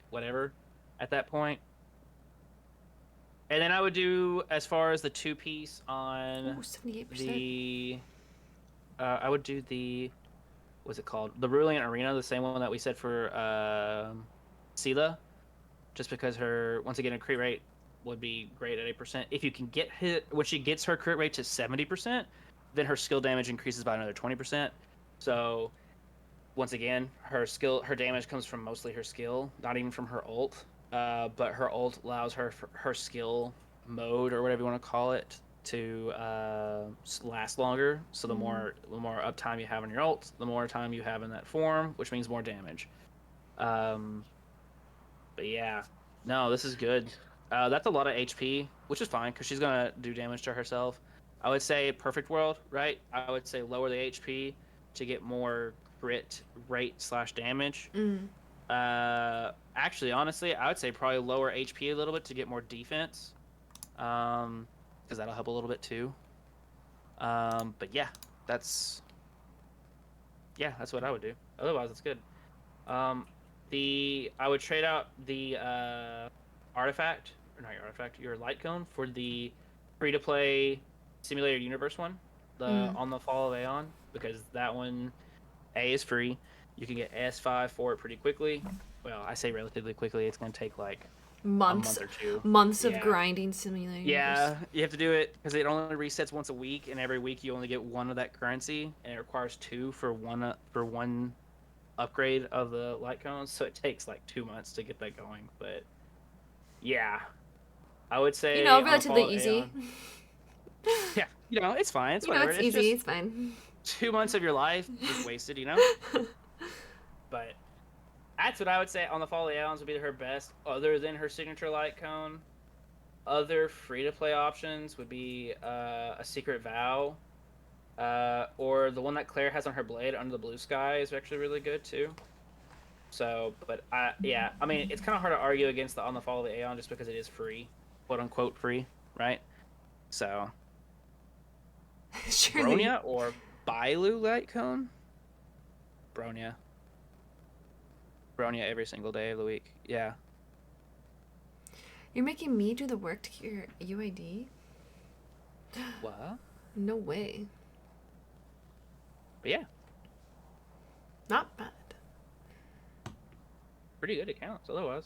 whatever at that point. And then I would do, as far as the 2-piece on 78%. the... I would do the what's it called? The Brilliant Arena, the same one that we said for Sela. Just because her, once again, her crit rate would be great at 8%. If you can get hit, when she gets her crit rate to 70%, then her skill damage increases by another 20%. So, once again, her damage comes from mostly her skill, not even from her ult. But her ult allows her skill mode, or whatever you want to call it, to last longer. So the more uptime you have on your ult, the more time you have in that form, which means more damage. But yeah, no, this is good. That's a lot of HP, which is fine because she's gonna do damage to herself. I would say perfect world, right? I would say lower the HP to get more crit rate / damage. Actually, honestly, I would say probably lower HP a little bit to get more defense, because that'll help a little bit too. But yeah, that's what I would do. Otherwise, it's good. I would trade out the artifact, or not your artifact, your light cone for the free-to-play simulator universe one, the On the Fall of Aeon, because that one, A, is free. You can get S5 for it pretty quickly. Well, I say relatively quickly. It's going to take like Months. a month or two. Months of Yeah. grinding simulator. Yeah, you have to do it because it only resets once a week, and every week you only get one of that currency, and it requires 2 for one upgrade of the light cones, so it takes like 2 months to get that going. But yeah, I would say, You know, On the Fall relatively of easy. Aeon- yeah, it's fine. It's You know, whatever. it's easy. Just It's fine. 2 months of your life just wasted, But that's what I would say. On the Fall of the Aeons would be her best, other than her signature light cone. Other free-to-play options would be a Secret Vow, or the one that Claire has on her blade, Under the Blue Sky, is actually really good too. So, but I mean, it's kind of hard to argue against the On the Fall of the Aeon just because it is free, quote unquote free, right? So, Surely. Bronya or Bailu light cone? Bronya every single day of the week. Yeah. You're making me do the work to get your UID? What? No way. But yeah, Not bad. pretty good accounts otherwise.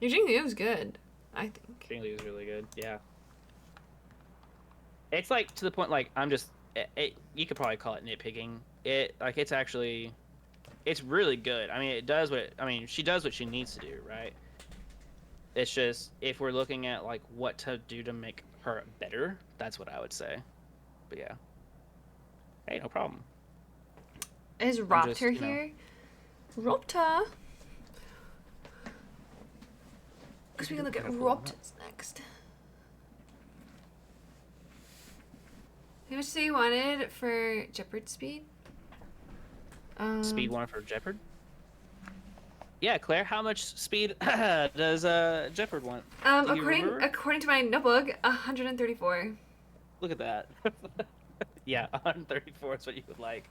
Your Jingyu was good, I think. Jingli was really good. Yeah. It's like to the point like I'm just you could probably call it nitpicking. It's actually it's really good. I mean, she does what she needs to do, right? It's just if we're looking at like what to do to make her better, that's what I would say. But yeah. Hey, no problem. Is just, Raptor here? Raptor? Because we can look at Raptors next. How much did you wanted for Jeopard speed? Speed one for Jeopard? Yeah, Claire, how much speed does Jeopard want? Do you remember? According to my notebook, 134. Look at that. Yeah, 134 is what you would like.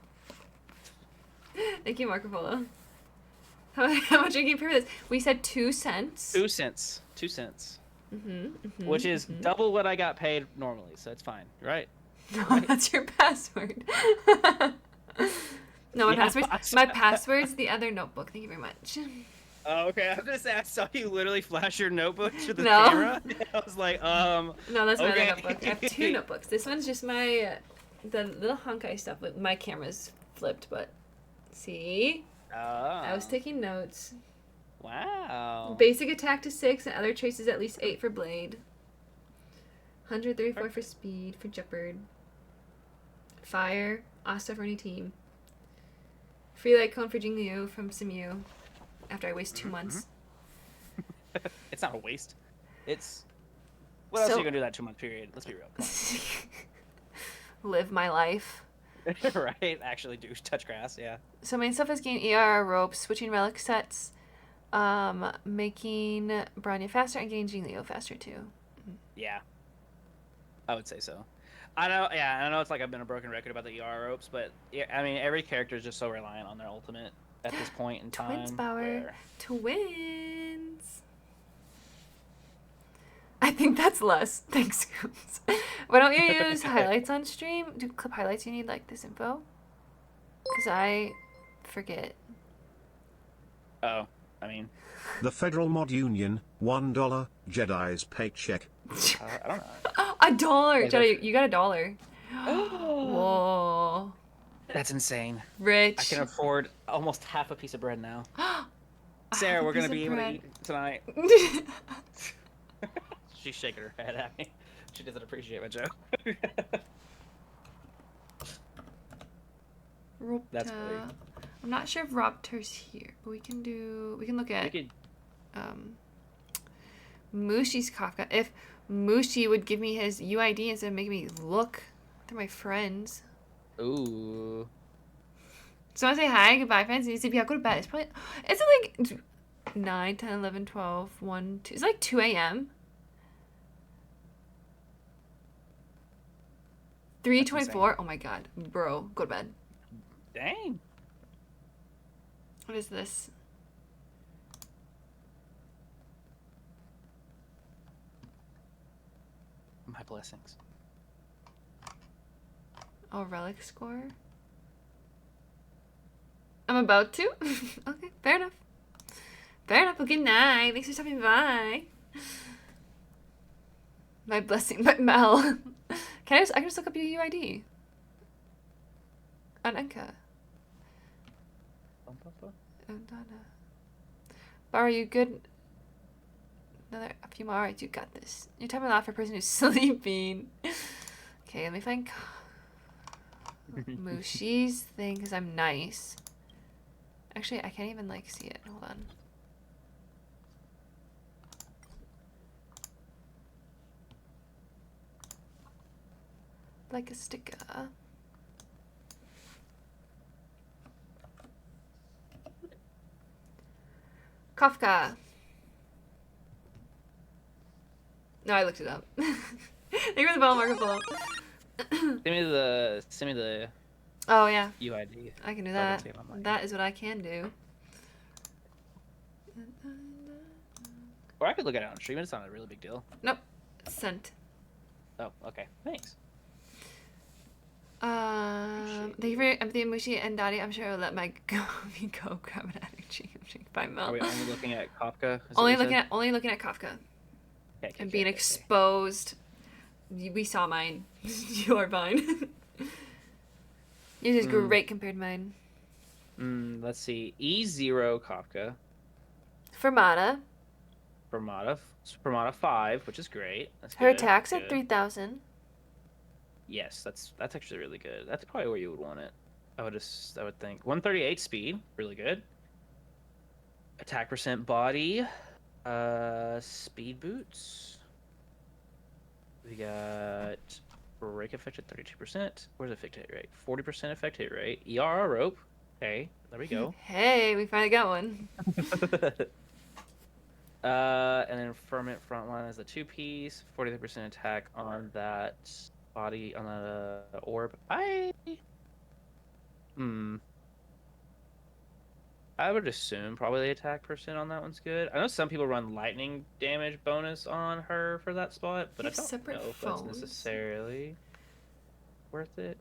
Thank you, Marco Polo. How much are you pay for this? We said 2 cents. 2 cents. 2 cents. Which is double what I got paid normally, so it's fine, right? No, that's your password. No, my password's the other notebook. Thank you very much. Oh, okay. I was gonna say I saw you literally flash your notebook to the No. camera. I was like, No, that's my okay. other notebook. I have 2 notebooks. This one's just my the little Honkai stuff. But my camera's flipped, but see, I was taking notes. Wow. Basic attack to 6 and other traces at least 8 for Blade. 134 for speed for Jeopard. Fire, Asta for any team. Free light cone for Jingliu from Simu. After I waste 2 months. It's not a waste. It's what else are you gonna do that 2-month period? Let's be real. Come Live my life. on. Right? Actually do touch grass, yeah. So main stuff is gain ER ropes, switching relic sets, making Bronya faster, and getting Jingliu faster too. Yeah. I would say so. I know it's like I've been a broken record about the ER ropes, but yeah, I mean every character is just so reliant on their ultimate at this point in time. Twins power. where- Twins. I think that's less. Thanks, Scoops. Why don't you use highlights on stream? Do clip highlights you need like this info? Because I forget. Oh, I mean, The Federal Mod Union, $1, Jedi's paycheck. I don't know. $1! Like Jedi, you got $1. Oh, Whoa. that's insane. Rich. I can afford almost half a piece of bread now. A Sarah, half a we're gonna piece of be able to bread. eat tonight. She's shaking her head at me. She doesn't appreciate my joke. That's funny. Ropta. I'm not sure if Ropter's here, but we can look We at could. Mushi's Kafka. If Mushi would give me his UID instead of making me look through my friends. Ooh. So I say hi, goodbye, friends. And you say, yeah, go to bed. It's like 9, 10, 11, 12, 1, 2. It's like 2 a.m. 3:24. Oh my god. Bro, go to bed. Dang. What is this? My blessings. Oh, relic score? I'm about to? Okay, fair enough. Fair enough. Well, good night. Thanks for stopping by. My blessing, but Mel. I can just look up your UID. On Enka. Bar, are you good? A few more. Alright, you got this. You're talking a lot for a person who's sleeping. Okay, let me find Mushi's thing because I'm nice. Actually, I can't even like see it. Hold on. Like a sticker. Kafka. No, I looked it up. Thank you for the bell, Marco Polo. Send me the Oh yeah, UID. I can do So I can that. see it online. That is what I can do. Or I could look at it on stream. It's not a really big deal. Nope. Sent. Oh, okay. Thanks. Thank you for your empathy, Mushi and Dottie. I'm sure I'll let my me go grab an energy. Bye, Mel. Are we only looking at Kafka? Is that Only what you looking at Kafka. said? And being exposed. We saw mine. You are fine. Yours is great compared to mine. Let's see. E0 Kafka. Fermata. Fermata 5, which is great. That's Her good. attack's Good. at 3,000. Yes, that's actually really good. That's probably where you would want it. I would think 138 speed, really good. Attack percent body, speed boots. We got break effect at 32%. Where's effect hit rate? 40% effect hit rate. ERR rope. Okay, there we go. Hey, we finally got one. And then Ferment Frontline is the 2-piece. 43% attack on that body, on the orb. I would assume probably the attack percent on that one's good. I know some people run lightning damage bonus on her for that spot, but I don't know if that's necessarily worth it.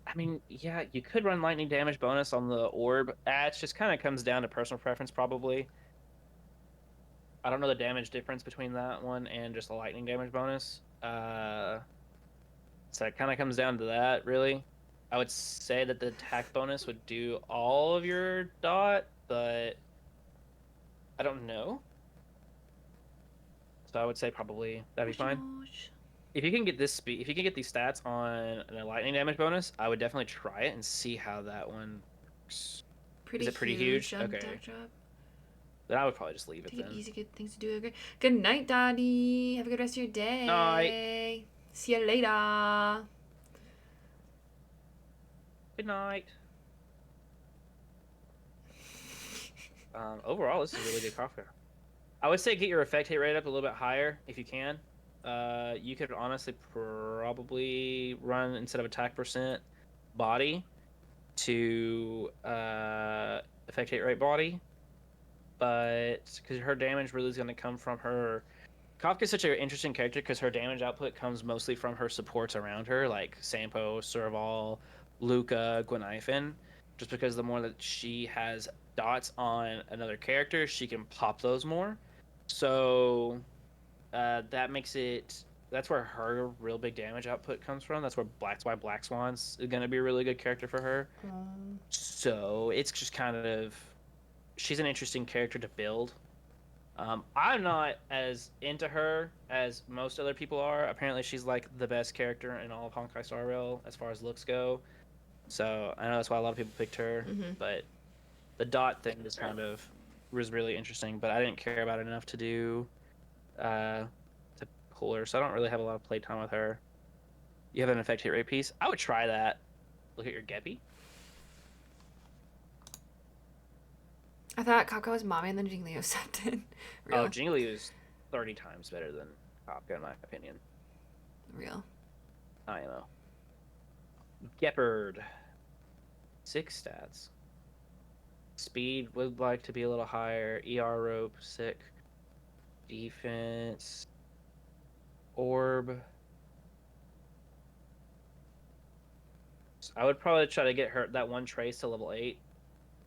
I mean, yeah, you could run lightning damage bonus on the orb. It just kind of comes down to personal preference, probably. I don't know the damage difference between that one and just a lightning damage bonus. So it kind of comes down to that, really. I would say that the attack bonus would do all of your dot, but I don't know. So I would say probably that'd be fine. If you can get this speed, if you can get these stats on a lightning damage bonus, I would definitely try it and see how that one works. Is it pretty huge? Okay. Then I would probably just leave it then. Easy, good things to do. Okay. Good night, Daddy. Have a good rest of your day. Night. See you later. Good night. Overall, this is a really good Kafka. I would say get your effect hit rate up a little bit higher if you can. You could honestly probably run, instead of attack percent, body to effect hit rate body, but because her damage really is going to come from her Kafka's such an interesting character because her damage output comes mostly from her supports around her, like Sampo, Serval, Luca, Gwenaifen. Just because the more that she has dots on another character, she can pop those more. So that makes it. That's where her real big damage output comes from. That's why Black Swan's going to be a really good character for her. So it's just kind of. She's an interesting character to build. I'm not as into her as most other people are. Apparently, she's like the best character in all of Honkai Star Rail as far as looks go. So I know that's why a lot of people picked her. But the dot thing was really interesting. But I didn't care about it enough to do to pull her. So I don't really have a lot of playtime with her. You have an effect hit rate piece. I would try that. Look at your Geppy. I thought Kafka was mommy and then Jinglio stepped in. Real. Oh, Jingliu is 30 times better than Kafka, in my opinion. Real. I know. Gepard. 6 stats. Speed would like to be a little higher. ER rope, sick. Defense. Orb. I would probably try to get her that one trace to level 8.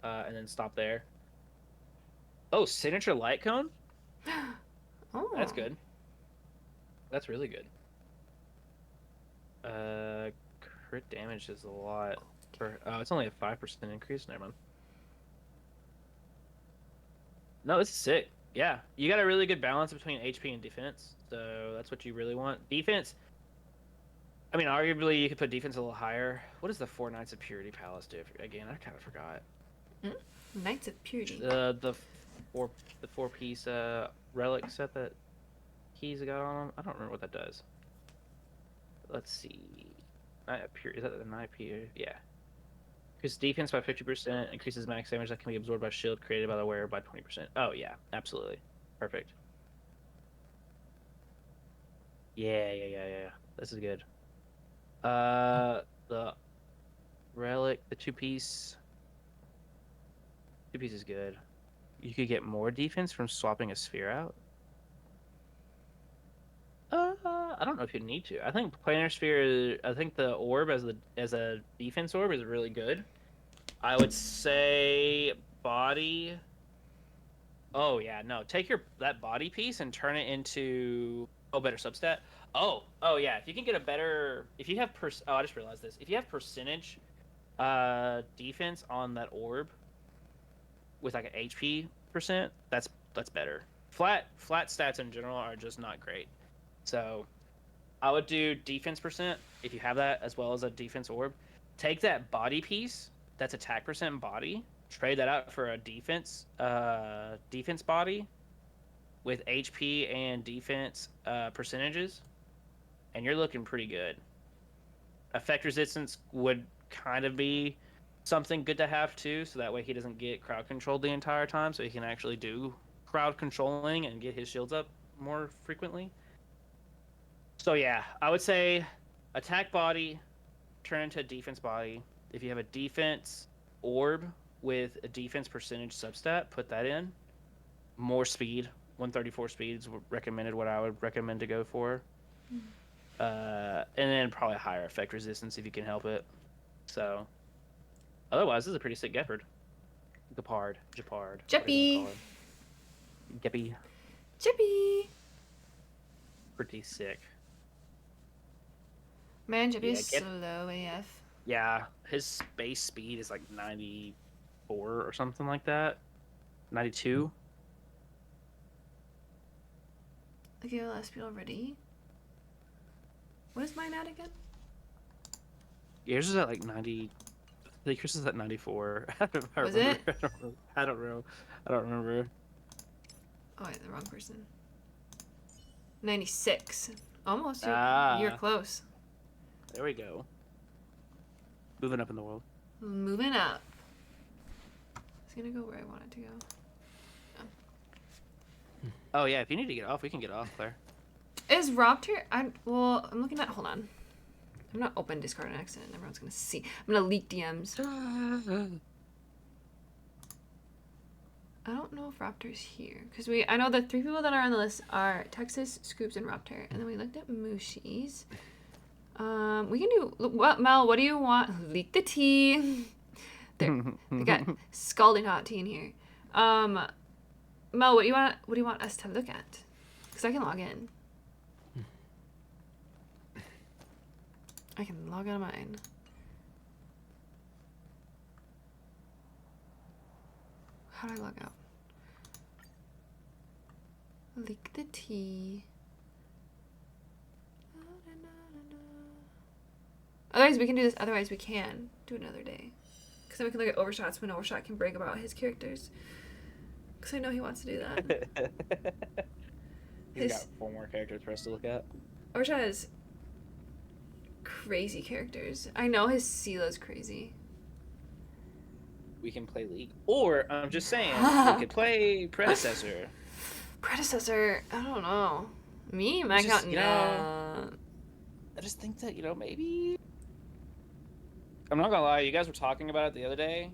And then stop there. Oh, signature light cone? Oh. That's good. That's really good. Crit damage is a lot. It's only a 5% increase. Never mind. No, it's sick. Yeah, you got a really good balance between HP and defense, so that's what you really want. Defense. I mean, arguably you could put defense a little higher. What does the 4 Knights of Purity Palace do? Again, I kind of forgot. Knights of Purity. The 4-piece relic set that he's got on him. I don't remember what that does. Let's see. Is that an IP? Yeah. Increases defense by 50%. Increases max damage that can be absorbed by shield created by the wearer by 20%. Oh yeah, absolutely, perfect. Yeah. This is good. The relic, the 2-piece. 2-piece is good. You could get more defense from swapping a sphere out. I don't know if you need to. I think planar sphere. I think the orb as a defense orb is really good. I would say body. Oh yeah, no. Take that body piece and turn it into better substat. Oh yeah. If you can get a better, if you have I just realized this. If you have percentage, defense on that orb, with like an HP percent, that's better. Flat stats in general are just not great. So I would do defense percent if you have that, as well as a defense orb. Take that body piece, that's attack percent body, trade that out for a defense body with HP and defense percentages, and you're looking pretty good. Effect resistance would kind of be something good to have too, so that way he doesn't get crowd controlled the entire time, so he can actually do crowd controlling and get his shields up more frequently. So yeah, I would say attack body, turn into a defense body. If you have a defense orb with a defense percentage substat, put that in. More speed, 134 speed is recommended. What I would recommend to go for. And then probably higher effect resistance if you can help it. So otherwise, this is a pretty sick Gepard. Gepard. Jeppy. Geppy. Jeppy. Pretty sick. Man, Jeppy Yeah, is slow AF. Yeah, his base speed is like 94 or something like that. 92. Okay, last speed already. What is mine at again? Yours is at like 90. I think yours is at 94. Was it? I don't know. Oh wait, the wrong person. 96. Almost. You're close. There we go. Moving up in the world. Moving up. It's gonna go where I want it to go. Oh yeah, if you need to get off, we can get off, Claire. Is Rob here? I'm looking at. Hold on. I'm not open Discord on accident. Everyone's gonna see. I'm gonna leak DMs. I don't know if Raptor's here. Because I know the 3 people that are on the list are Texas, Scoops, and Raptor. And then we looked at Mushi's. We can do... What, Mel, what do you want? Leak the tea. There. We got scalding hot tea in here. Mel, what do you want us to look at? Because I can log in. I can log out of mine. How do I log out? Leak the tea. Otherwise, we can do this. Otherwise, we can do another day. Because then we can look at Overshot's when Overshot can brag about his characters. Because I know he wants to do that. He's got 4 more characters for us to look at. Overshot has crazy characters. I know his Sila's crazy. We can play League. Or, I'm just saying, we could play Predecessor. Predecessor, I don't know. Me? My Just, account? you No. know, I just think that, maybe... I'm not gonna lie, you guys were talking about it the other day,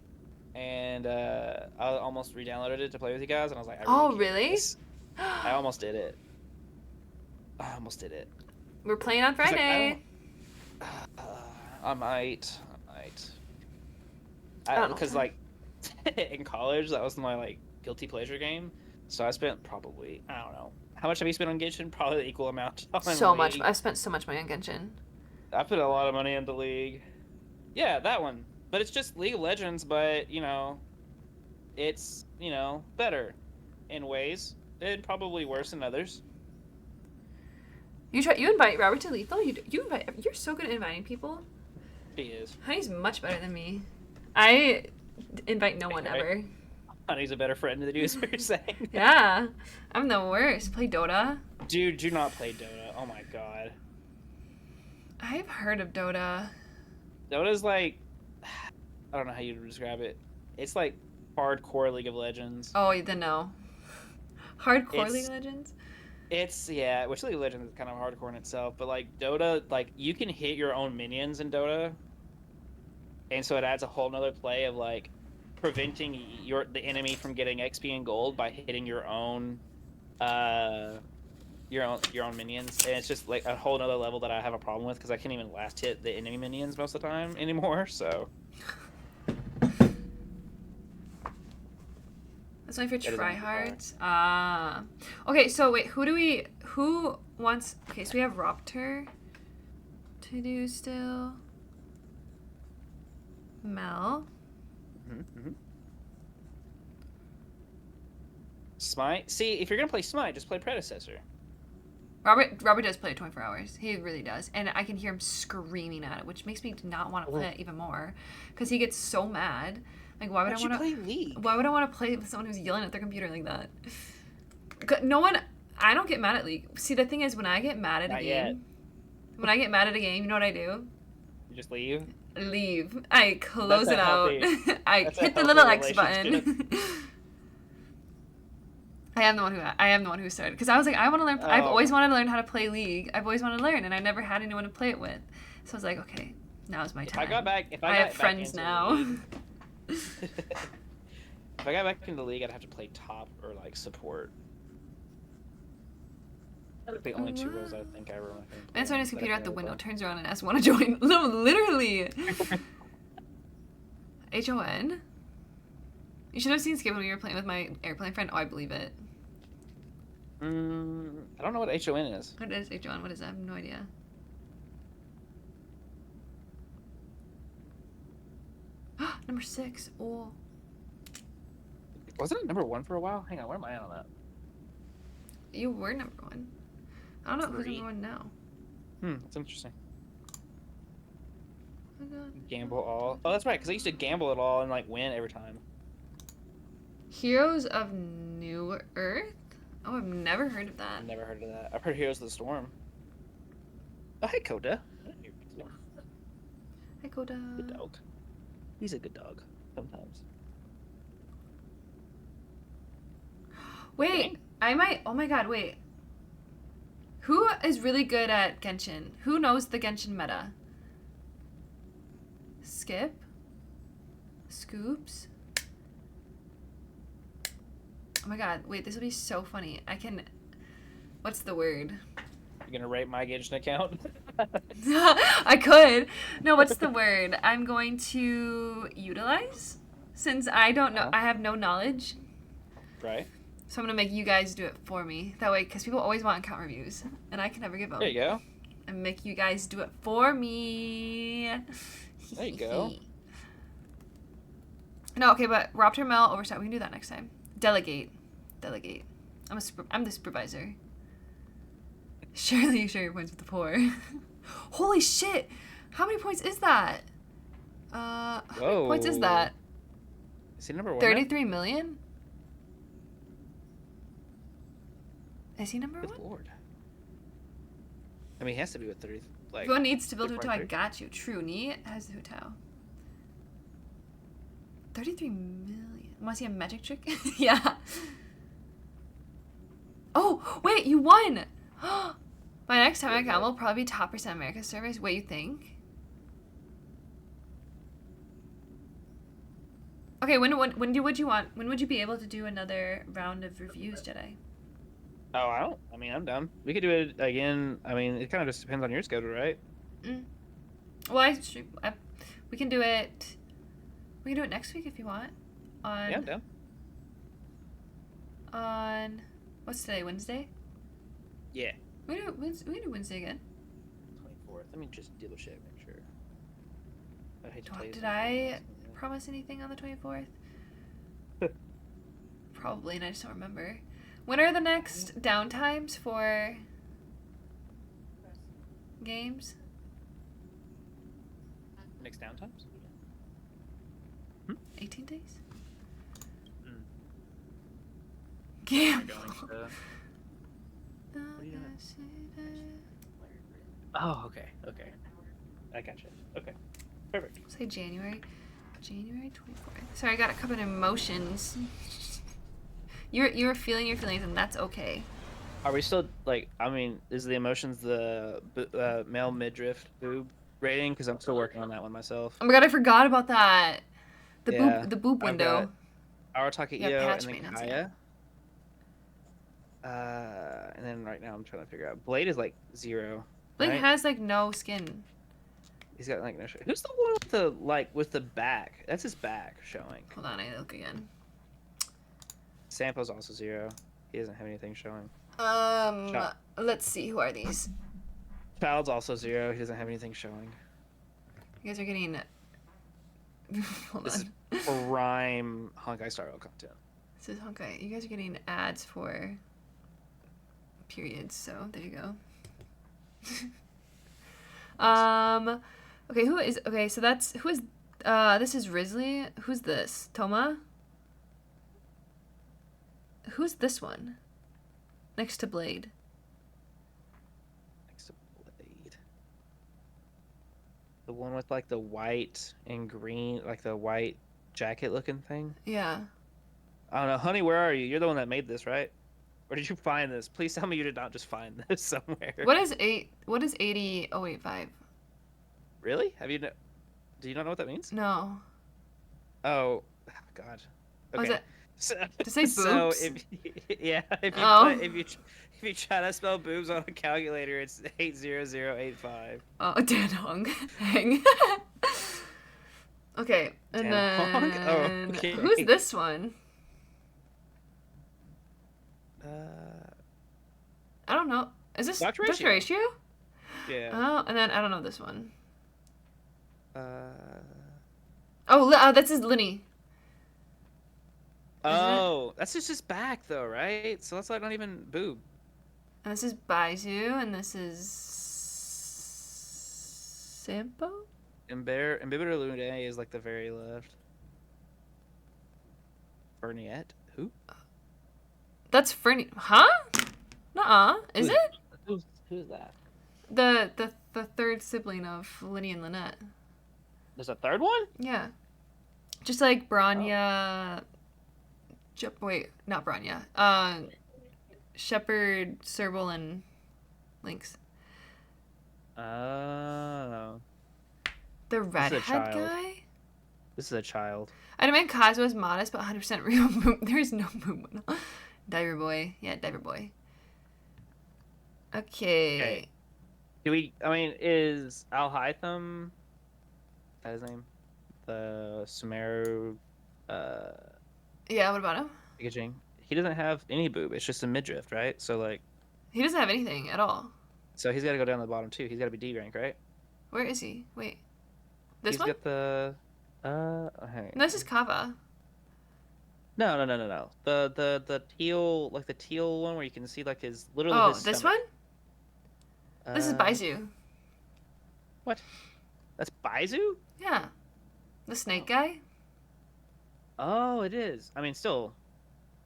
and I almost re-downloaded it to play with you guys, and I was like, Oh, can't do really? this. I almost did it. We're playing on Friday. I might. don't know. Because, in college, that was my, guilty pleasure game, so I spent probably, I don't know. How much have you spent on Genshin? Probably the equal amount on So much. League. I've spent so much money on Genshin. I put a lot of money into League. Yeah, that one. But it's just League of Legends, but, it's, better in ways. And probably worse in others. You invite Robert to Lethal? You're so good at inviting people. He is. Honey's much better than me. I invite no one Right. ever. Honey's a better friend than you, is what you're saying. Yeah. I'm the worst. Play Dota. Dude, do not play Dota. Oh my god. I've heard of Dota. Dota's I don't know how you describe it. It's hardcore League of Legends. Oh, then no. Hardcore It's- League of Legends? Which League of Legends is kind of hardcore in itself, but Dota, you can hit your own minions in Dota. And so it adds a whole nother play of preventing the enemy from getting XP and gold by hitting your own minions, and it's just a whole nother level that I have a problem with because I can't even last hit the enemy minions most of the time anymore. So That's only for That is only for tryhards. Okay, so wait, who wants, okay, so we have Raptor to do still. Mel. Smite. See, if you're gonna play Smite, just play Predecessor. Robert does play it 24 hours. He really does. And I can hear him screaming at it, which makes me not want to play it even more. Because he gets so mad. Why would I want to play League? Why would I want to play with someone who's yelling at their computer like that? I don't get mad at League. See, the thing is, when I get mad at Not a yet. game, you know what I do? You just leave. Leave. I close That's it a out. healthy- I that's a hit the healthy little X relationship. button. I am the one who started because I was like, I want to learn. I've Oh. always wanted to learn how to play League. I've always wanted to learn, and I never had anyone to play it with. So I was like, okay, now's my If time. I got back, I have friends now. If I got back into League, I'd have to play top or support. Those are the only 2 roles I think I ever want to play. And so when his that I computer can at the ever window play. turns around and asks, "Want to join?" No, literally. HON. You should have seen Skip when we were playing with my airplane friend. Oh, I believe it. I don't know what HON is. What is HON? What is that? I have no idea. Number 6. Oh. Wasn't it number 1 for a while? Hang on, where am I at on that? You were number 1. I don't know who's 3. number 1 now. That's interesting. Oh my god. Gamble all. Oh, that's right, because I used to gamble it all and win every time. Heroes of New Earth? Oh, I've never heard of that. I've never heard of that. I've heard Heroes of the Storm. Oh, hey, Coda. Hi, Koda. Good dog. He's a good dog. Sometimes. Wait, I might. Oh my god, wait. Who is really good at Genshin? Who knows the Genshin meta? Skip? Scoops? Oh my god, wait, this will be so funny. I can... What's the word? You're gonna rate my Genshin account? I could. No, what's the word? I'm going to utilize? Since I don't know, I have no knowledge. Right. So I'm going to make you guys do it for me. That way, because people always want account reviews. And I can never give them. There you go. And make you guys do it for me. There you go. No, okay, but Raptor Mel oversight. We can do that next time. Delegate. I'm the supervisor. Surely you share your points with the poor. Holy shit! How many points is that? How many points is that? Is he number 1? 33 million? Is he number Good 1? lord. I mean, he has to be with 30. Like. Everyone needs to build Hu Tao. I 3.3. got you. True. Neat has the Hu Tao. 33 million. Want to see a magic trick? Yeah. Oh, wait, you won! My next time account will probably be top % America surveys. What you think? Okay, when would you want? When would you be able to do another round of reviews, Jedi? Oh, I mean, I'm down. We could do it again. I mean, it kind of just depends on your schedule, right? Well, we can do it. We can do it next week if you want. Yeah, I'm down. On what's today? Wednesday. Yeah. We can do Wednesday again. 24th. Let me just double check, make sure. I hate to tell you Did something. I promise anything on the 24th? Probably, and I just don't remember. When are the next downtimes for games? Next downtimes? 18 days? Mm. Gamble. Oh, okay. I gotcha. Okay. Perfect. Say January 24th. Sorry, I got a couple of emotions. You were feeling your feelings, and that's okay. Are we still, like, I mean, is the emotions the male midriff boob rating? Because I'm still working on that one myself. Oh my god, I forgot about that. The Yeah, boob I've window. Arataka Yeah, Io patch and then maintenance, Kaya. And then right now I'm trying to figure out. Blade is like 0. Blade right? has like no skin. He's got like no shirt. Who's the one with the with the back? That's his back showing. Hold on, I look again. Sampo's also 0. He doesn't have anything showing. Shot. Let's see. Who are these? Child's also 0. He doesn't have anything showing. You guys are getting. Hold This on. is prime Honkai Star Rail content. This is okay. You guys are getting ads for periods, so there you go. Okay, so who is this is Risley. Who's this? Toma? Who's this one? Next to Blade. Next to Blade. The one with like the white and green, like the white jacket looking thing? Yeah. I don't know. Honey, where are you? You're the one that made this, right? Or did you find this? Please tell me you did not just find this somewhere. What is 80085? Really? Do you not know what that means? No. Oh, God. Oh, is Okay. it? So, To say so boobs? if you try to spell boobs on a calculator, it's 80085. Oh, Danhong. Hang. Okay, and Danhong? then Oh, okay. who's this one? I don't know. Is this Dr. Dr. Ratio. Ratio? Yeah. Oh, and then I don't know this one. Uh. Oh, that's his Linny. Oh, that's just his back though, right? So that's like not even boob. And this is Baizu, and this is Sampo? Imbibitor Lune is like the very left. Berniette? Who? That's Fernie. Huh? Nuh-uh. Is it? Who's that? The third sibling of Linny and Lynette. There's a third one? Yeah. Just like Branya. Wait, not Branya. Shepard, Serval, and Lynx. Oh. The This is a redhead child. guy? This is a child. I demand Cosmo is modest, but 100% real boob. There is no boob. Diver boy. Yeah, diver boy. Okay. Do we? I mean, is Al Hytham? Is that his name? The Sumeru. Yeah, what about him? Packaging. He doesn't have any boob. It's just a midriff, right? So like, He doesn't have anything at all. so he's got to go down to the bottom too. He's got to be D rank, right? Where is he? Wait. This He's one? got the. Hang No, this is Kava. No. The teal, like the teal one where you can see like his literally Oh, his this stomach. one? This is Baizu. What? That's Baizu? Yeah. The snake guy? Oh, it is. I mean, still,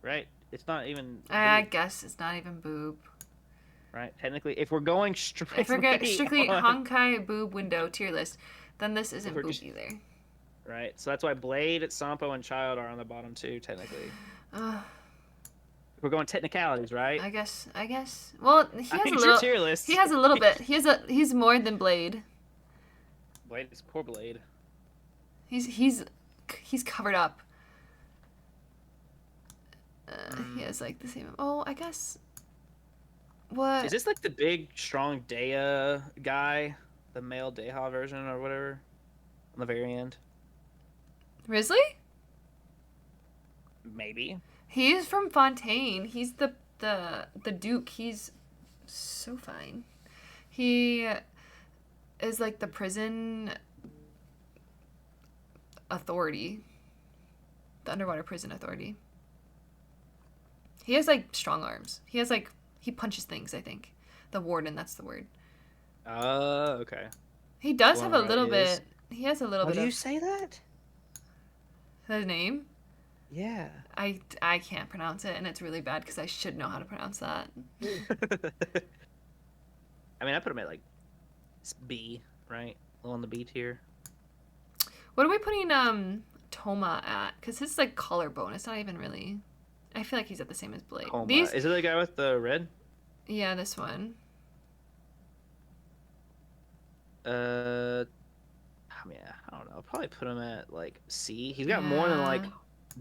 right? It's not even. I guess it's not even boob. Right. Technically, if we're going strictly, If we're going strictly on- Honkai boob window tier list, then this isn't we're boob just- either. right. So that's why Blade, Sampo, and Child are on the bottom too. Technically, if we're going technicalities, right? I guess. Well, he has I a think little. your tier list. He has a little bit. He's more than Blade. Blade is poor Blade. He's covered up. He has like the same. Oh, I guess. What? Is this like the big, strong Dea guy, the male Deha version or whatever, on the very end? Risley? Maybe. He's from Fontaine. He's the Duke. He's so fine. He is like the prison authority. The underwater prison authority. He has like strong arms. He punches things, I think. The warden, that's the word. Okay. He does Well, have a right, little he bit. is. He has a little bit do you of say that? his name. Yeah. I can't pronounce it, and it's really bad because I should know how to pronounce that. I mean, I put him at like B, right? On the B tier. What are we putting Toma at? Because his like collarbone. It's not even really. I feel like he's at the same as Blade. Homa. These, Is it the guy with the red? yeah, this one. I mean, I don't know. I'll probably put him at like C. He's got more than like Yeah.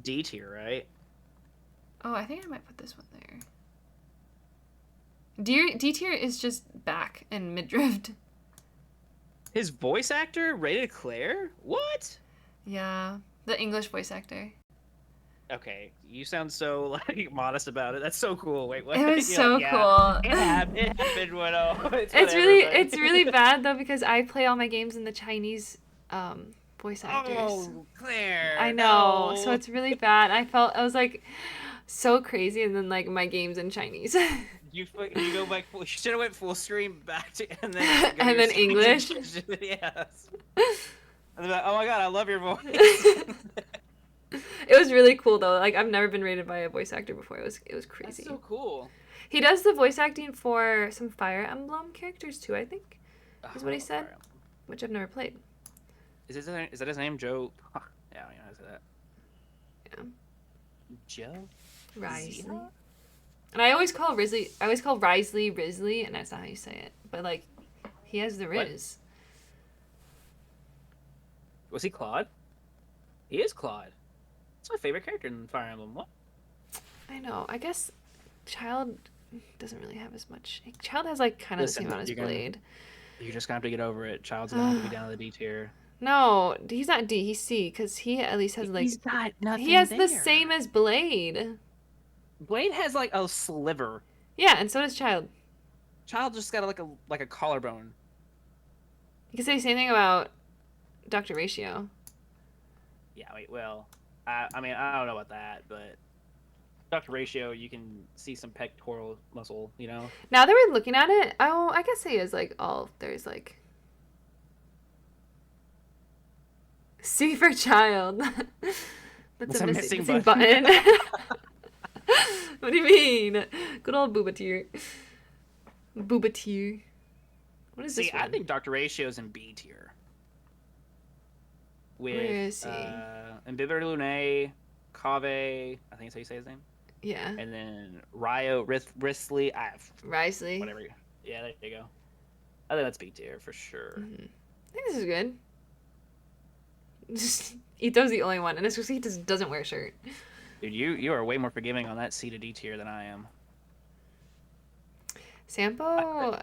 D tier, right? Oh, I think I might put this one there. D tier is just back and midriff. His voice actor rated Claire? What? Yeah, the English voice actor. Okay, you sound so like modest about it. That's so cool. Wait, what? It was You're so like, yeah, cool. It happened, Widow. It's whatever, really but- it's really bad though because I play all my games in the Chinese voice actors. Oh, Claire. I know, so no. it's really bad. I was like so crazy, and then like my game's in Chinese. You go back. You should have went full stream back to and then And then English. Yes. And they're like, oh my god, I love your voice. It was really cool though. Like I've never been rated by a voice actor before. It was crazy. That's so cool. He does the voice acting for some Fire Emblem characters too, I think, is what he said, which I've never played. Is that his name, Joe? Huh. Yeah, I don't know how to say that. Yeah. Joe. Risley. Zena? And I always call Risley Risley, and that's not how you say it. But like, he has the What? Riz. Was he Claude? He is Claude. That's my favorite character in Fire Emblem. What? I know. I guess Child doesn't really have as much. Child has like kind of the Listen, same amount as you're gonna- Blade. You're just gonna have to get over it. Child's gonna have to be down to the D tier. No, he's not D. He's C because he at least has like He's got nothing. he has the there. same as Blade. Blade has like a sliver. Yeah, and so does Child. Child just got like a collarbone. You can say the same thing about Dr. Ratio. Yeah, wait, well, I mean, I don't know about that, but Dr. Ratio, you can see some pectoral muscle, you know? Now that we're looking at it, I guess he is like all there's like C for Child. That's a missing button. What do you mean? Good old Boobateer. Boobateer. What is See, this I one? think Dr. Ratio's in B tier. With, Where is he? Ambivalent Lune, Kave, I think that's how you say his name. Yeah. And then Ryo, Risley, Risley. whatever. Yeah, there you go. I think that's B tier for sure. I think this is good. Ito's the only one, and it's because he just doesn't wear a shirt. Dude, you are way more forgiving on that C to D tier than I am. Sampo,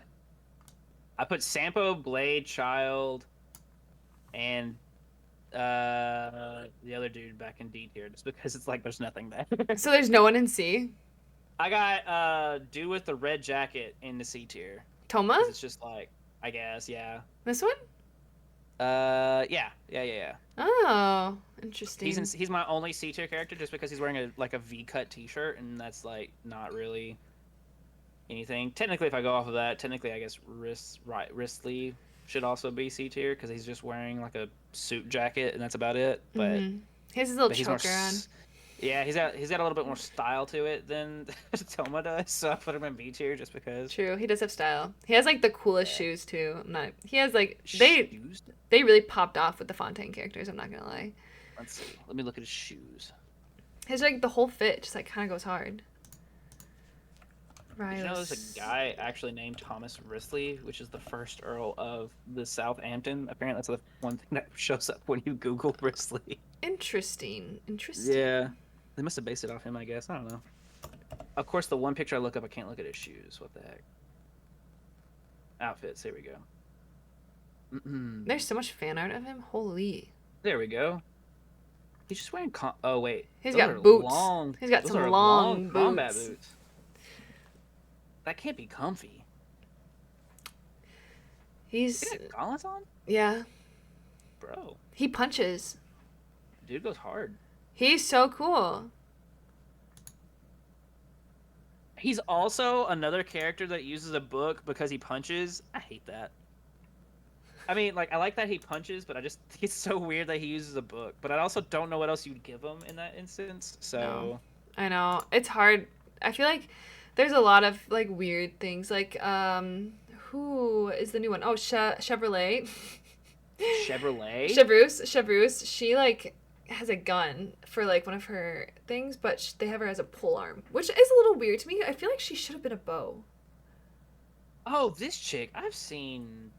I put Sampo, Blade, Child, and the other dude back in D tier just because it's like there's nothing there. so there's no one in C. I got dude with the red jacket in the C tier. Toma? 'Cause it's just like, I guess, yeah. This one? Yeah. Oh, interesting. He's my only C tier character just because he's wearing a V cut T-shirt, and that's like not really anything. Technically, if I go off of that, technically I guess Wristley should also be C tier because he's just wearing like a suit jacket and that's about it. But He has his little but he's more choker on. yeah, he's got a little bit more style to it than Toma does, so I put him in B tier just because. True, he does have style. He has like the coolest shoes too. He has like Shoes? they really popped off with the Fontaine characters. I'm not gonna lie. Let's see. Let me look at his shoes. His like the whole fit just like kind of goes hard. Did you know there's a guy actually named Thomas Wristley, which is the first Earl of the Southampton? Apparently, that's the one thing that shows up when you Google Wristley. Interesting. Yeah, they must have based it off him, I guess. I don't know. Of course, the one picture I look up, I can't look at his shoes. What the heck? Outfits. Here we go. There's so much fan art of him. Holy. There we go. He's just wearing. Oh wait. He's Those got are boots. Long, He's got those some are long combat boots. boots. That can't be comfy. He's He got gauntlets on, yeah. bro. He punches. Dude goes hard. He's so cool. He's also another character that uses a book because he punches. I hate that. I mean, like, I like that he punches, but I just think it's so weird that he uses a book. But I also don't know what else you'd give him in that instance. So No. I know. It's hard. I feel like there's a lot of like weird things. Like who is the new one? Oh, Chevrolet. Chevrolet. Chevreuse. She like has a gun for like one of her things, but they have her as a pole arm, which is a little weird to me. I feel like she should have been a bow. Oh, this chick. I've seen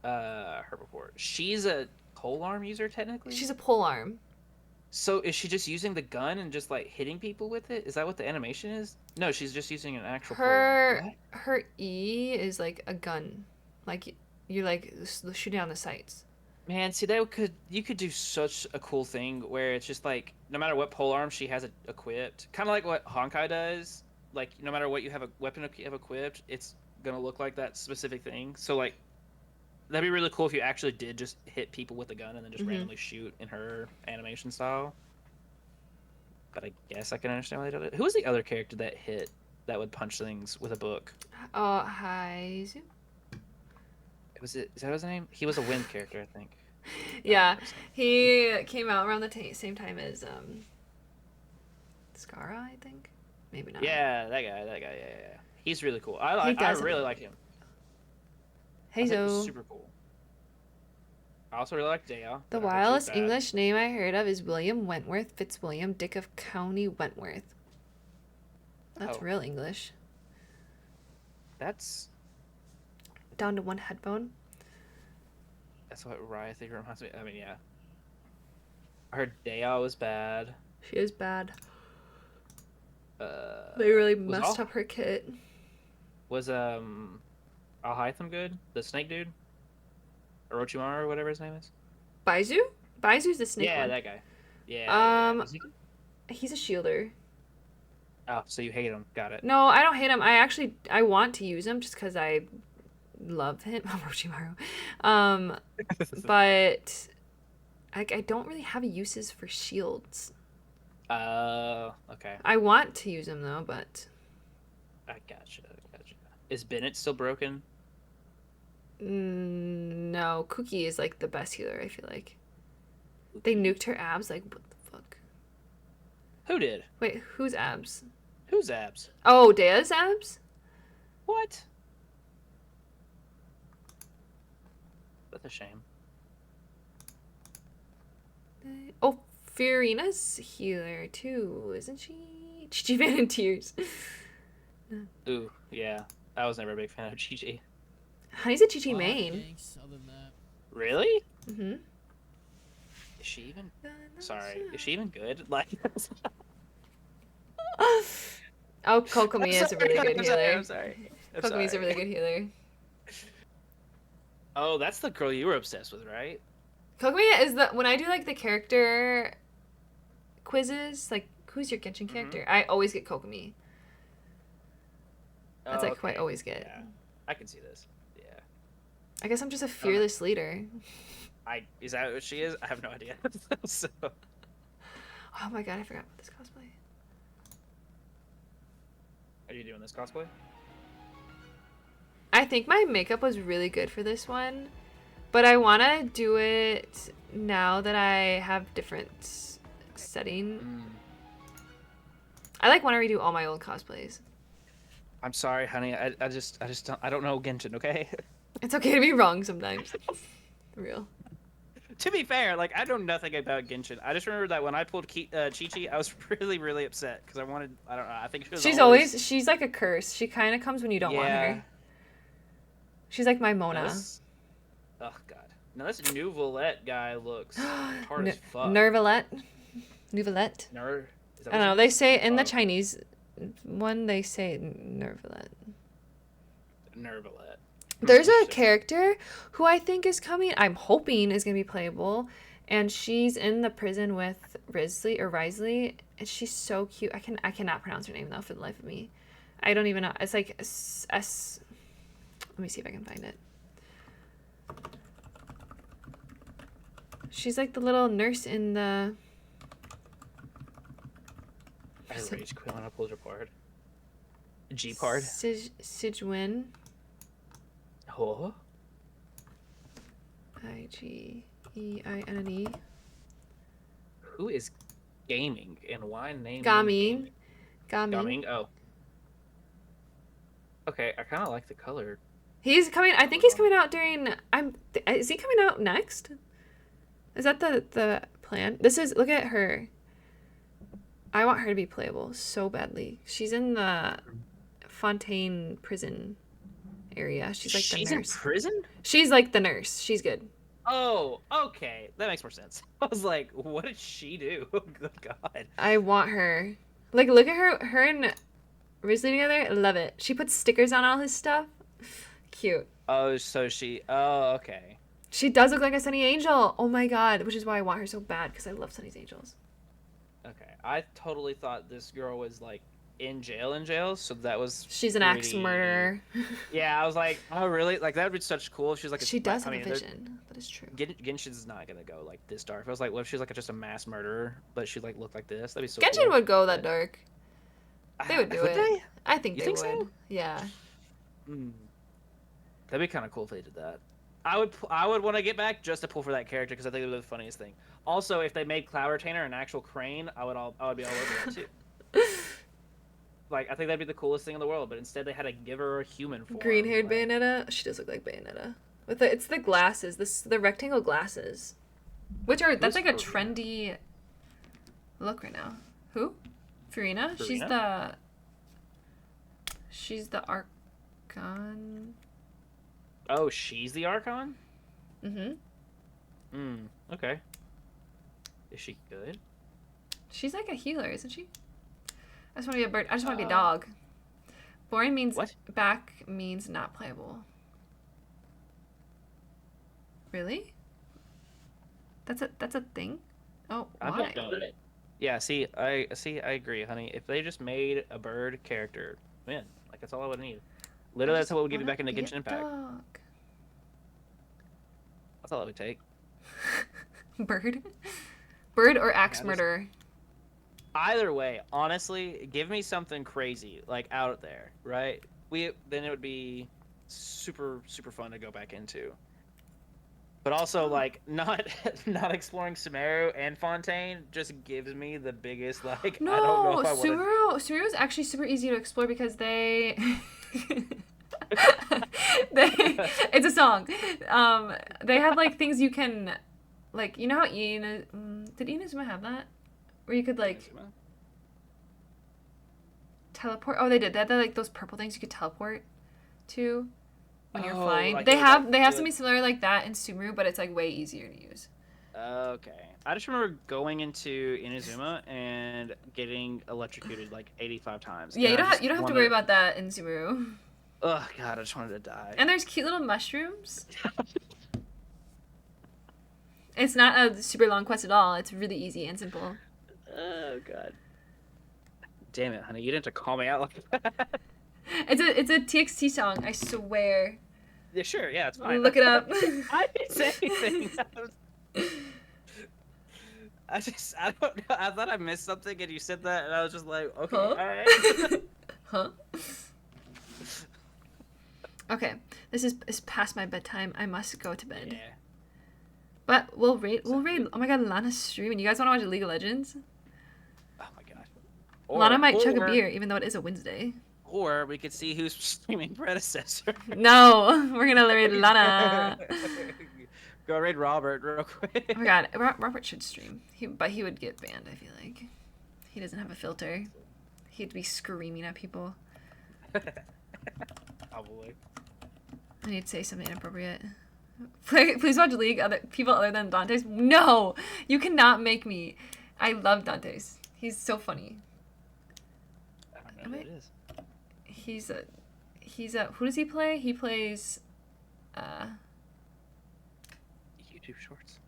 her before. She's a polearm user technically. She's a pole arm. So is she just using the gun and just like hitting people with it? Is that what the animation is? No, she's just using an actual polearm. What? Her E is like a gun, like you're like shooting on the sights. Man, see you could do such a cool thing where it's just like no matter what polearm she has equipped, kind of like what Honkai does. Like no matter what you have a weapon you have equipped, it's gonna look like that specific thing. So like that'd be really cool if you actually did just hit people with a gun and then just randomly shoot in her animation style. But I guess I can understand why they did it. Who was the other character that would punch things with a book? Oh, Haizu. Is that his name? He was a wind character, I think. Yeah, he came out around the same time as Skara, I think. Maybe not. Yeah, that guy. Yeah. He's really cool. I really like him. I think it was super cool. I also really like Dea. The wildest English name I heard of is William Wentworth Fitzwilliam, Dick of County Wentworth. That's real English. That's down to one headphone. That's what Raya think reminds me. I mean, yeah. I heard Dea was bad. She is bad. They really messed up her kit. Was Alhaitham good? The snake dude? Orochimaru or whatever his name is? Baizu? Baizu's the snake one. Yeah, that guy. Yeah. He's a shielder. Oh, so you hate him. Got it. No, I don't hate him. I want to use him just because I love him. Orochimaru. But I don't really have uses for shields. Okay. I want to use him though, but I gotcha. Is Bennett still broken? No, Cookie is like the best healer, I feel like. They nuked her abs, like what the fuck? Who did? Wait, whose abs? Whose abs? Oh, Dea's abs? What? That's a shame. Oh, Fiorina's healer too, isn't she? Chichi Van in tears. Ooh, yeah. I was never a big fan of Chichi. Honey's a Chichi main. Really? Mm-hmm. Is she even? Sorry, is she even good? Like, Oh, Kokomi is a really good healer. I'm sorry. Kokomi's a really good healer. Oh, that's the girl you were obsessed with, right? Kokomi is the when I do like the character quizzes, like who's your Genshin character? I always get Kokomi. That's like who I always get. Yeah, I can see this. Yeah. I guess I'm just a fearless leader. Is that what she is? I have no idea. So. Oh my god, I forgot about this cosplay. Are you doing this cosplay? I think my makeup was really good for this one, but I want to do it now that I have different setting. I like want to redo all my old cosplays. I'm sorry, honey. I just don't know Genshin. Okay. It's okay to be wrong sometimes. Real. To be fair, like I know nothing about Genshin. I just remember that when I pulled Chi-Chi, I was really, really upset because I don't know. I think She's like a curse. She kind of comes when you don't want her. She's like my Mona. Oh god. Now this Nouvelette guy looks hard as fuck. Nouvelette. I don't know. They say in the Chinese one, they say Nouvelette. There's a character who I think is coming. I'm hoping is gonna be playable, and she's in the prison with Risley, and she's so cute. I cannot pronounce her name though for the life of me. I don't even know. It's like S. Let me see if I can find it. She's like the little nurse in the. I rage quit when I pulled her part. G-part. Sijwin. Oh. Igeine. Who is gaming and why name? Gaming. Oh. Okay, I kind of like the color. He's coming. I think he's coming out during. Is he coming out next? Is that the plan? This is. Look at her. I want her to be playable so badly. She's in the Fontaine prison area. She's like the nurse. She's in prison? She's like the nurse. She's good. Oh, okay. That makes more sense. I was like, what did she do? Oh, good God. I want her. Like, look at her and Risley together. I love it. She puts stickers on all his stuff. Cute. Oh, so she... Oh, okay. She does look like a Sunny Angel. Oh my god. Which is why I want her so bad, because I love Sunny's Angels. Okay. I totally thought this girl was, like, in jail, so that was She's an axe murderer. Yeah, I was like, oh, really? Like, that would be such cool if she's like... She does have a vision. That is true. Genshin's not gonna go, like, this dark. I was like, what if she's, like, just a mass murderer, but she, like, looked like this? That'd be so Genshin cool. would go that dark. They would do it. They? I think You they think would. so? Yeah. That'd be kind of cool if they did that. I would want to get back just to pull for that character because I think it would be the funniest thing. Also, if they made Cloud Retainer an actual crane, I would be all over that too. Like, I think that'd be the coolest thing in the world, but instead they had to give her a human form. Green-haired Bayonetta. She does look like Bayonetta. It's the glasses, the rectangle glasses, that's like a trendy look right now. Who? Furina? She's the Archon. Oh, she's the Archon? Mm-hmm. Okay. Is she good? She's like a healer, isn't she? I just want to be a bird. I just want to be a dog. Boring means what? Back means not playable. Really? That's a thing? Oh, why? Yeah, I agree, honey. If they just made a bird character, man, like that's all I would need. Literally, that's what would get me back into Genshin Impact. Dog. That's all it would take. Bird? Bird or axe murderer? Either way, honestly, give me something crazy, like out there, right? Then it would be super, super fun to go back into. But also, like, not exploring Sumeru and Fontaine just gives me the biggest, like, no, I don't know if I want Sumeru is actually super easy to explore because they... it's a song. They have, like, things you can... Like, you know how did Inazuma have that? Where you could, like... Teleport? Oh, they did. They had, like, those purple things you could teleport to when you're flying. They have something similar like that in Sumeru, but it's, like, way easier to use. Okay. I just remember going into Inazuma and getting electrocuted like 85 times. Yeah, and you don't have to worry about that in Subaru. Oh god, I just wanted to die. And there's cute little mushrooms. It's not a super long quest at all. It's really easy and simple. Oh god. Damn it, honey, you didn't have to call me out like that. It's a TXT song, I swear. Yeah, sure, yeah, it's fine. Look it up. I didn't say anything. I don't know. I thought I missed something and you said that and I was just like, okay, Huh? alright. Huh? Okay, this is past my bedtime. I must go to bed. Yeah. But we'll raid. Oh my god, Lana's streaming. You guys want to watch League of Legends? Oh my god. Lana might chug a beer, even though it is a Wednesday. Or we could see who's streaming predecessor. No, we're gonna raid Lana. Go raid Robert real quick. Oh my god, Robert should stream. But he would get banned, I feel like. He doesn't have a filter. He'd be screaming at people. Probably. I need to say something inappropriate. Please watch League. People other than Dante's. No, you cannot make me. I love Dante's. He's so funny. I don't know who it is. He's a. Who does he play? He plays. YouTube Shorts.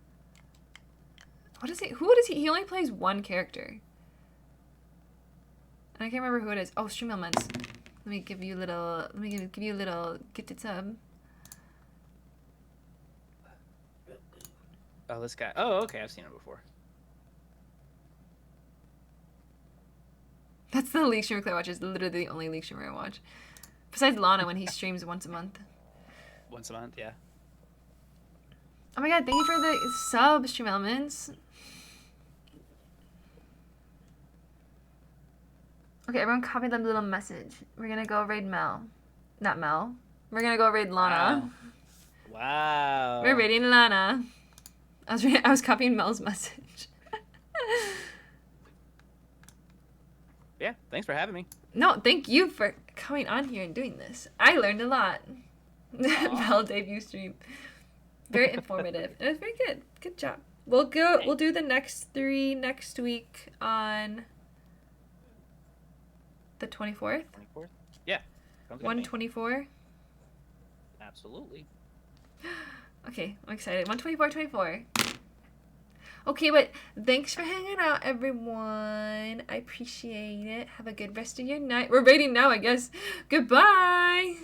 What is he? Who does he? He only plays one character. And I can't remember who it is. Oh, Stream Elements. Let me give you a little. Let me give you a little gifted sub. Oh, this guy. Oh, okay. I've seen him before. That's the League streamer I watch. Is literally the only League streamer I watch. Besides Lana when he streams once a month. Once a month, yeah. Oh my god, thank you for the sub, Stream Elements. Okay, everyone copy that little message. We're gonna go raid Mel. Not Mel. We're gonna go raid Lana. Wow. We're raiding Lana. I was copying Mel's message. Yeah, thanks for having me. No, thank you for coming on here and doing this. I learned a lot. Mel debut stream. Very informative. It was very good. Good job. We'll do the next 3 next week on the 24th. 24th? Yeah. 124. Absolutely. Okay, I'm excited. 124. Okay, but thanks for hanging out, everyone. I appreciate it. Have a good rest of your night. We're raiding now, I guess. Goodbye.